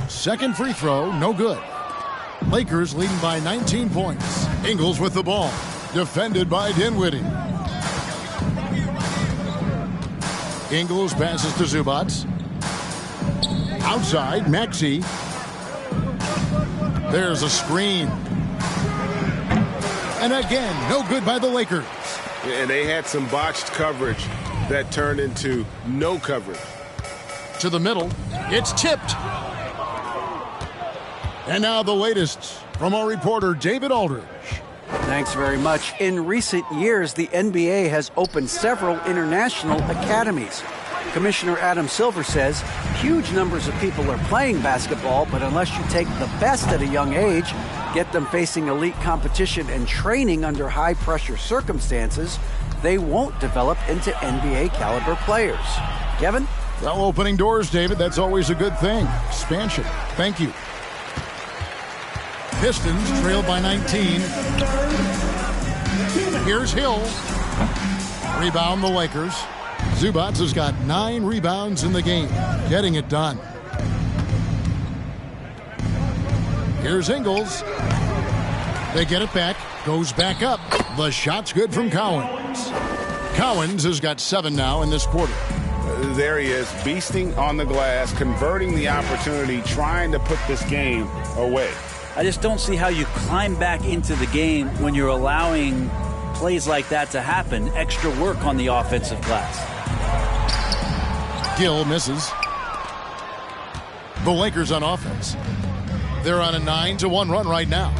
Second free throw, no good. Lakers leading by 19 points. Ingles with the ball. Defended by Dinwiddie. Ingles passes to Zubats. Outside, Maxey. There's a screen. And again, no good by the Lakers. And they had some botched coverage that turned into no coverage. To the middle, it's tipped. And now the latest from our reporter, David Aldridge. Thanks very much. In recent years, the NBA has opened several international academies. Commissioner Adam Silver says huge numbers of people are playing basketball, but unless you take the best at a young age, get them facing elite competition and training under high-pressure circumstances, they won't develop into NBA-caliber players. Kevin? Well, opening doors, David, that's always a good thing. Expansion. Thank you. Pistons trail by 19. Here's Hill. Rebound the Lakers. Zubats has got 9 rebounds in the game. Getting it done. Here's Ingles. They get it back. Goes back up. The shot's good from Cowens. Cowens has got 7 now in this quarter. There he is, beasting on the glass, converting the opportunity, trying to put this game away. I just don't see how you climb back into the game when you're allowing plays like that to happen. Extra work on the offensive glass. Gill misses. The Lakers on offense. They're on a 9-1 run right now.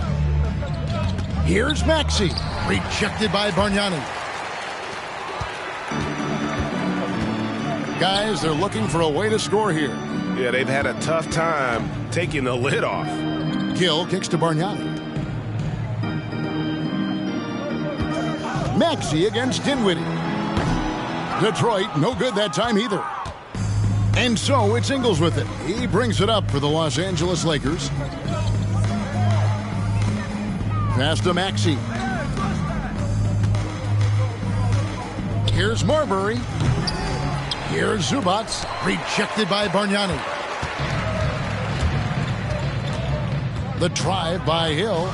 Here's Maxey. Rejected by Bargnani. Guys, they're looking for a way to score here. Yeah, they've had a tough time taking the lid off. Gill kicks to Bargnani. Maxey against Dinwiddie. Detroit, no good that time either. And so it's Ingles with it. He brings it up for the Los Angeles Lakers. Pass to Maxey. Here's Marbury. Here's Zubats. Rejected by Bargnani. The drive by Hill.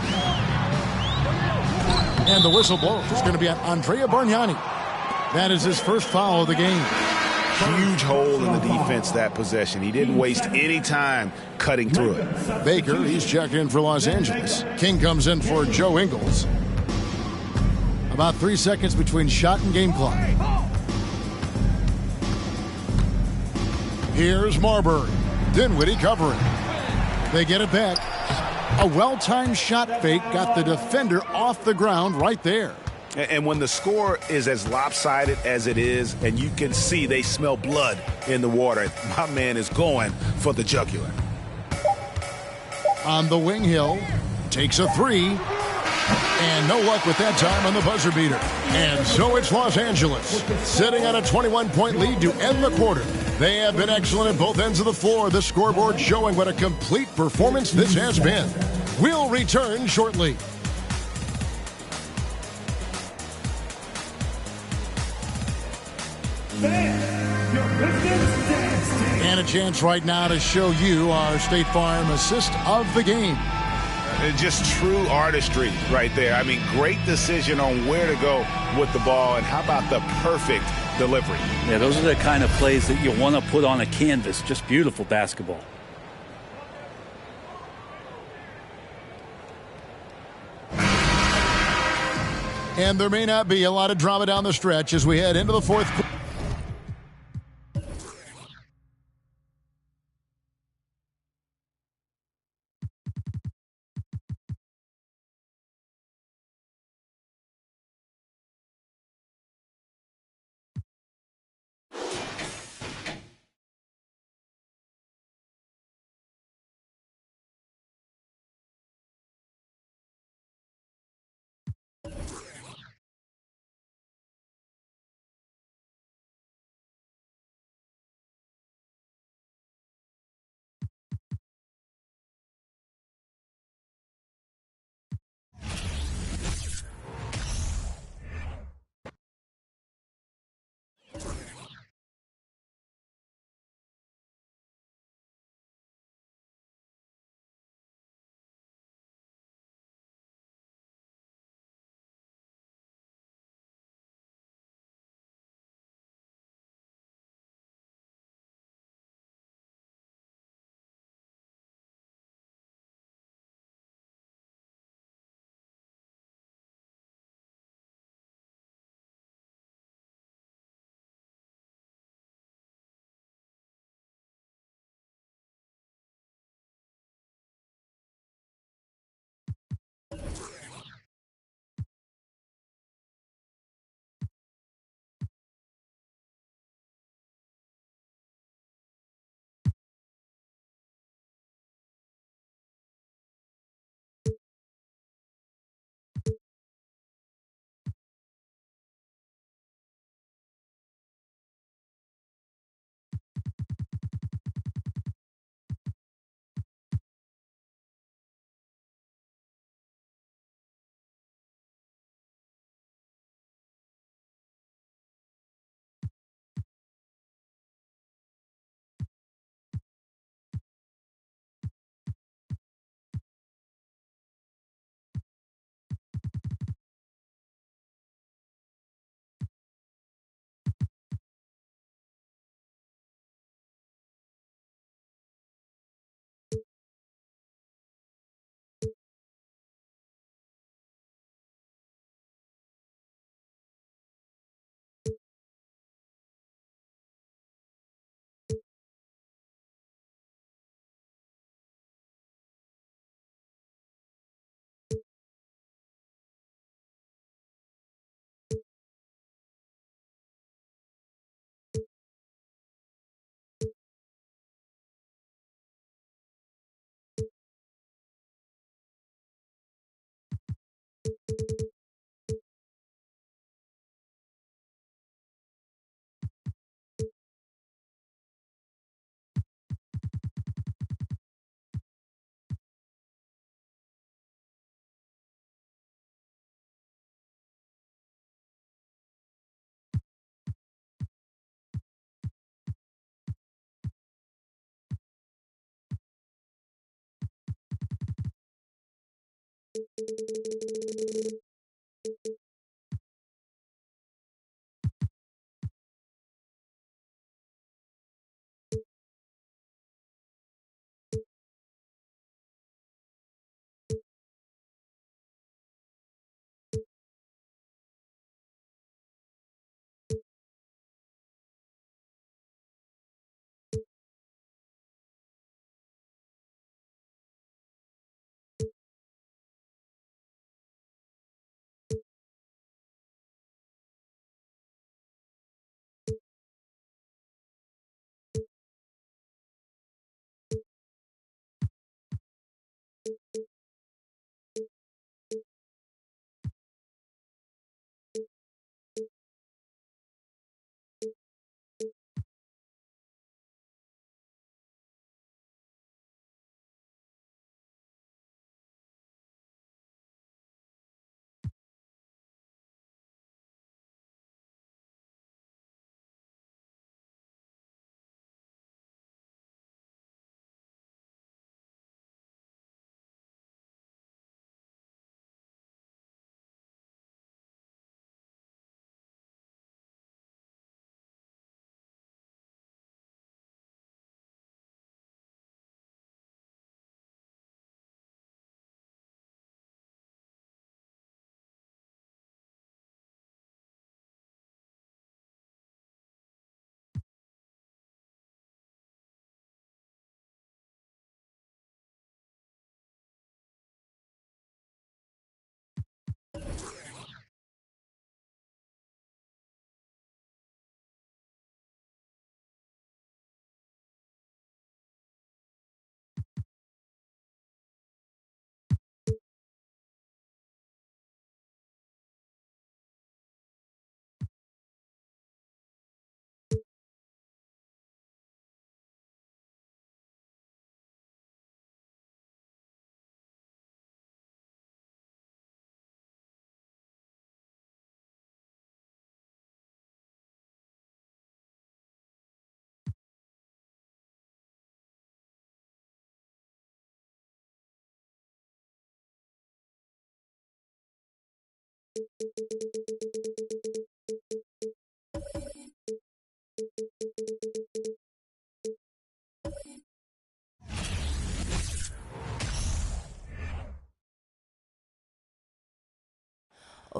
And the whistle blows. It's going to be on Andrea Bargnani. That is his first foul of the game. Huge hole in the defense that possession. He didn't waste any time cutting through it. Baker, he's checked in for Los Angeles. King comes in for Joe Ingles. About 3 seconds between shot and game clock. Here's Marbury. Dinwiddie covering. They get it back. A well-timed shot fake got the defender off the ground right there. And when the score is as lopsided as it is, and you can see they smell blood in the water, my man is going for the jugular. On the wing, Hill takes a 3. And no luck with that time on the buzzer beater. And so it's Los Angeles, sitting on a 21-point lead to end the quarter. They have been excellent at both ends of the floor. The scoreboard showing what a complete performance this has been. We'll return shortly. And a chance right now to show you our State Farm assist of the game. Just true artistry right there. I mean, great decision on where to go with the ball, and how about the perfect delivery? Yeah, those are the kind of plays that you want to put on a canvas. Just beautiful basketball. And there may not be a lot of drama down the stretch as we head into the fourth quarter.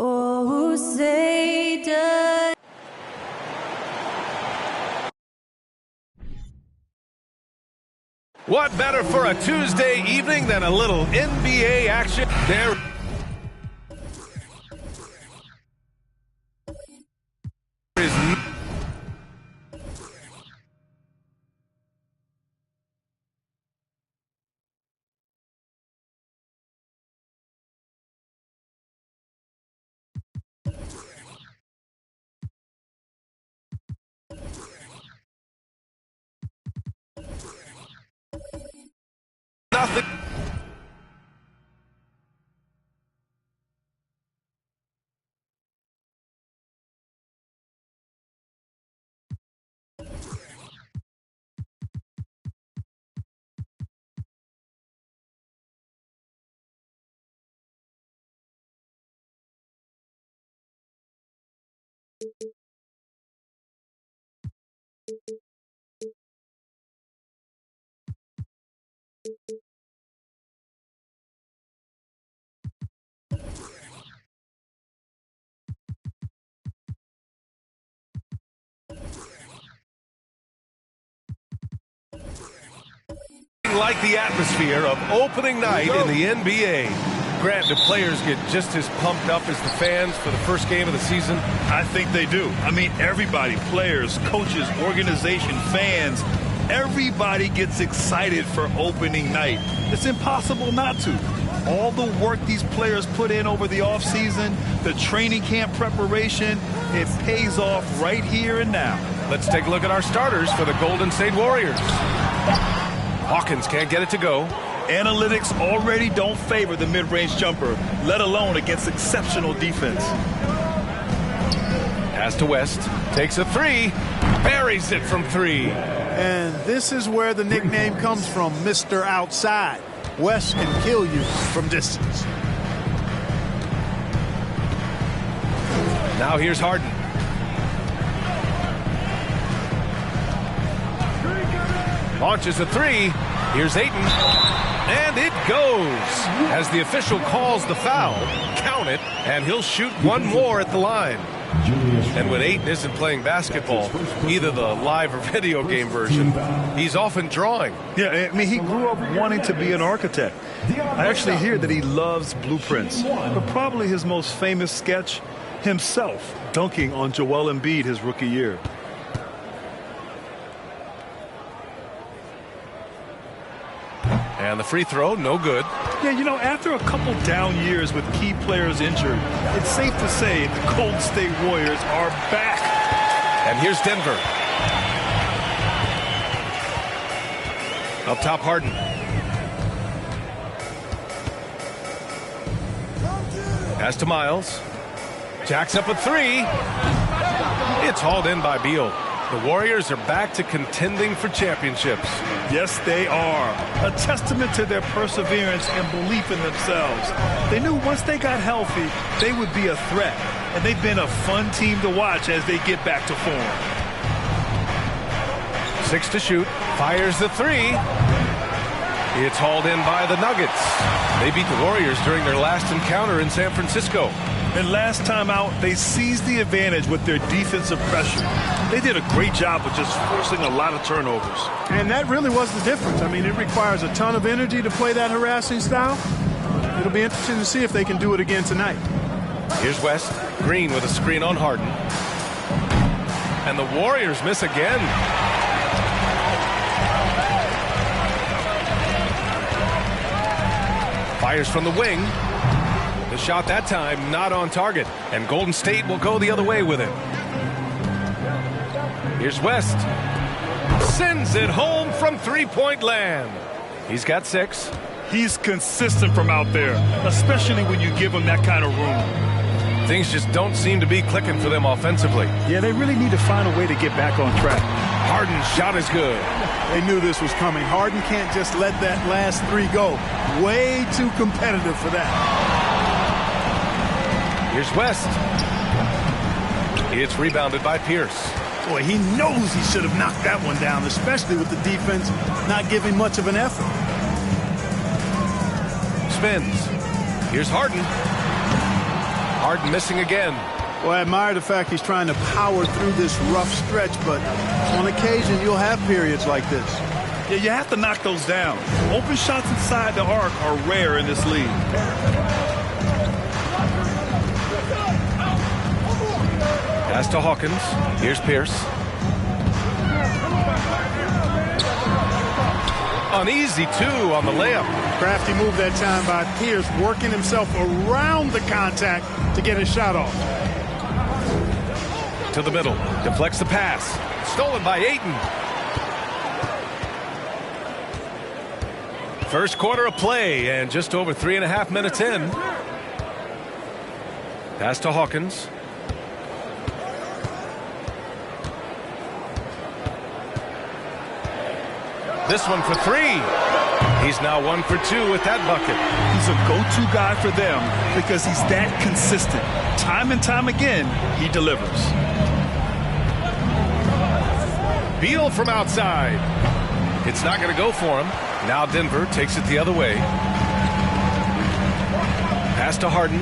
Oh, say does. What better for a Tuesday evening than a little NBA action? There is nothing. Like the atmosphere of opening night in the NBA. Grant, do players get just as pumped up as the fans for the first game of the season? I think they do. I mean, everybody, players, coaches, organization, fans, everybody gets excited for opening night. It's impossible not to. All the work these players put in over the offseason, the training camp preparation, it pays off right here and now. Let's take a look at our starters for the Golden State Warriors. Hawkins can't get it to go. Analytics already don't favor the mid-range jumper, let alone against exceptional defense. Pass to West. Takes a three. Buries it from three. And this is where the nickname comes from, Mr. Outside. West can kill you from distance. Now here's Harden. Launches a three. Here's Ayton. And it goes. As the official calls the foul, count it, and he'll shoot one more at the line. And when Ayton isn't playing basketball, either the live or video game version, he's often drawing. Yeah, I mean, he grew up wanting to be an architect. I actually hear that he loves blueprints, but probably his most famous sketch, himself dunking on Joel Embiid his rookie year. And the free throw, no good. Yeah, you know, after a couple down years with key players injured, it's safe to say the Golden State Warriors are back. And here's Denver. Up top, Harden. Pass to Miles. Jacks up a three. It's hauled in by Beal. The Warriors are back to contending for championships. Yes, they are. A testament to their perseverance and belief in themselves. They knew once they got healthy, they would be a threat. And they've been a fun team to watch as they get back to form. 6 to shoot. Fires the three. It's hauled in by the Nuggets. They beat the Warriors during their last encounter in San Francisco. And last time out, they seized the advantage with their defensive pressure. They did a great job of just forcing a lot of turnovers. And that really was the difference. I mean, it requires a ton of energy to play that harassing style. It'll be interesting to see if they can do it again tonight. Here's West. Green with a screen on Harden. And the Warriors miss again. Fires from the wing. The shot that time not on target. And Golden State will go the other way with it. Here's West. Sends it home from three-point land. He's got 6. He's consistent from out there, especially when you give him that kind of room. Things just don't seem to be clicking for them offensively. Yeah, they really need to find a way to get back on track. Harden's shot is good. They knew this was coming. Harden can't just let that last three go. Way too competitive for that. Here's West. It's rebounded by Pierce. Boy, he knows he should have knocked that one down, especially with the defense not giving much of an effort. Spins. Here's Harden. Harden missing again. Well, I admire the fact he's trying to power through this rough stretch, but on occasion you'll have periods like this. Yeah, you have to knock those down. Open shots inside the arc are rare in this league. Pass to Hawkins. Here's Pierce. Uneasy, too, on the layup. Crafty move that time by Pierce, working himself around the contact to get his shot off. To the middle. Deflects the pass. Stolen by Ayton. First quarter of play, and just over 3.5 minutes in. Pass to Hawkins. This one for three. He's now 1 for 2 with that bucket. He's a go-to guy for them because he's that consistent. Time and time again, he delivers. Beal from outside. It's not going to go for him. Now Denver takes it the other way. Pass to Harden.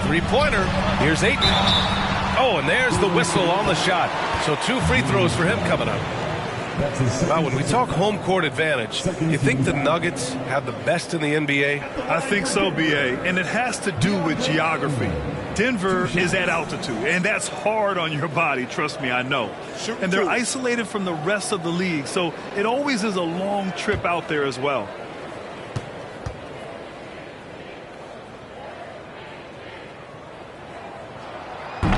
Three-pointer. Here's Ayton. Oh, and there's the whistle on the shot. So 2 free throws for him coming up. Now, when we talk home court advantage, you think the Nuggets have the best in the NBA? I think so, B.A., and it has to do with geography. Denver is at altitude, and that's hard on your body, trust me, I know. And they're isolated from the rest of the league, so it always is a long trip out there as well.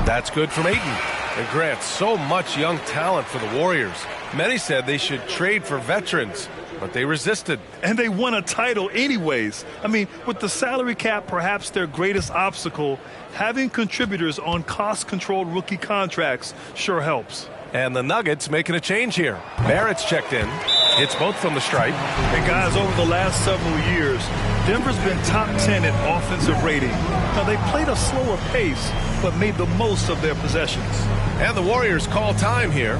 That's good from Ayton. And Grant, so much young talent for the Warriors. Many said they should trade for veterans, but they resisted. And they won a title anyways. I mean, with the salary cap perhaps their greatest obstacle, having contributors on cost-controlled rookie contracts sure helps. And the Nuggets making a change here. Barrett's checked in. Hits both from the stripe. And guys, over the last several years, Denver's been top 10 in offensive rating. Now, they played a slower pace, but made the most of their possessions. And the Warriors call time here.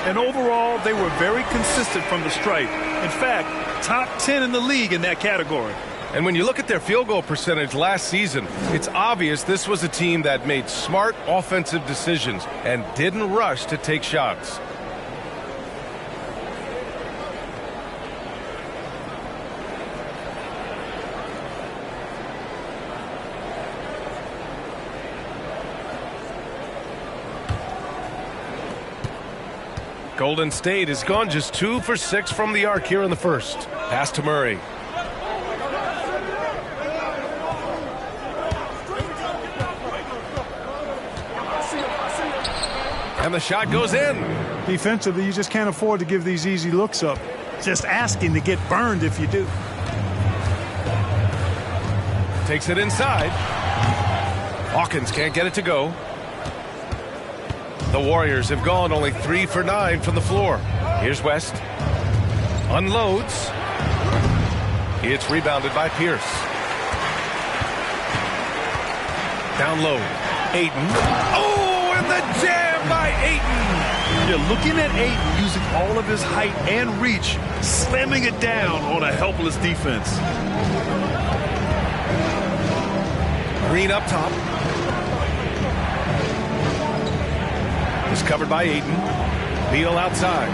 And overall, they were very consistent from the stripe. In fact, top 10 in the league in that category. And when you look at their field goal percentage last season, it's obvious this was a team that made smart offensive decisions and didn't rush to take shots. Golden State has gone just 2 for 6 from the arc here in the first. Pass to Murray. And the shot goes in. Defensively, you just can't afford to give these easy looks up. Just asking to get burned if you do. Takes it inside. Hawkins can't get it to go. The Warriors have gone only 3 for 9 from the floor. Here's West. Unloads. It's rebounded by Pierce. Down low. Ayton. Oh, and the jam by Ayton. You're looking at Ayton using all of his height and reach, slamming it down on a helpless defense. Green up top. Is covered by Ayton. Beal outside.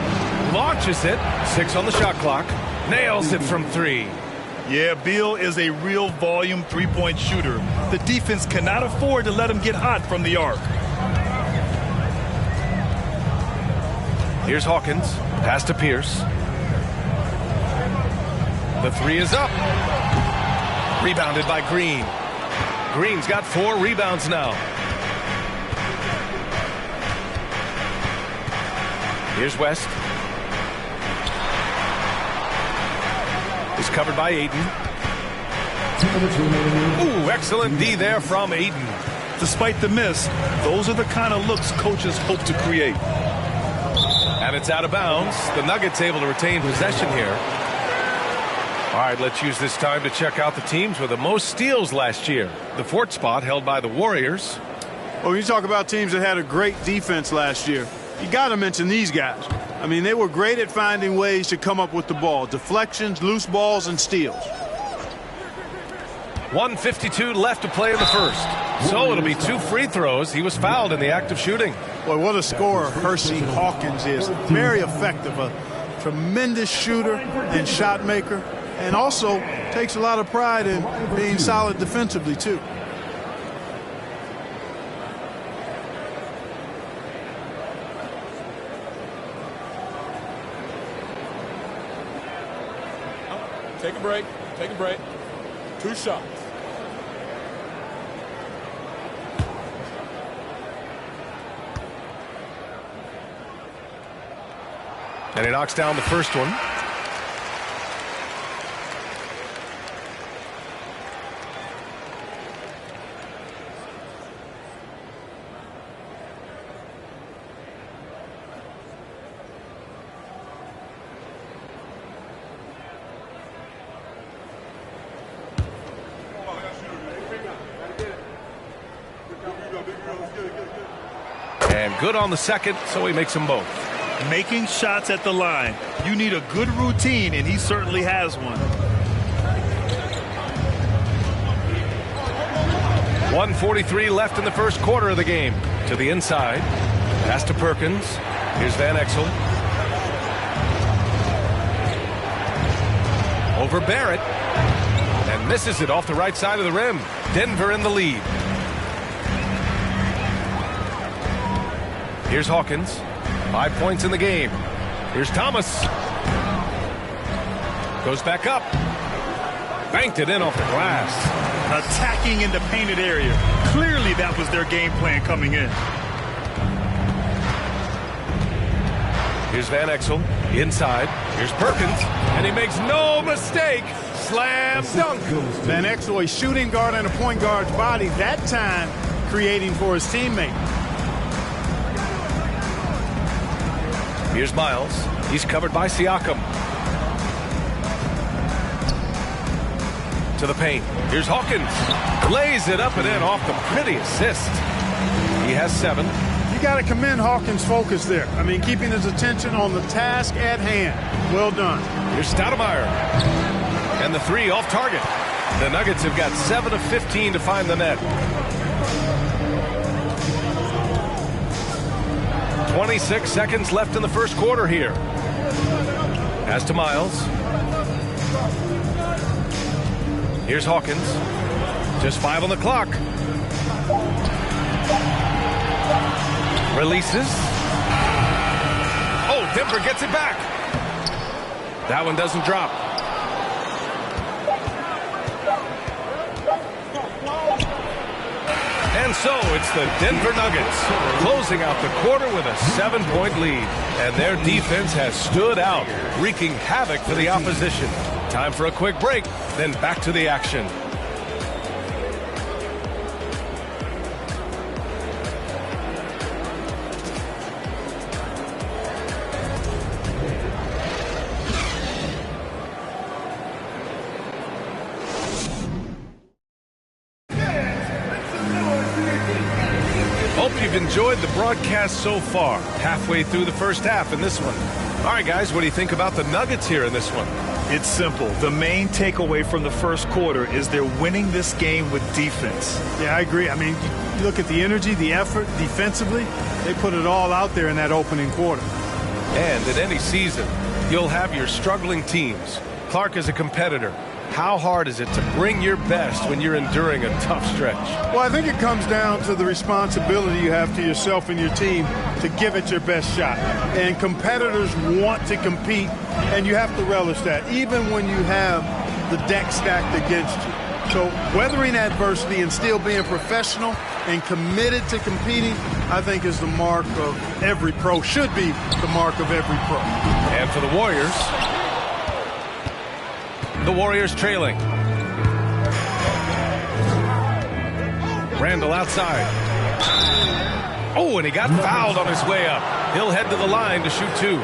Launches it. 6 on the shot clock. Nails it from 3. Yeah, Beal is a real volume three-point shooter. The defense cannot afford to let him get hot from the arc. Here's Hawkins. Pass to Pierce. The 3 is up. Rebounded by Green. Green's got 4 rebounds now. Here's West. Is covered by Ayton. Ooh, excellent D there from Ayton. Despite the miss, those are the kind of looks coaches hope to create. And it's out of bounds. The Nuggets able to retain possession here. All right, let's use this time to check out the teams with the most steals last year. The 4th spot held by the Warriors. Well, when you talk about teams that had a great defense last year, you got to mention these guys. I mean, they were great at finding ways to come up with the ball. Deflections, loose balls, and steals. 1:52 left to play in the first. So it'll be 2 free throws. He was fouled in the act of shooting. Boy, what a scorer Hershey Hawkins is. Very effective. A tremendous shooter and shot maker. And also takes a lot of pride in being solid defensively, too. Take a break. Take a break. 2 shots. And he knocks down the first one. And good on the second, so he makes them both. Making shots at the line. You need a good routine, and he certainly has one. 1:43 left in the first quarter of the game. To the inside. Pass to Perkins. Here's Van Exel. Over Barrett. And misses it off the right side of the rim. Denver in the lead. Here's Hawkins. 5 points in the game. Here's Thomas. Goes back up. Banked it in off the glass. Attacking in the painted area. Clearly that was their game plan coming in. Here's Van Exel. Inside. Here's Perkins. And he makes no mistake. Slam dunk. Van Exel, a shooting guard and a point guard's body, that time creating for his teammate. Here's Miles. He's covered by Siakam. To the paint. Here's Hawkins. Lays it up and in off the pretty assist. He has 7. You got to commend Hawkins' focus there. I mean, keeping his attention on the task at hand. Well done. Here's Stoudemire. And the 3 off target. The Nuggets have got 7 of 15 to find the net. 26 seconds left in the first quarter here. Pass to Miles. Here's Hawkins. Just 5 on the clock. Releases. Oh, Denver gets it back. That one doesn't drop. And so it's the Denver Nuggets closing out the quarter with a 7-point lead. And their defense has stood out, wreaking havoc for the opposition. Time for a quick break, then back to the action. enjoyed the broadcast so far. Halfway through the first half in this one. All right, guys, what do you think about the Nuggets here in this one? It's simple. The main takeaway from the first quarter is they're winning this game with defense. Yeah, I agree. I mean, you look at the energy, the effort defensively, they put it all out there in that opening quarter. And in any season, you'll have your struggling teams. Clark is a competitor. How hard is it to bring your best when you're enduring a tough stretch? Well, I think it comes down to the responsibility you have to yourself and your team to give it your best shot. And competitors want to compete, and you have to relish that, even when you have the deck stacked against you. So weathering adversity and still being professional and committed to competing, I think is the mark of every pro, should be the mark of every pro. And for the Warriors trailing. Randall outside. Oh, and he got fouled on his way up. He'll head to the line to shoot two.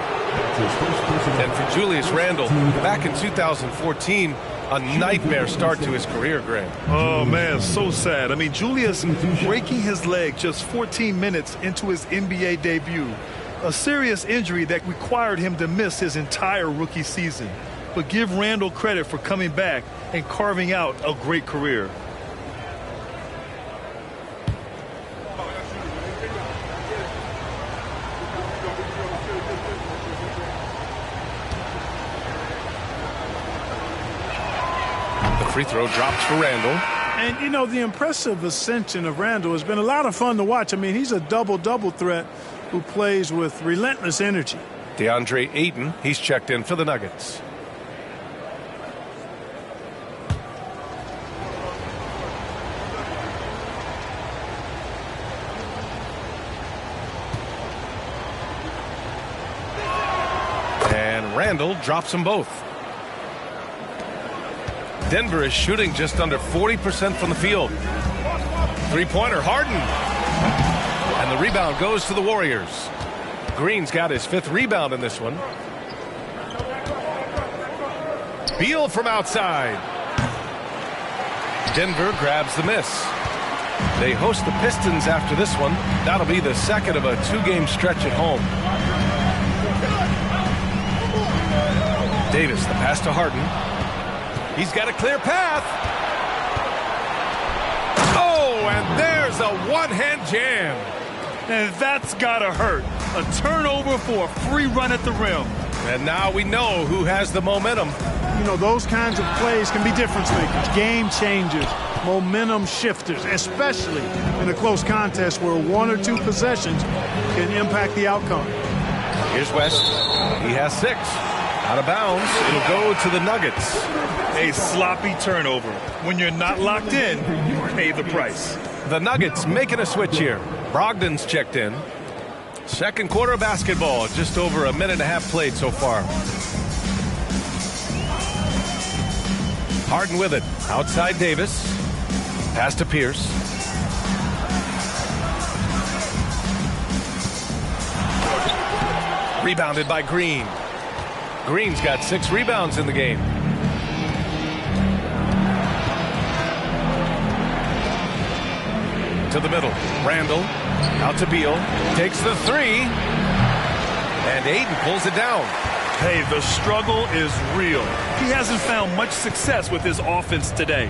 And for Julius Randle, back in 2014, a nightmare start to his career, Greg. Oh, man, so sad. I mean, Julius breaking his leg just 14 minutes into his NBA debut. A serious injury that required him to miss his entire rookie season. But give Randall credit for coming back and carving out a great career. The free throw drops for Randall. And, you know, the impressive ascension of Randall has been a lot of fun to watch. I mean, he's a double-double threat who plays with relentless energy. DeAndre Ayton, he's checked in for the Nuggets. And Randall drops them both. Denver is shooting just under 40% from the field. Three-pointer, Harden. And the rebound goes to the Warriors. Green's got his 5th rebound in this one. Beal from outside. Denver grabs the miss. They host the Pistons after this one. That'll be the second of a 2-game stretch at home. Davis, the pass to Harden. He's got a clear path. Oh, and there's a one-hand jam. And that's gotta hurt. A turnover for a free run at the rim. And now we know who has the momentum. You know, those kinds of plays can be difference makers, game changers, momentum shifters, especially in a close contest where 1 or 2 possessions can impact the outcome. Here's West. He has 6. Out of bounds. It'll go to the Nuggets. A sloppy turnover. When you're not locked in, you pay the price. The Nuggets making a switch here. Brogdon's checked in. Second quarter basketball. Just over a minute and a half played so far. Harden with it. Outside Davis. Pass to Pierce. Rebounded by Green. Green's got 6 rebounds in the game. To the middle. Randall. Out to Beal. Takes the 3. And Ayton pulls it down. Hey, the struggle is real. He hasn't found much success with his offense today.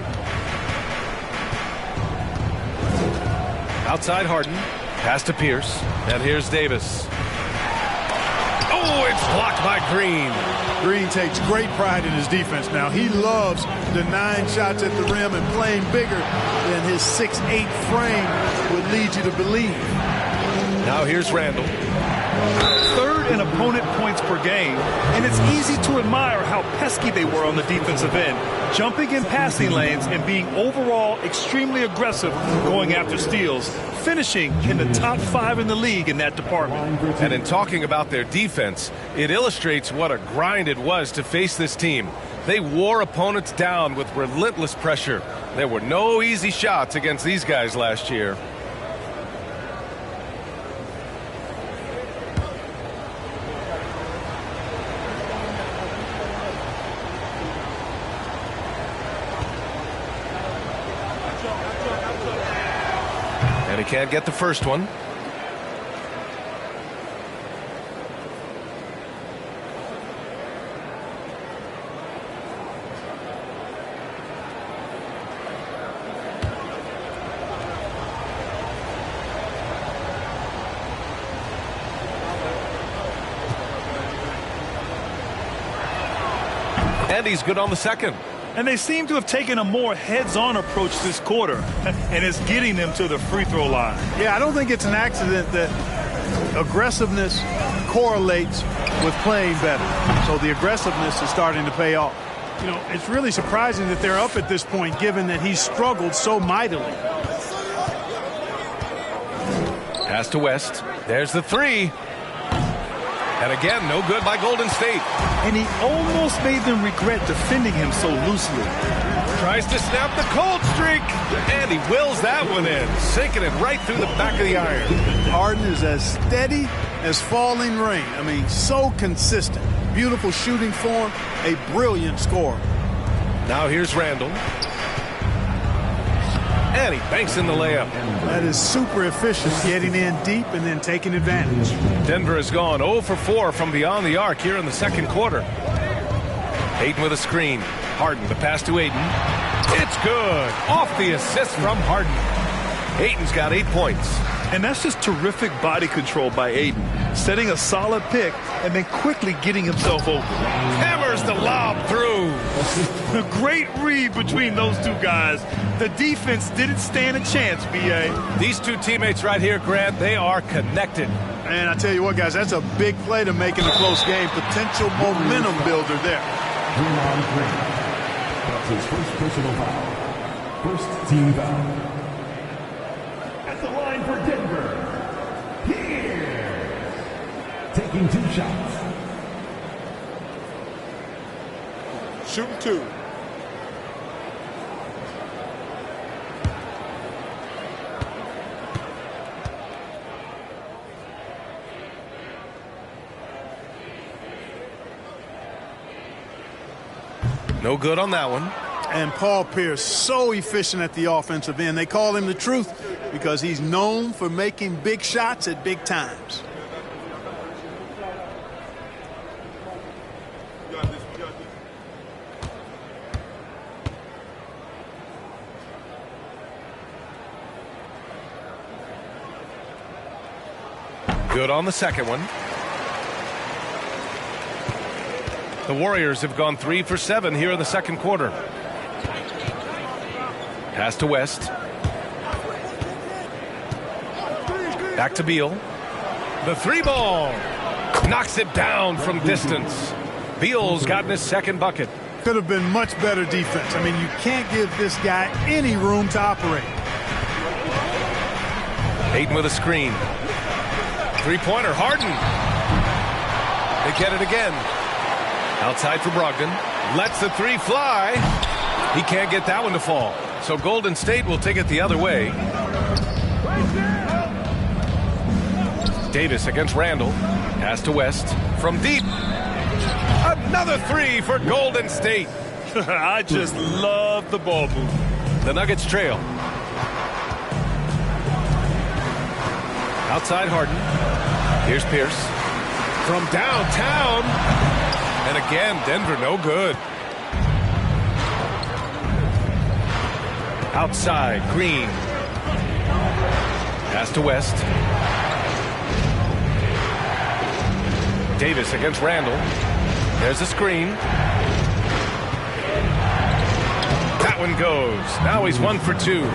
Outside Harden. Pass to Pierce. And here's Davis. Oh, it's blocked by Green. Green takes great pride in his defense now. He loves denying shots at the rim and playing bigger than his 6'8" frame would lead you to believe. Now here's Randall. 3rd in opponent points per game, and it's easy to admire how pesky they were on the defensive end, jumping in passing lanes and being overall extremely aggressive going after steals, finishing in the top 5 in the league in that department. And in talking about their defense, it illustrates what a grind it was to face this team. They wore opponents down with relentless pressure. There were no easy shots against these guys last year. And he can't get the first one. And he's good on the second. And they seem to have taken a more heads-on approach this quarter, and it's getting them to the free throw line. Yeah, I don't think it's an accident that aggressiveness correlates with playing better. So the aggressiveness is starting to pay off. You know, it's really surprising that they're up at this point, given that he's struggled so mightily. Pass to West. There's the three. And again, no good by Golden State. And he almost made them regret defending him so loosely. Tries to snap the cold streak. And he wills that one in, sinking it right through the back of the iron. Harden is as steady as falling rain. I mean, so consistent. Beautiful shooting form, a brilliant scorer. Now here's Randall. And he banks in the layup. That is super efficient, getting in deep and then taking advantage. Denver has gone 0 for 4 from beyond the arc here in the second quarter. Ayton with a screen. Harden, the pass to Ayton. It's good. Off the assist from Harden. Ayton's got 8 points. And that's just terrific body control by Ayton. Setting a solid pick and then quickly getting himself open. Hammers the lob through. A great read between those two guys. The defense didn't stand a chance, B.A. These two teammates right here, Grant, they are connected. And I tell you what, guys, that's a big play to make in a close game. Potential momentum builder there. That's his first personal foul. First team foul. At the line for Denver, here, taking 2 shots. Shooting 2. No good on that one. And Paul Pierce, so efficient at the offensive end. They call him the truth because he's known for making big shots at big times. Good on the second one. The Warriors have gone 3 for 7 here in the second quarter. Pass to West. Back to Beal. The 3-ball. Knocks it down from distance. Beal's gotten his second bucket. Could have been much better defense. I mean, you can't give this guy any room to operate. Ayton with a screen. 3-pointer, Harden. They get it again. Outside for Brogdon. Lets the 3 fly. He can't get that one to fall. So Golden State will take it the other way. Davis against Randall. Pass to West. From deep. Another 3 for Golden State. I just love the ball move. The Nuggets trail. Outside Harden. Here's Pierce. From downtown. And again, Denver no good. Outside, Green. Pass to West. Davis against Randall. There's a screen. That one goes. Now he's 1 for 2.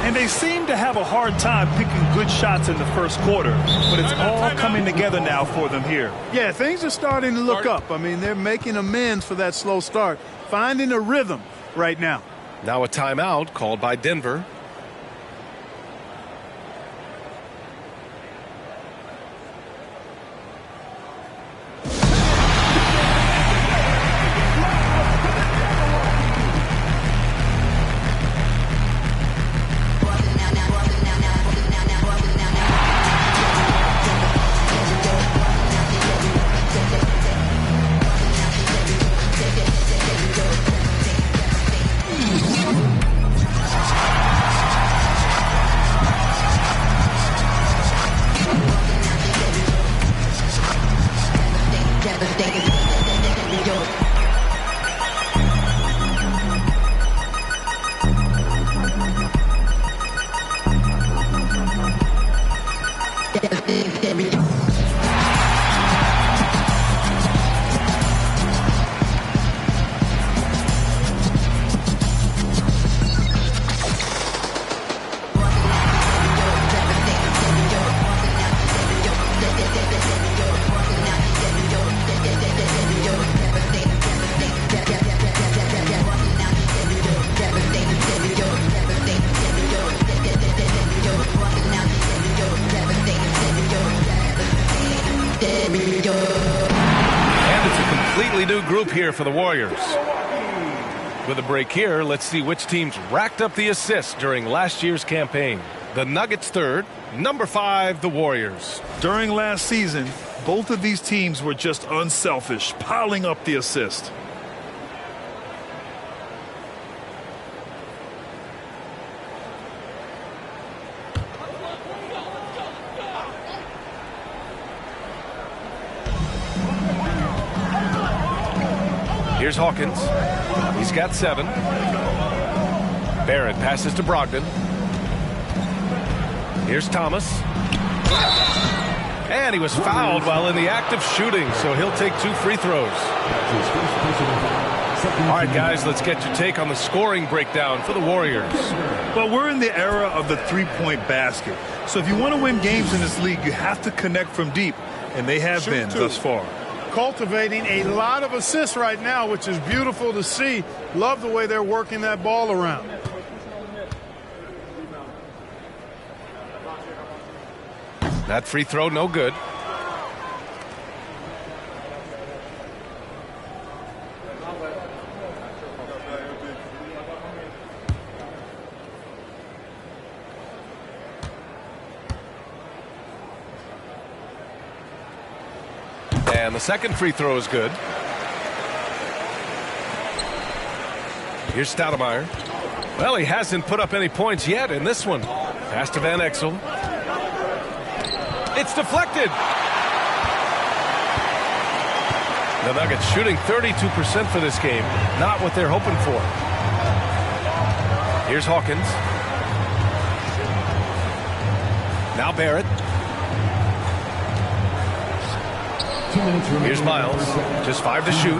And they seem to have a hard time picking good shots in the first quarter. But it's all coming together now for them here. Yeah, things are starting to look up. I mean, they're making amends for that slow start. Finding a rhythm right now. Now a timeout called by Denver. regroup here for the Warriors. With a break here, let's see which teams racked up the assists during last year's campaign. The Nuggets third, number 5, the Warriors. During last season, both of these teams were just unselfish, piling up the assist. Here's Hawkins. He's got 7. Barrett passes to Brogdon. Here's Thomas. And he was fouled while in the act of shooting, so he'll take 2 free throws. All right, guys, let's get your take on the scoring breakdown for the Warriors. Well, we're in the era of the three-point basket. So if you want to win games in this league, you have to connect from deep, and they have been thus far. Cultivating a lot of assists right now, which is beautiful to see. Love the way they're working that ball around. That free throw, no good. And the second free throw is good. Here's Stoudemire. Well, he hasn't put up any points yet in this one. Pass to Van Exel. It's deflected. The Nuggets shooting 32% for this game. Not what they're hoping for. Here's Hawkins. Now Barrett. Here's Miles. Just 5 to shoot.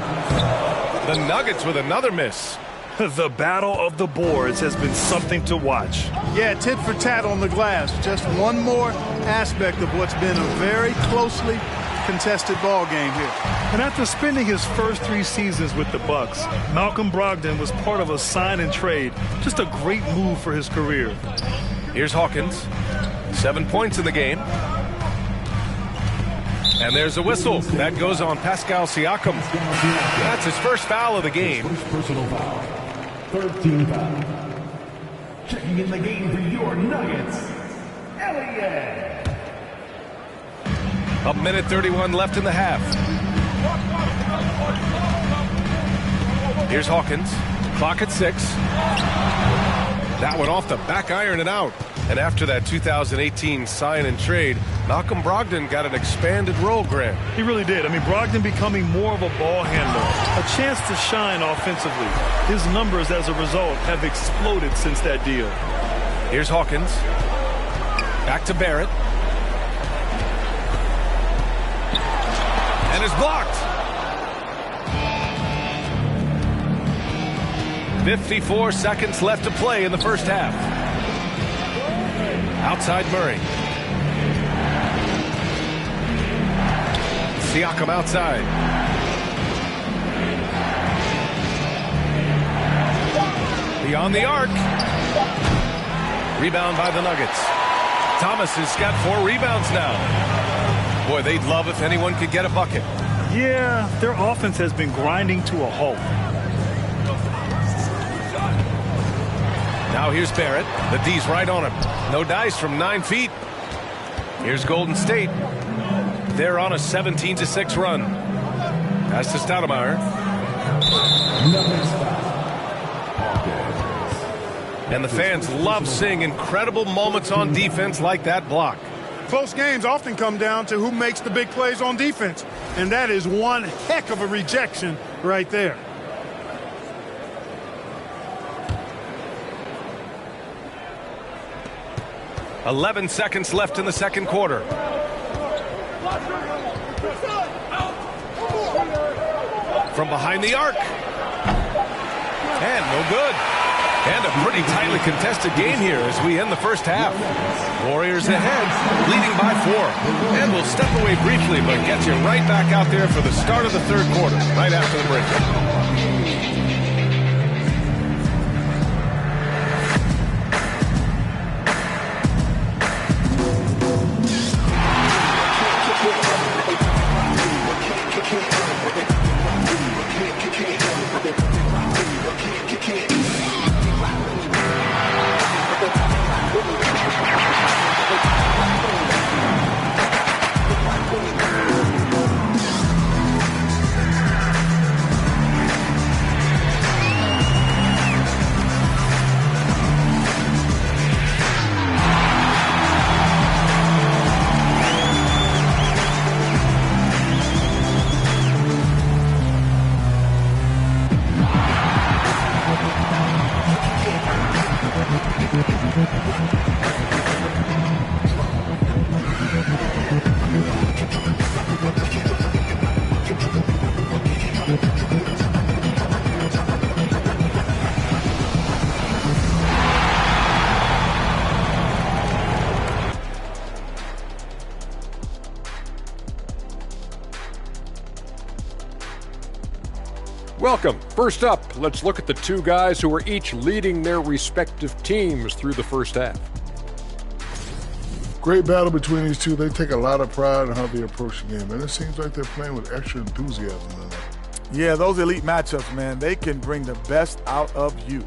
The Nuggets with another miss. The battle of the boards has been something to watch. Yeah, tit for tat on the glass. Just one more aspect of what's been a very closely contested ball game here. And after spending his first 3 seasons with the Bucks, Malcolm Brogdon was part of a sign and trade. Just a great move for his career. Here's Hawkins. 7 points in the game. And there's a whistle. That goes on Pascal Siakam. That's his first foul of the game. Personal foul. 13 foul. Checking in the game for your Nuggets, Elliott. A minute 31 left in the half. Here's Hawkins. Clock at 6. That one off the back iron and out. And after that 2018 sign and trade, Malcolm Brogdon got an expanded role, Grant. He really did. I mean, Brogdon becoming more of a ball handler, a chance to shine offensively. His numbers as a result have exploded since that deal. Here's Hawkins. Back to Barrett. And is blocked. 54 seconds left to play in the first half. Outside Murray. Siakam outside. Beyond the arc. Rebound by the Nuggets. Thomas has got 4 rebounds now. Boy, they'd love if anyone could get a bucket. Yeah, their offense has been grinding to a halt. Now here's Barrett. The D's right on him. No dice from 9 feet. Here's Golden State. They're on a 17-6 run. Pass to Stoudemire. And the fans love seeing incredible moments on defense like that block. Close games often come down to who makes the big plays on defense. And that is one heck of a rejection right there. .11 seconds left in the second quarter. From behind the arc. And no good. And a pretty tightly contested game here as we end the first half. Warriors ahead, leading by 4. And we'll step away briefly, but get you right back out there for the start of the third quarter, right after the break. Welcome. First up, let's look at the two guys who are each leading their respective teams through the first half. Great battle between these two. They take a lot of pride in how they approach the game, and it seems like they're playing with extra enthusiasm tonight. Yeah, those elite matchups, man, they can bring the best out of you.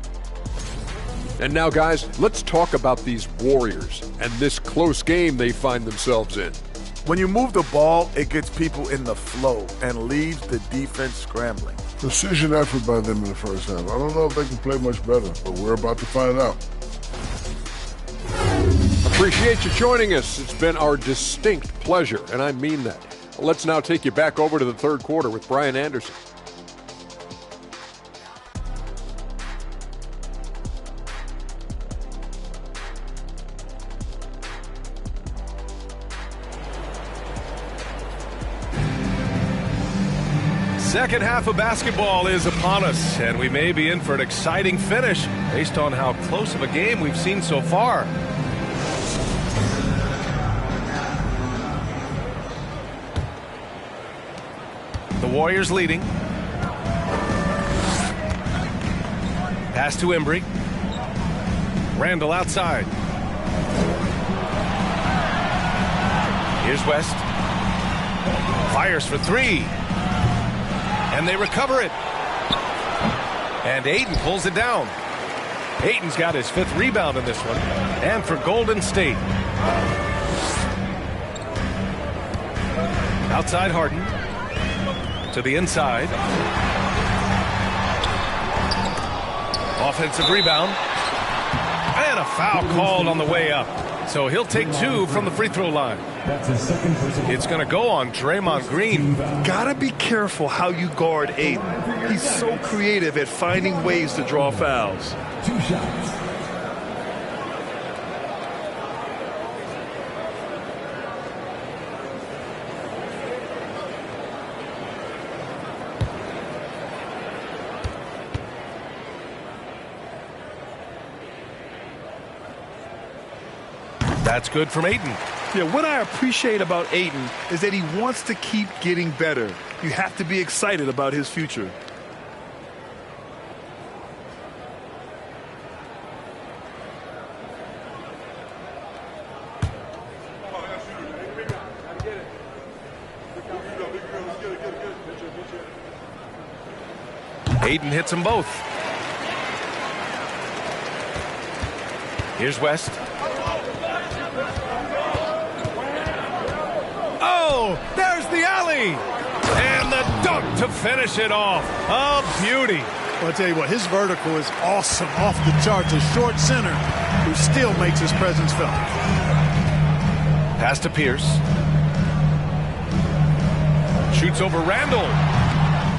And now, guys, let's talk about these Warriors and this close game they find themselves in. When you move the ball, it gets people in the flow and leaves the defense scrambling. Precision effort by them in the first half. I don't know if they can play much better, but we're about to find out. Appreciate you joining us. It's been our distinct pleasure, and I mean that. Let's now take you back over to the third quarter with Brian Anderson. Second half of basketball is upon us, and we may be in for an exciting finish based on how close of a game we've seen so far. The Warriors leading. Pass to Embry. Randall outside. Here's West. Fires for three. And they recover it. And Ayton pulls it down. Ayton's got his 5th rebound in this one. And for Golden State. Outside Harden. To the inside. Offensive rebound. And a foul called on the way up. So he'll take 2 from the free throw line. That's his second personal. It's going to go on Draymond Green. Gotta be careful how you guard Ayton. He's so creative at finding ways to draw fouls. 2 shots. That's good from Ayton. Yeah, what I appreciate about Ayton is that he wants to keep getting better. You have to be excited about his future. Ayton hits them both. Here's West. Oh, there's the alley. And the dunk to finish it off. A beauty. Well, I'll tell you what, his vertical is awesome, off the charts. A short center who still makes his presence felt. Pass to Pierce. Shoots over Randall.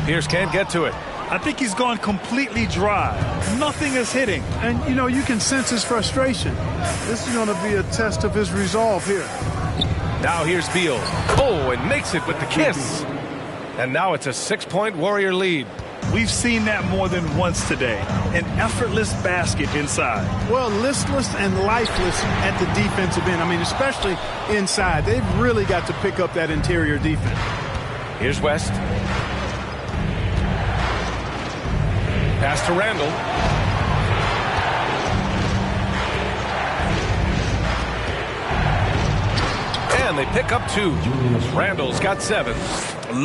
Pierce can't get to it. I think he's gone completely dry. Nothing is hitting. And, you know, you can sense his frustration. This is going to be a test of his resolve here. Now here's Beal. Oh, and makes it with the kiss. And now it's a 6-point Warrior lead. We've seen that more than once today. An effortless basket inside. Well, listless and lifeless at the defensive end. I mean, especially inside. They've really got to pick up that interior defense. Here's West. Pass to Randall. And they pick up 2. Randall's got 7.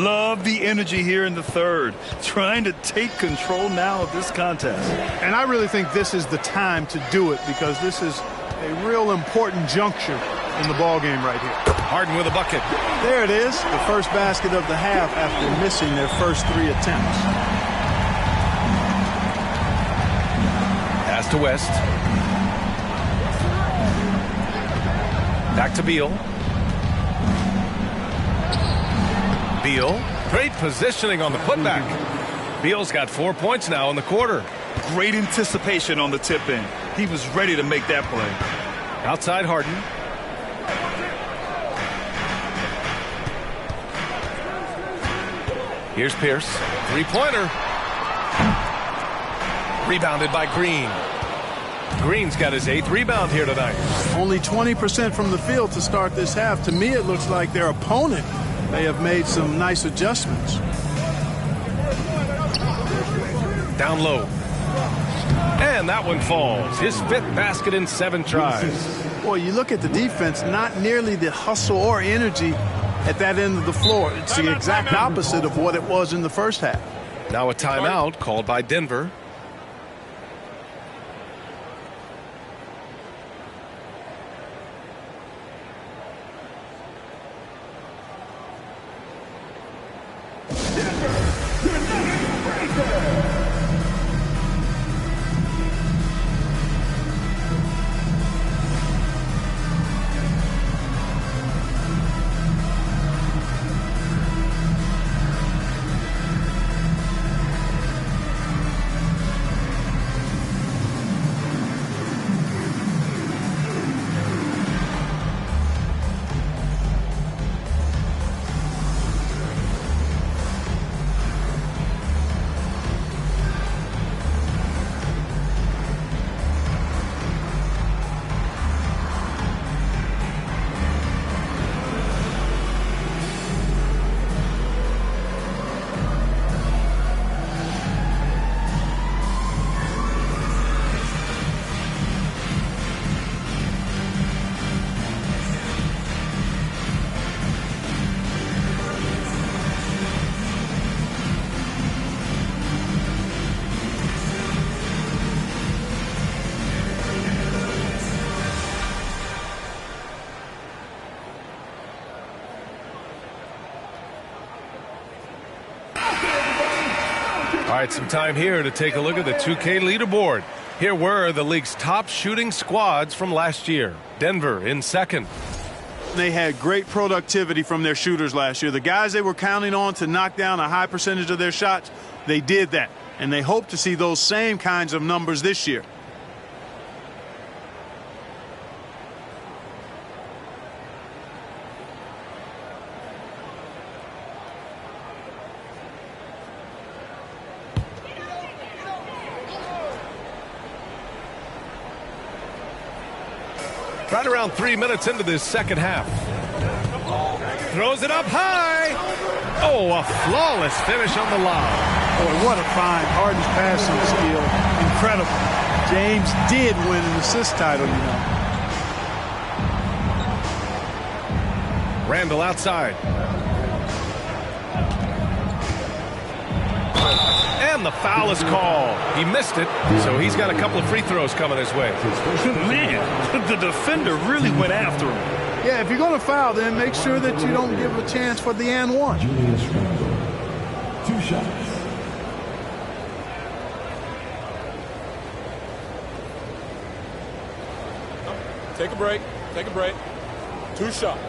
Love the energy here in the third. Trying to take control now of this contest. And I really think this is the time to do it because this is a real important juncture in the ball game right here. Harden with a bucket. There it is. The first basket of the half after missing their first 3 attempts. Pass to West. Back to Beal. Beal. Great positioning on the putback. Beal's got 4 points now in the quarter. Great anticipation on the tip in. He was ready to make that play. Outside Harden. Here's Pierce. 3-pointer. Rebounded by Green. Green's got his 8th rebound here tonight. Only 20% from the field to start this half. To me, it looks like their opponent may have made some nice adjustments. Down low. And that one falls. His 5th basket in 7 tries. Boy, you look at the defense, not nearly the hustle or energy at that end of the floor. It's the exact opposite of what it was in the first half. Now a timeout called by Denver. All right, some time here to take a look at the 2K leaderboard. Here were the league's top shooting squads from last year. Denver in 2nd. They had great productivity from their shooters last year. The guys they were counting on to knock down a high percentage of their shots, they did that. And they hope to see those same kinds of numbers this year. Right around 3 minutes into this second half. Throws it up high. Oh, a flawless finish on the lob. Boy, what a find. Harden's passing skill. Incredible. James did win an assist title, you know. Randall outside. And the foul is called. He missed it, so he's got a couple of free throws coming his way. Man, the defender really went after him. Yeah, if you're going to foul, then make sure that you don't give a chance for the and one. 2 shots. Take a break. Take a break. 2 shots.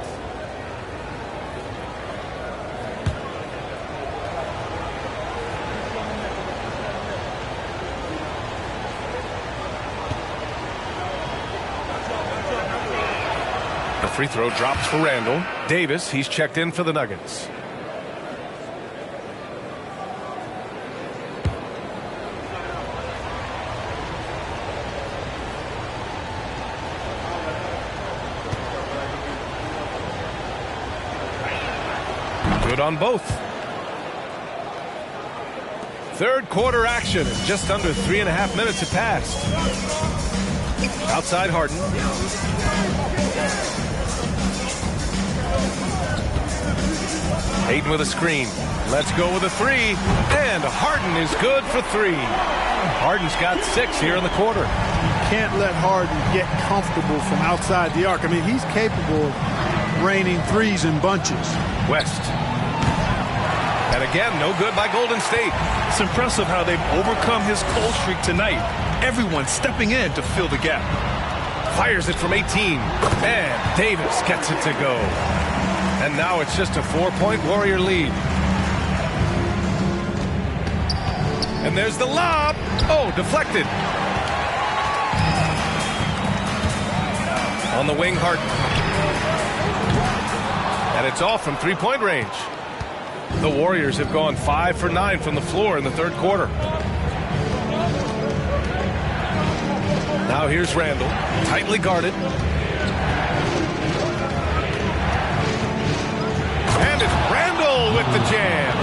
The free throw drops for Randall. Davis, he's checked in for the Nuggets. Good on both. Third quarter action. Just under 3.5 minutes have passed. Outside Harden. Hayden with a screen. Let's go with a 3. And Harden is good for 3. Harden's got 6 here in the quarter. You can't let Harden get comfortable from outside the arc. I mean, he's capable of raining 3s in bunches. West. And again, no good by Golden State. It's impressive how they've overcome his cold streak tonight. Everyone stepping in to fill the gap. Fires it from 18. And Davis gets it to go. And now it's just a 4-point Warrior lead. And there's the lob. Oh, deflected. On the wing, Harden. And it's off from 3-point range. The Warriors have gone 5 for 9 from the floor in the third quarter. Now here's Randall, tightly guarded. And it's Randall with the jam.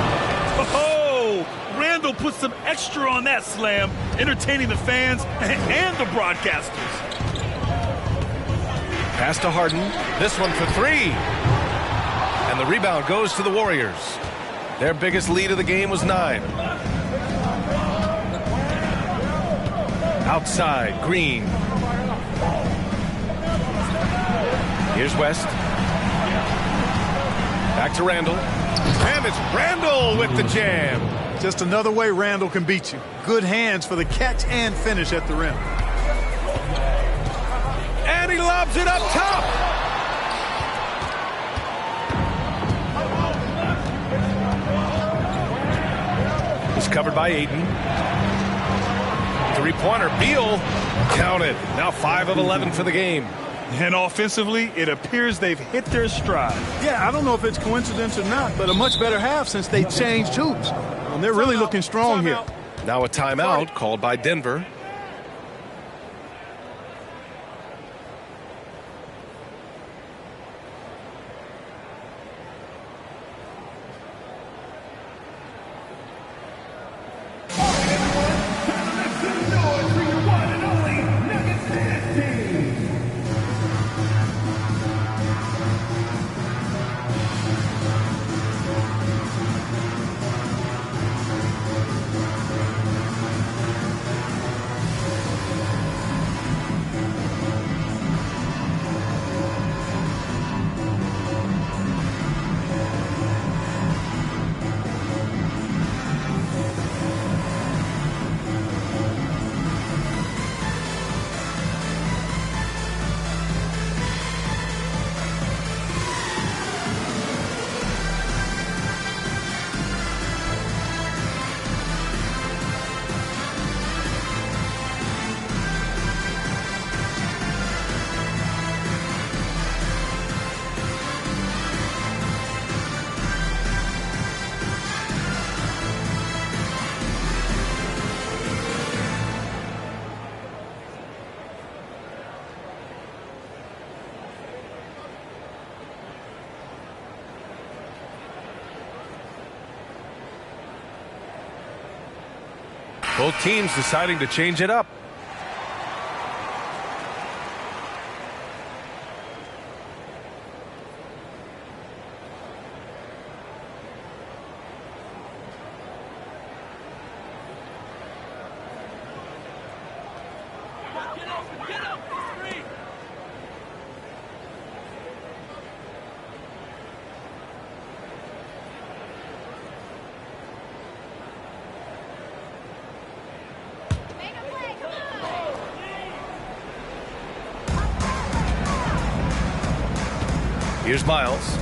Oh, Randall Randall put some extra on that slam, entertaining the fans and the broadcasters. Pass to Harden. This one for three. And the rebound goes to the Warriors. Their biggest lead of the game was 9. Outside, Green. Here's West. Back to Randall. And it's Randall with the jam. Just another way Randall can beat you. Good hands for the catch and finish at the rim. And he lobs it up top. It's covered by Ayton. Three-pointer, Beal. Counted. Now 5 of 11 for the game. And offensively, it appears they've hit their stride. Yeah, I don't know if it's coincidence or not, but a much better half since they changed hoops. And they're really looking strong here. Now a timeout called by Denver. Both teams deciding to change it up. Here's Miles.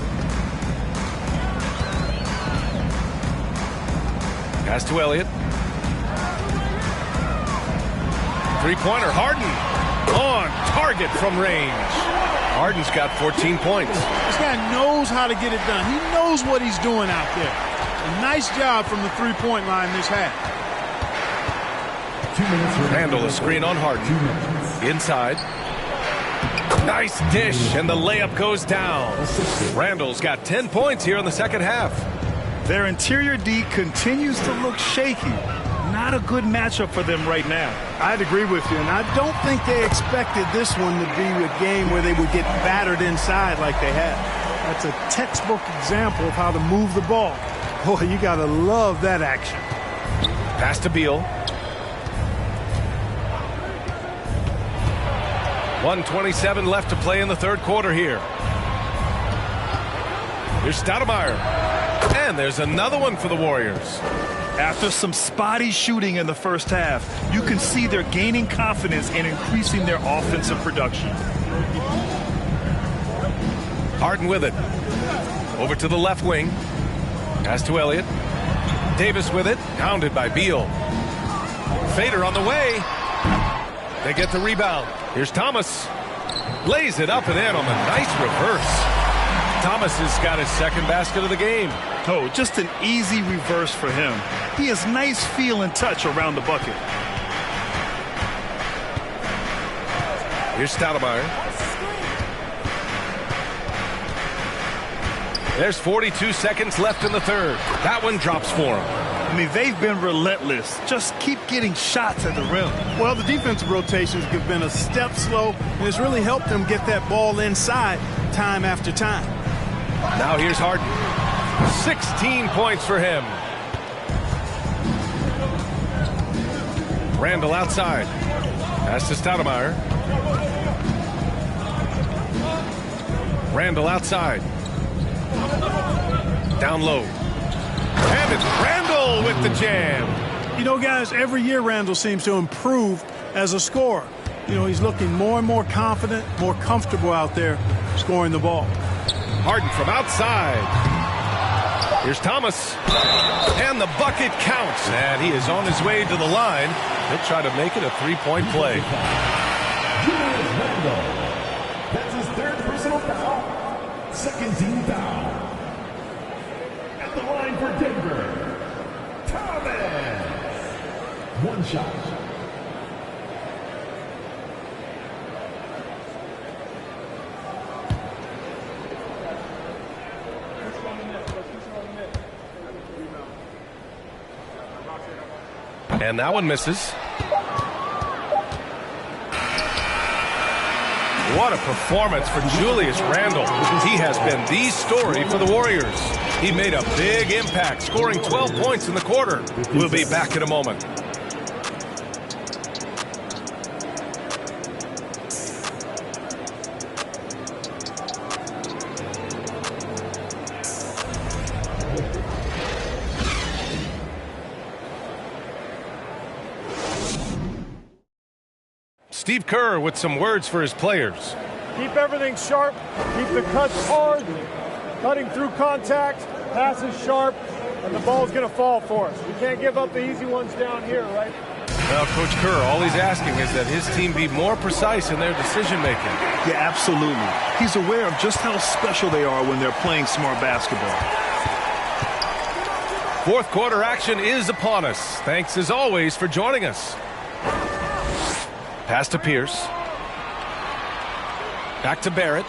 Pass to Elliott. Three-pointer, Harden. On target from range. Harden's got 14 points. This guy knows how to get it done. He knows what he's doing out there. A nice job from the three-point line this half. Randall, a screen on Harden. Inside. Nice dish, and the layup goes down. Randall's got 10 points here in the second half. Their interior D continues to look shaky. Not a good matchup for them right now. I'd agree with you, and I don't think they expected this one to be a game where they would get battered inside like they had. That's a textbook example of how to move the ball. Boy, you got to love that action. Pass to Beal. 1:27 left to play in the third quarter here. Here's Stoudemire. And there's another one for the Warriors. After some spotty shooting in the first half, you can see they're gaining confidence and increasing their offensive production. Harden with it. Over to the left wing. Pass to Elliott. Davis with it. Pounded by Beal. Fader on the way. They get the rebound. Here's Thomas. Lays it up and in on the nice reverse. Thomas has got his second basket of the game. Oh, just an easy reverse for him. He has nice feel and touch around the bucket. Here's Stoudemire. There's 42 seconds left in the third. That one drops for him. I mean, they've been relentless. Just keep getting shots at the rim. Well, the defensive rotations have been a step slow, and it's really helped them get that ball inside time after time. Now here's Harden. 16 points for him. Randall outside. Pass to Stoudemire. Randall outside. Down low. And it's Randall with the jam. You know, guys, every year Randall seems to improve as a scorer. You know, he's looking more and more confident, more comfortable out there scoring the ball. Harden from outside. Here's Thomas. And the bucket counts. And he is on his way to the line. He'll try to make it a three-point play. Julius Randle. That's his third personal foul. Second team foul. At the line for Denver, Thomas. One shot. And that one misses. What a performance for Julius Randle. He has been the story for the Warriors. He made a big impact, scoring 12 points in the quarter. We'll be back in a moment. Steve Kerr with some words for his players. Keep everything sharp. Keep the cuts hard. Cutting through contact. Passes sharp. And the ball's going to fall for us. We can't give up the easy ones down here, right? Well, Coach Kerr, all he's asking is that his team be more precise in their decision-making. Yeah, absolutely. He's aware of just how special they are when they're playing smart basketball. Fourth quarter action is upon us. Thanks, as always, for joining us. Pass to Pierce. Back to Barrett.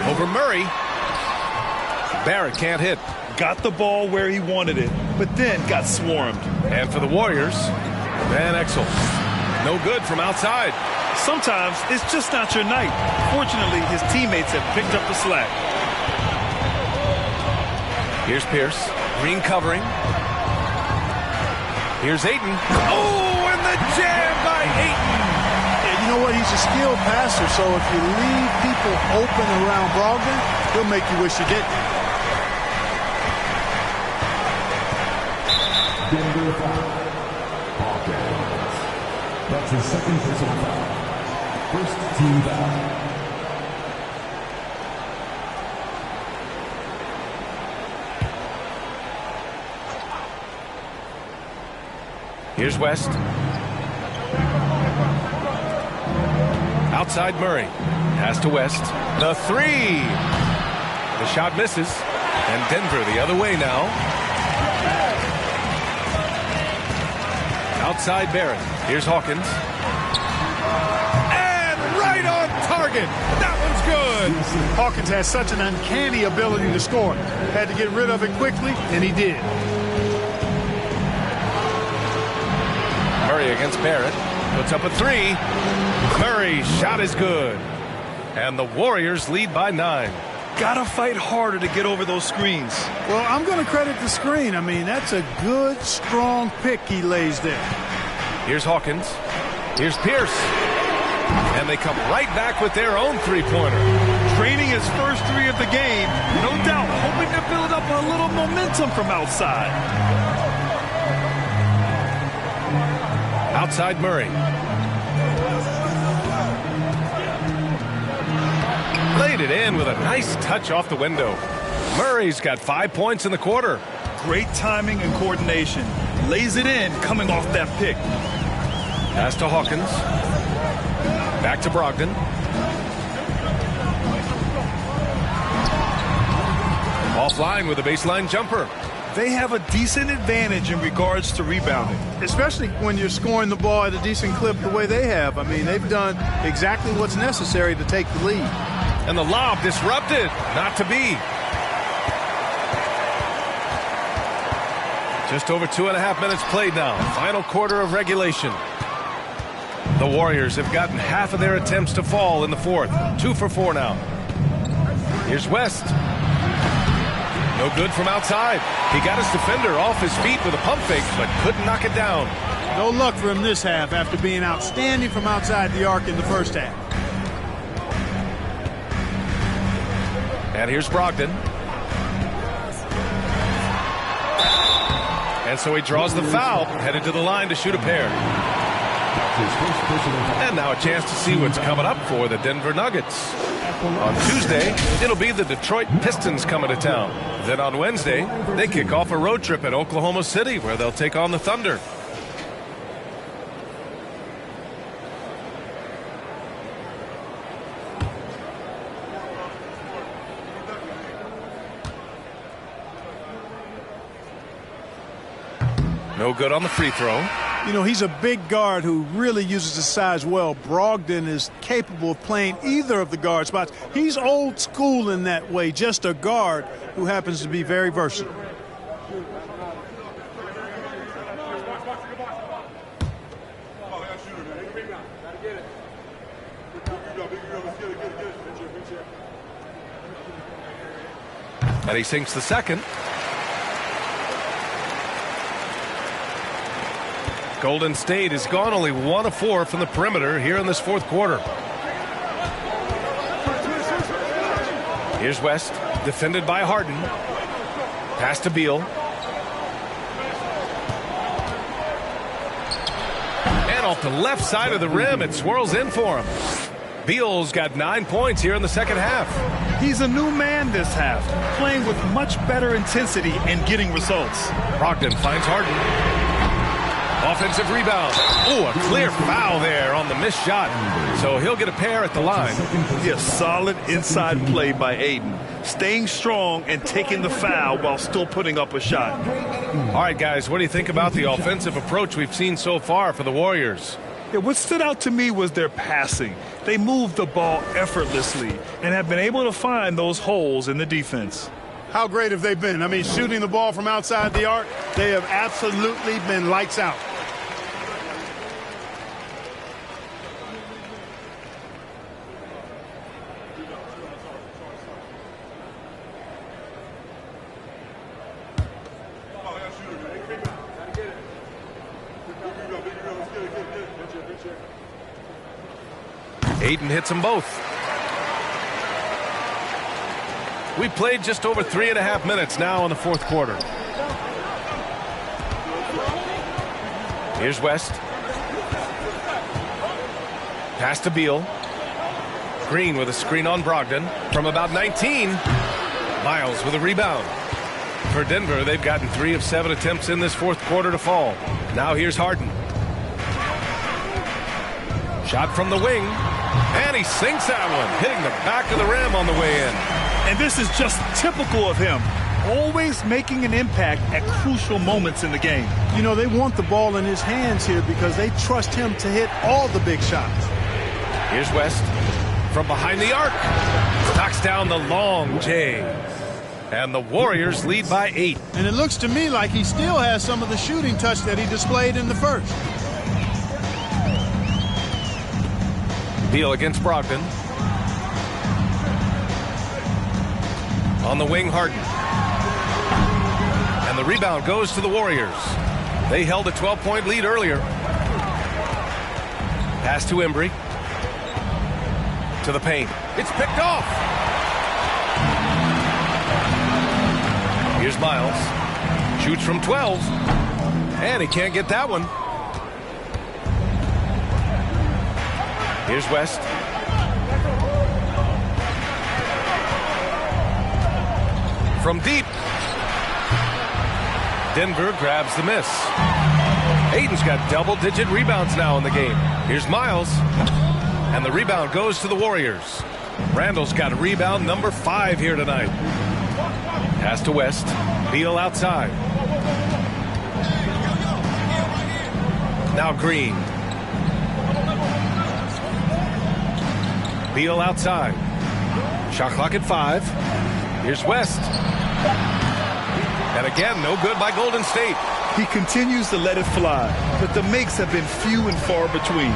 Over Murray. Barrett can't hit. Got the ball where he wanted it, but then got swarmed. And for the Warriors, Van Exel. No good from outside. Sometimes it's just not your night. Fortunately, his teammates have picked up the slack. Here's Pierce. Green covering. Here's Ayton. Oh, and the jam by Ayton. Yeah, you know what? He's a skilled passer, so if you leave people open around Brogdon, he'll make you wish you didn't. Denver foul. Hawkins. That's his second personal foul. First team foul. Here's West. Outside Murray. Pass to West. The three. The shot misses. And Denver the other way now. Outside Barrett. Here's Hawkins. And right on target. That one's good. Hawkins has such an uncanny ability to score. Had to get rid of it quickly, and he did. Murray against Barrett. Puts up a three. Murray's shot is good. And the Warriors lead by 9. Gotta fight harder to get over those screens. Well, I'm going to credit the screen. I mean, that's a good, strong pick he lays there. Here's Hawkins. Here's Pierce. And they come right back with their own three-pointer. Training his first three of the game. No doubt, hoping to build up a little momentum from outside. Outside Murray. Laid it in with a nice touch off the window. Murray's got 5 points in the quarter. Great timing and coordination. Lays it in coming off that pick. Pass to Hawkins. Back to Brogdon. Offline with a baseline jumper. They have a decent advantage in regards to rebounding. Especially when you're scoring the ball at a decent clip the way they have. I mean, they've done exactly what's necessary to take the lead. And the lob disrupted. Not to be. Just over 2.5 minutes played now. Final quarter of regulation. The Warriors have gotten half of their attempts to fall in the fourth. 2 for 4 now. Here's West. No good from outside. He got his defender off his feet with a pump fake, but couldn't knock it down. No luck for him this half after being outstanding from outside the arc in the first half. And here's Brogdon. And so he draws the foul, headed to the line to shoot a pair. And now a chance to see what's coming up for the Denver Nuggets. On Tuesday, it'll be the Detroit Pistons coming to town. Then on Wednesday, they kick off a road trip at Oklahoma City where they'll take on the Thunder. No good on the free throw. You know, he's a big guard who really uses his size well. Brogdon is capable of playing either of the guard spots. He's old school in that way, just a guard who happens to be very versatile. And he sinks the second. Golden State has gone only 1 of 4 from the perimeter here in this fourth quarter. Here's West, defended by Harden. Pass to Beal. And off the left side of the rim, it swirls in for him. Beal's got 9 points here in the second half. He's a new man this half, playing with much better intensity and getting results. Brogdon finds Harden. Offensive rebound. Oh, a clear foul there on the missed shot. So he'll get a pair at the line. Yeah, solid inside play by Aiden. Staying strong and taking the foul while still putting up a shot. All right, guys, what do you think about the offensive approach we've seen so far for the Warriors? Yeah, what stood out to me was their passing. They moved the ball effortlessly and have been able to find those holes in the defense. How great have they been? I mean, shooting the ball from outside the arc, they have absolutely been lights out. Aiden hits them both. We played just over 3.5 minutes now in the fourth quarter. Here's West. Pass to Beal. Green with a screen on Brogdon from about 19. Miles with a rebound. For Denver, they've gotten 3 of 7 attempts in this fourth quarter to fall. Now here's Harden. Shot from the wing. And he sinks that one, hitting the back of the rim on the way in. And this is just typical of him. Always making an impact at crucial moments in the game. You know, they want the ball in his hands here because they trust him to hit all the big shots. Here's West from behind the arc. Knocks down the long J. And the Warriors lead by 8. And it looks to me like he still has some of the shooting touch that he displayed in the first. Beal against Brogdon. On the wing, Harden. And the rebound goes to the Warriors. They held a 12-point lead earlier. Pass to Embry. To the paint. It's picked off. Here's Miles. Shoots from 12. And he can't get that one. Here's West. From deep. Denver grabs the miss. Aiden's got double-digit rebounds now in the game. Here's Miles. And the rebound goes to the Warriors. Randall's got rebound number 5 here tonight. Pass to West. Beal outside. Now Green. Beal outside. Shot clock at 5. Here's West. And again, no good by Golden State. He continues to let it fly, but the makes have been few and far between.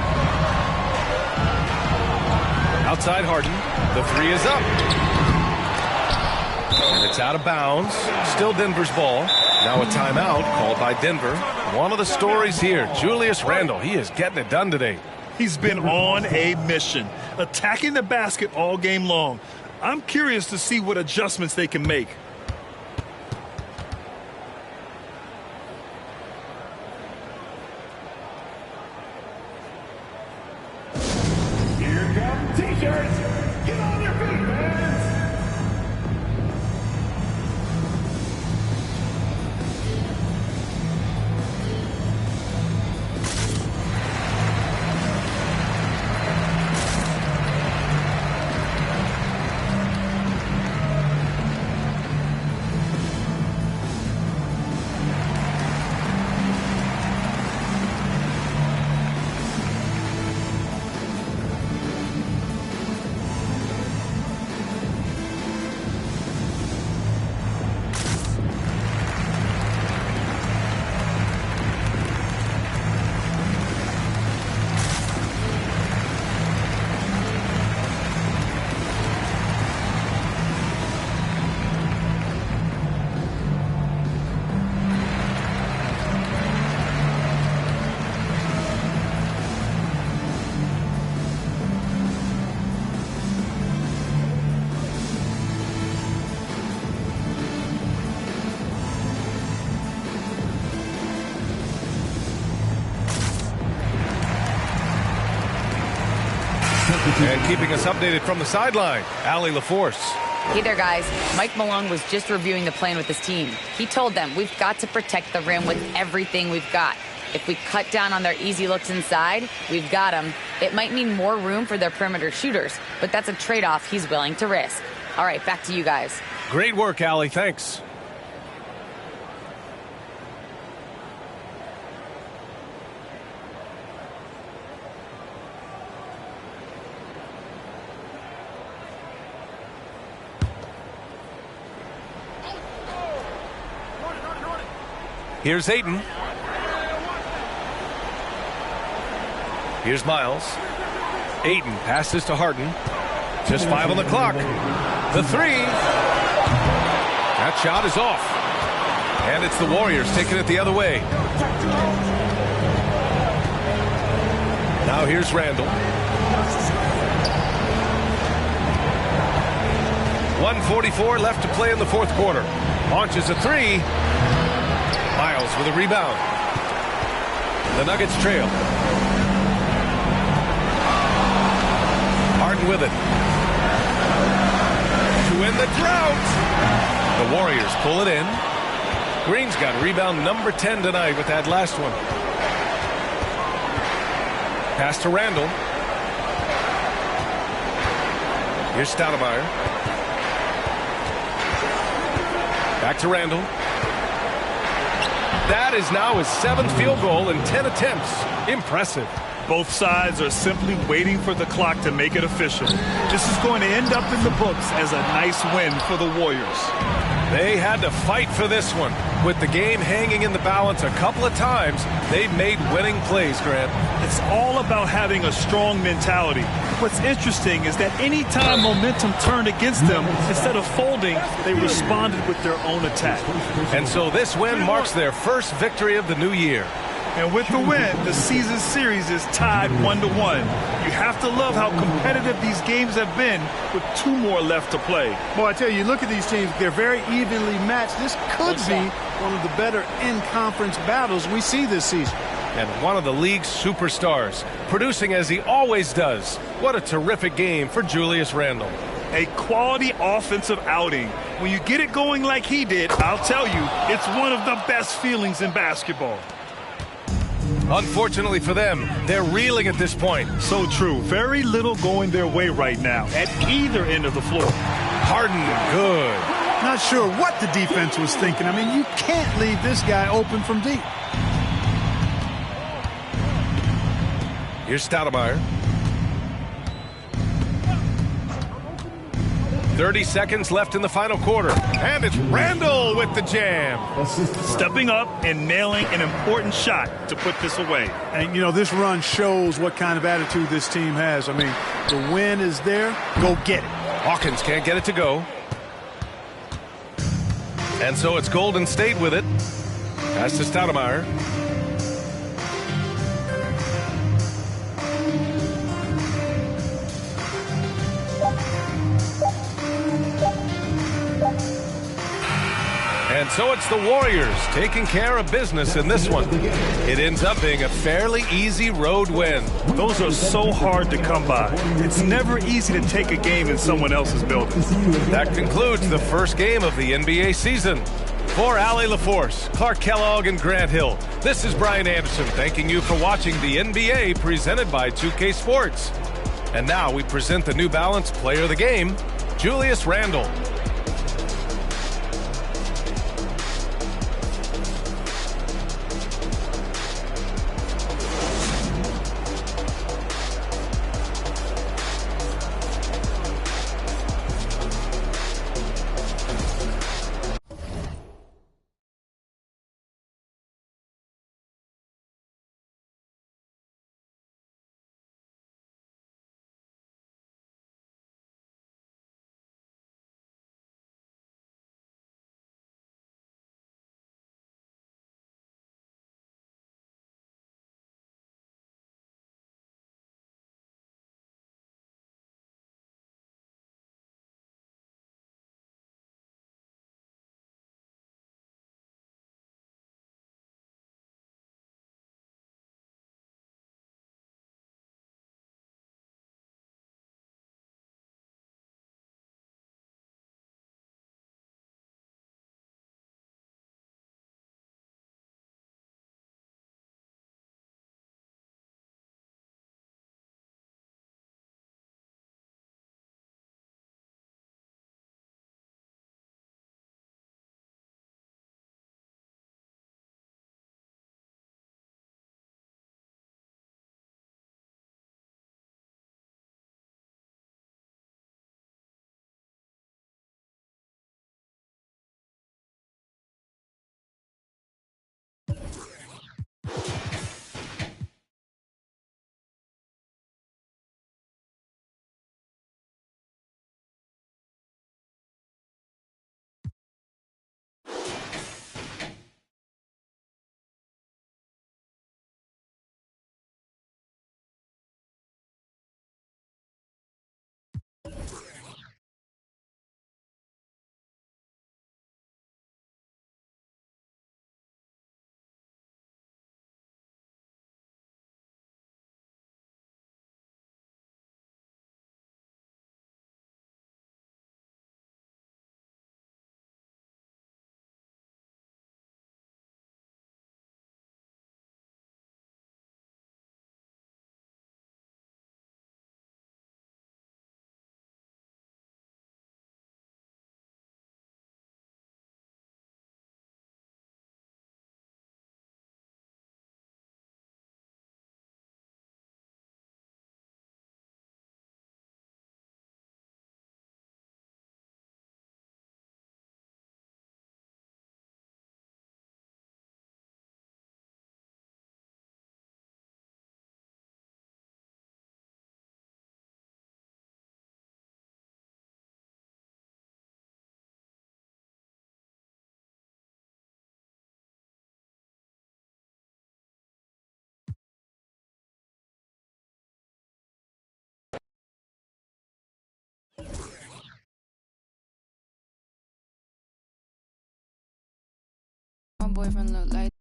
Outside Harden. The three is up. And it's out of bounds. Still Denver's ball. Now a timeout called by Denver. One of the stories here, Julius Randle. He is getting it done today. He's been on a mission, attacking the basket all game long. I'm curious to see what adjustments they can make. Here come T-shirts. Get on your feet, fans. And keeping us updated from the sideline, Allie LaForce. Hey there, guys. Mike Malone was just reviewing the plan with his team. He told them we've got to protect the rim with everything we've got. If we cut down on their easy looks inside, we've got them. It might mean more room for their perimeter shooters, but that's a trade-off he's willing to risk. All right, back to you guys. Great work, Allie. Thanks. Here's Ayton. Here's Miles. Ayton passes to Harden. Just 5 on the clock. The three. That shot is off. And it's the Warriors taking it the other way. Now here's Randle. 1:44 left to play in the fourth quarter. Launches a three. Miles with a rebound. The Nuggets trail. Harden with it. To win the drought. The Warriors pull it in. Green's got rebound number 10 tonight with that last one. Pass to Randle. Here's Stoudemire. Back to Randle. That is now his 7th field goal in 10 attempts. Impressive. Both sides are simply waiting for the clock to make it official. This is going to end up in the books as a nice win for the Warriors. They had to fight for this one. With the game hanging in the balance a couple of times, they made winning plays, Grant. It's all about having a strong mentality. What's interesting is that any time momentum turned against them, instead of folding, they responded with their own attack. And so this win marks their first victory of the new year. And with the win, the season series is tied 1-1. You have to love how competitive these games have been with 2 more left to play. Boy, I tell you, look at these teams. They're very evenly matched. This could be one of the better in-conference battles we see this season. And one of the league's superstars, producing as he always does. What a terrific game for Julius Randle. A quality offensive outing. When you get it going like he did, I'll tell you, it's one of the best feelings in basketball. Unfortunately for them, they're reeling at this point. So true. Very little going their way right now at either end of the floor. Harden, good. Not sure what the defense was thinking. I mean, you can't leave this guy open from deep. Here's Stoudemire. 30 seconds left in the final quarter. And it's Randall with the jam. Stepping up and nailing an important shot to put this away. And, you know, this run shows what kind of attitude this team has. I mean, the win is there. Go get it. Hawkins can't get it to go. And so it's Golden State with it. Pass to Stoudemire. And so it's the Warriors taking care of business in this one. It ends up being a fairly easy road win. Those are so hard to come by. It's never easy to take a game in someone else's building. That concludes the first game of the NBA season. For Allie LaForce, Clark Kellogg, and Grant Hill, this is Brian Anderson thanking you for watching the NBA presented by 2K Sports. And now we present the New Balance Player of the Game, Julius Randle. My boyfriend look like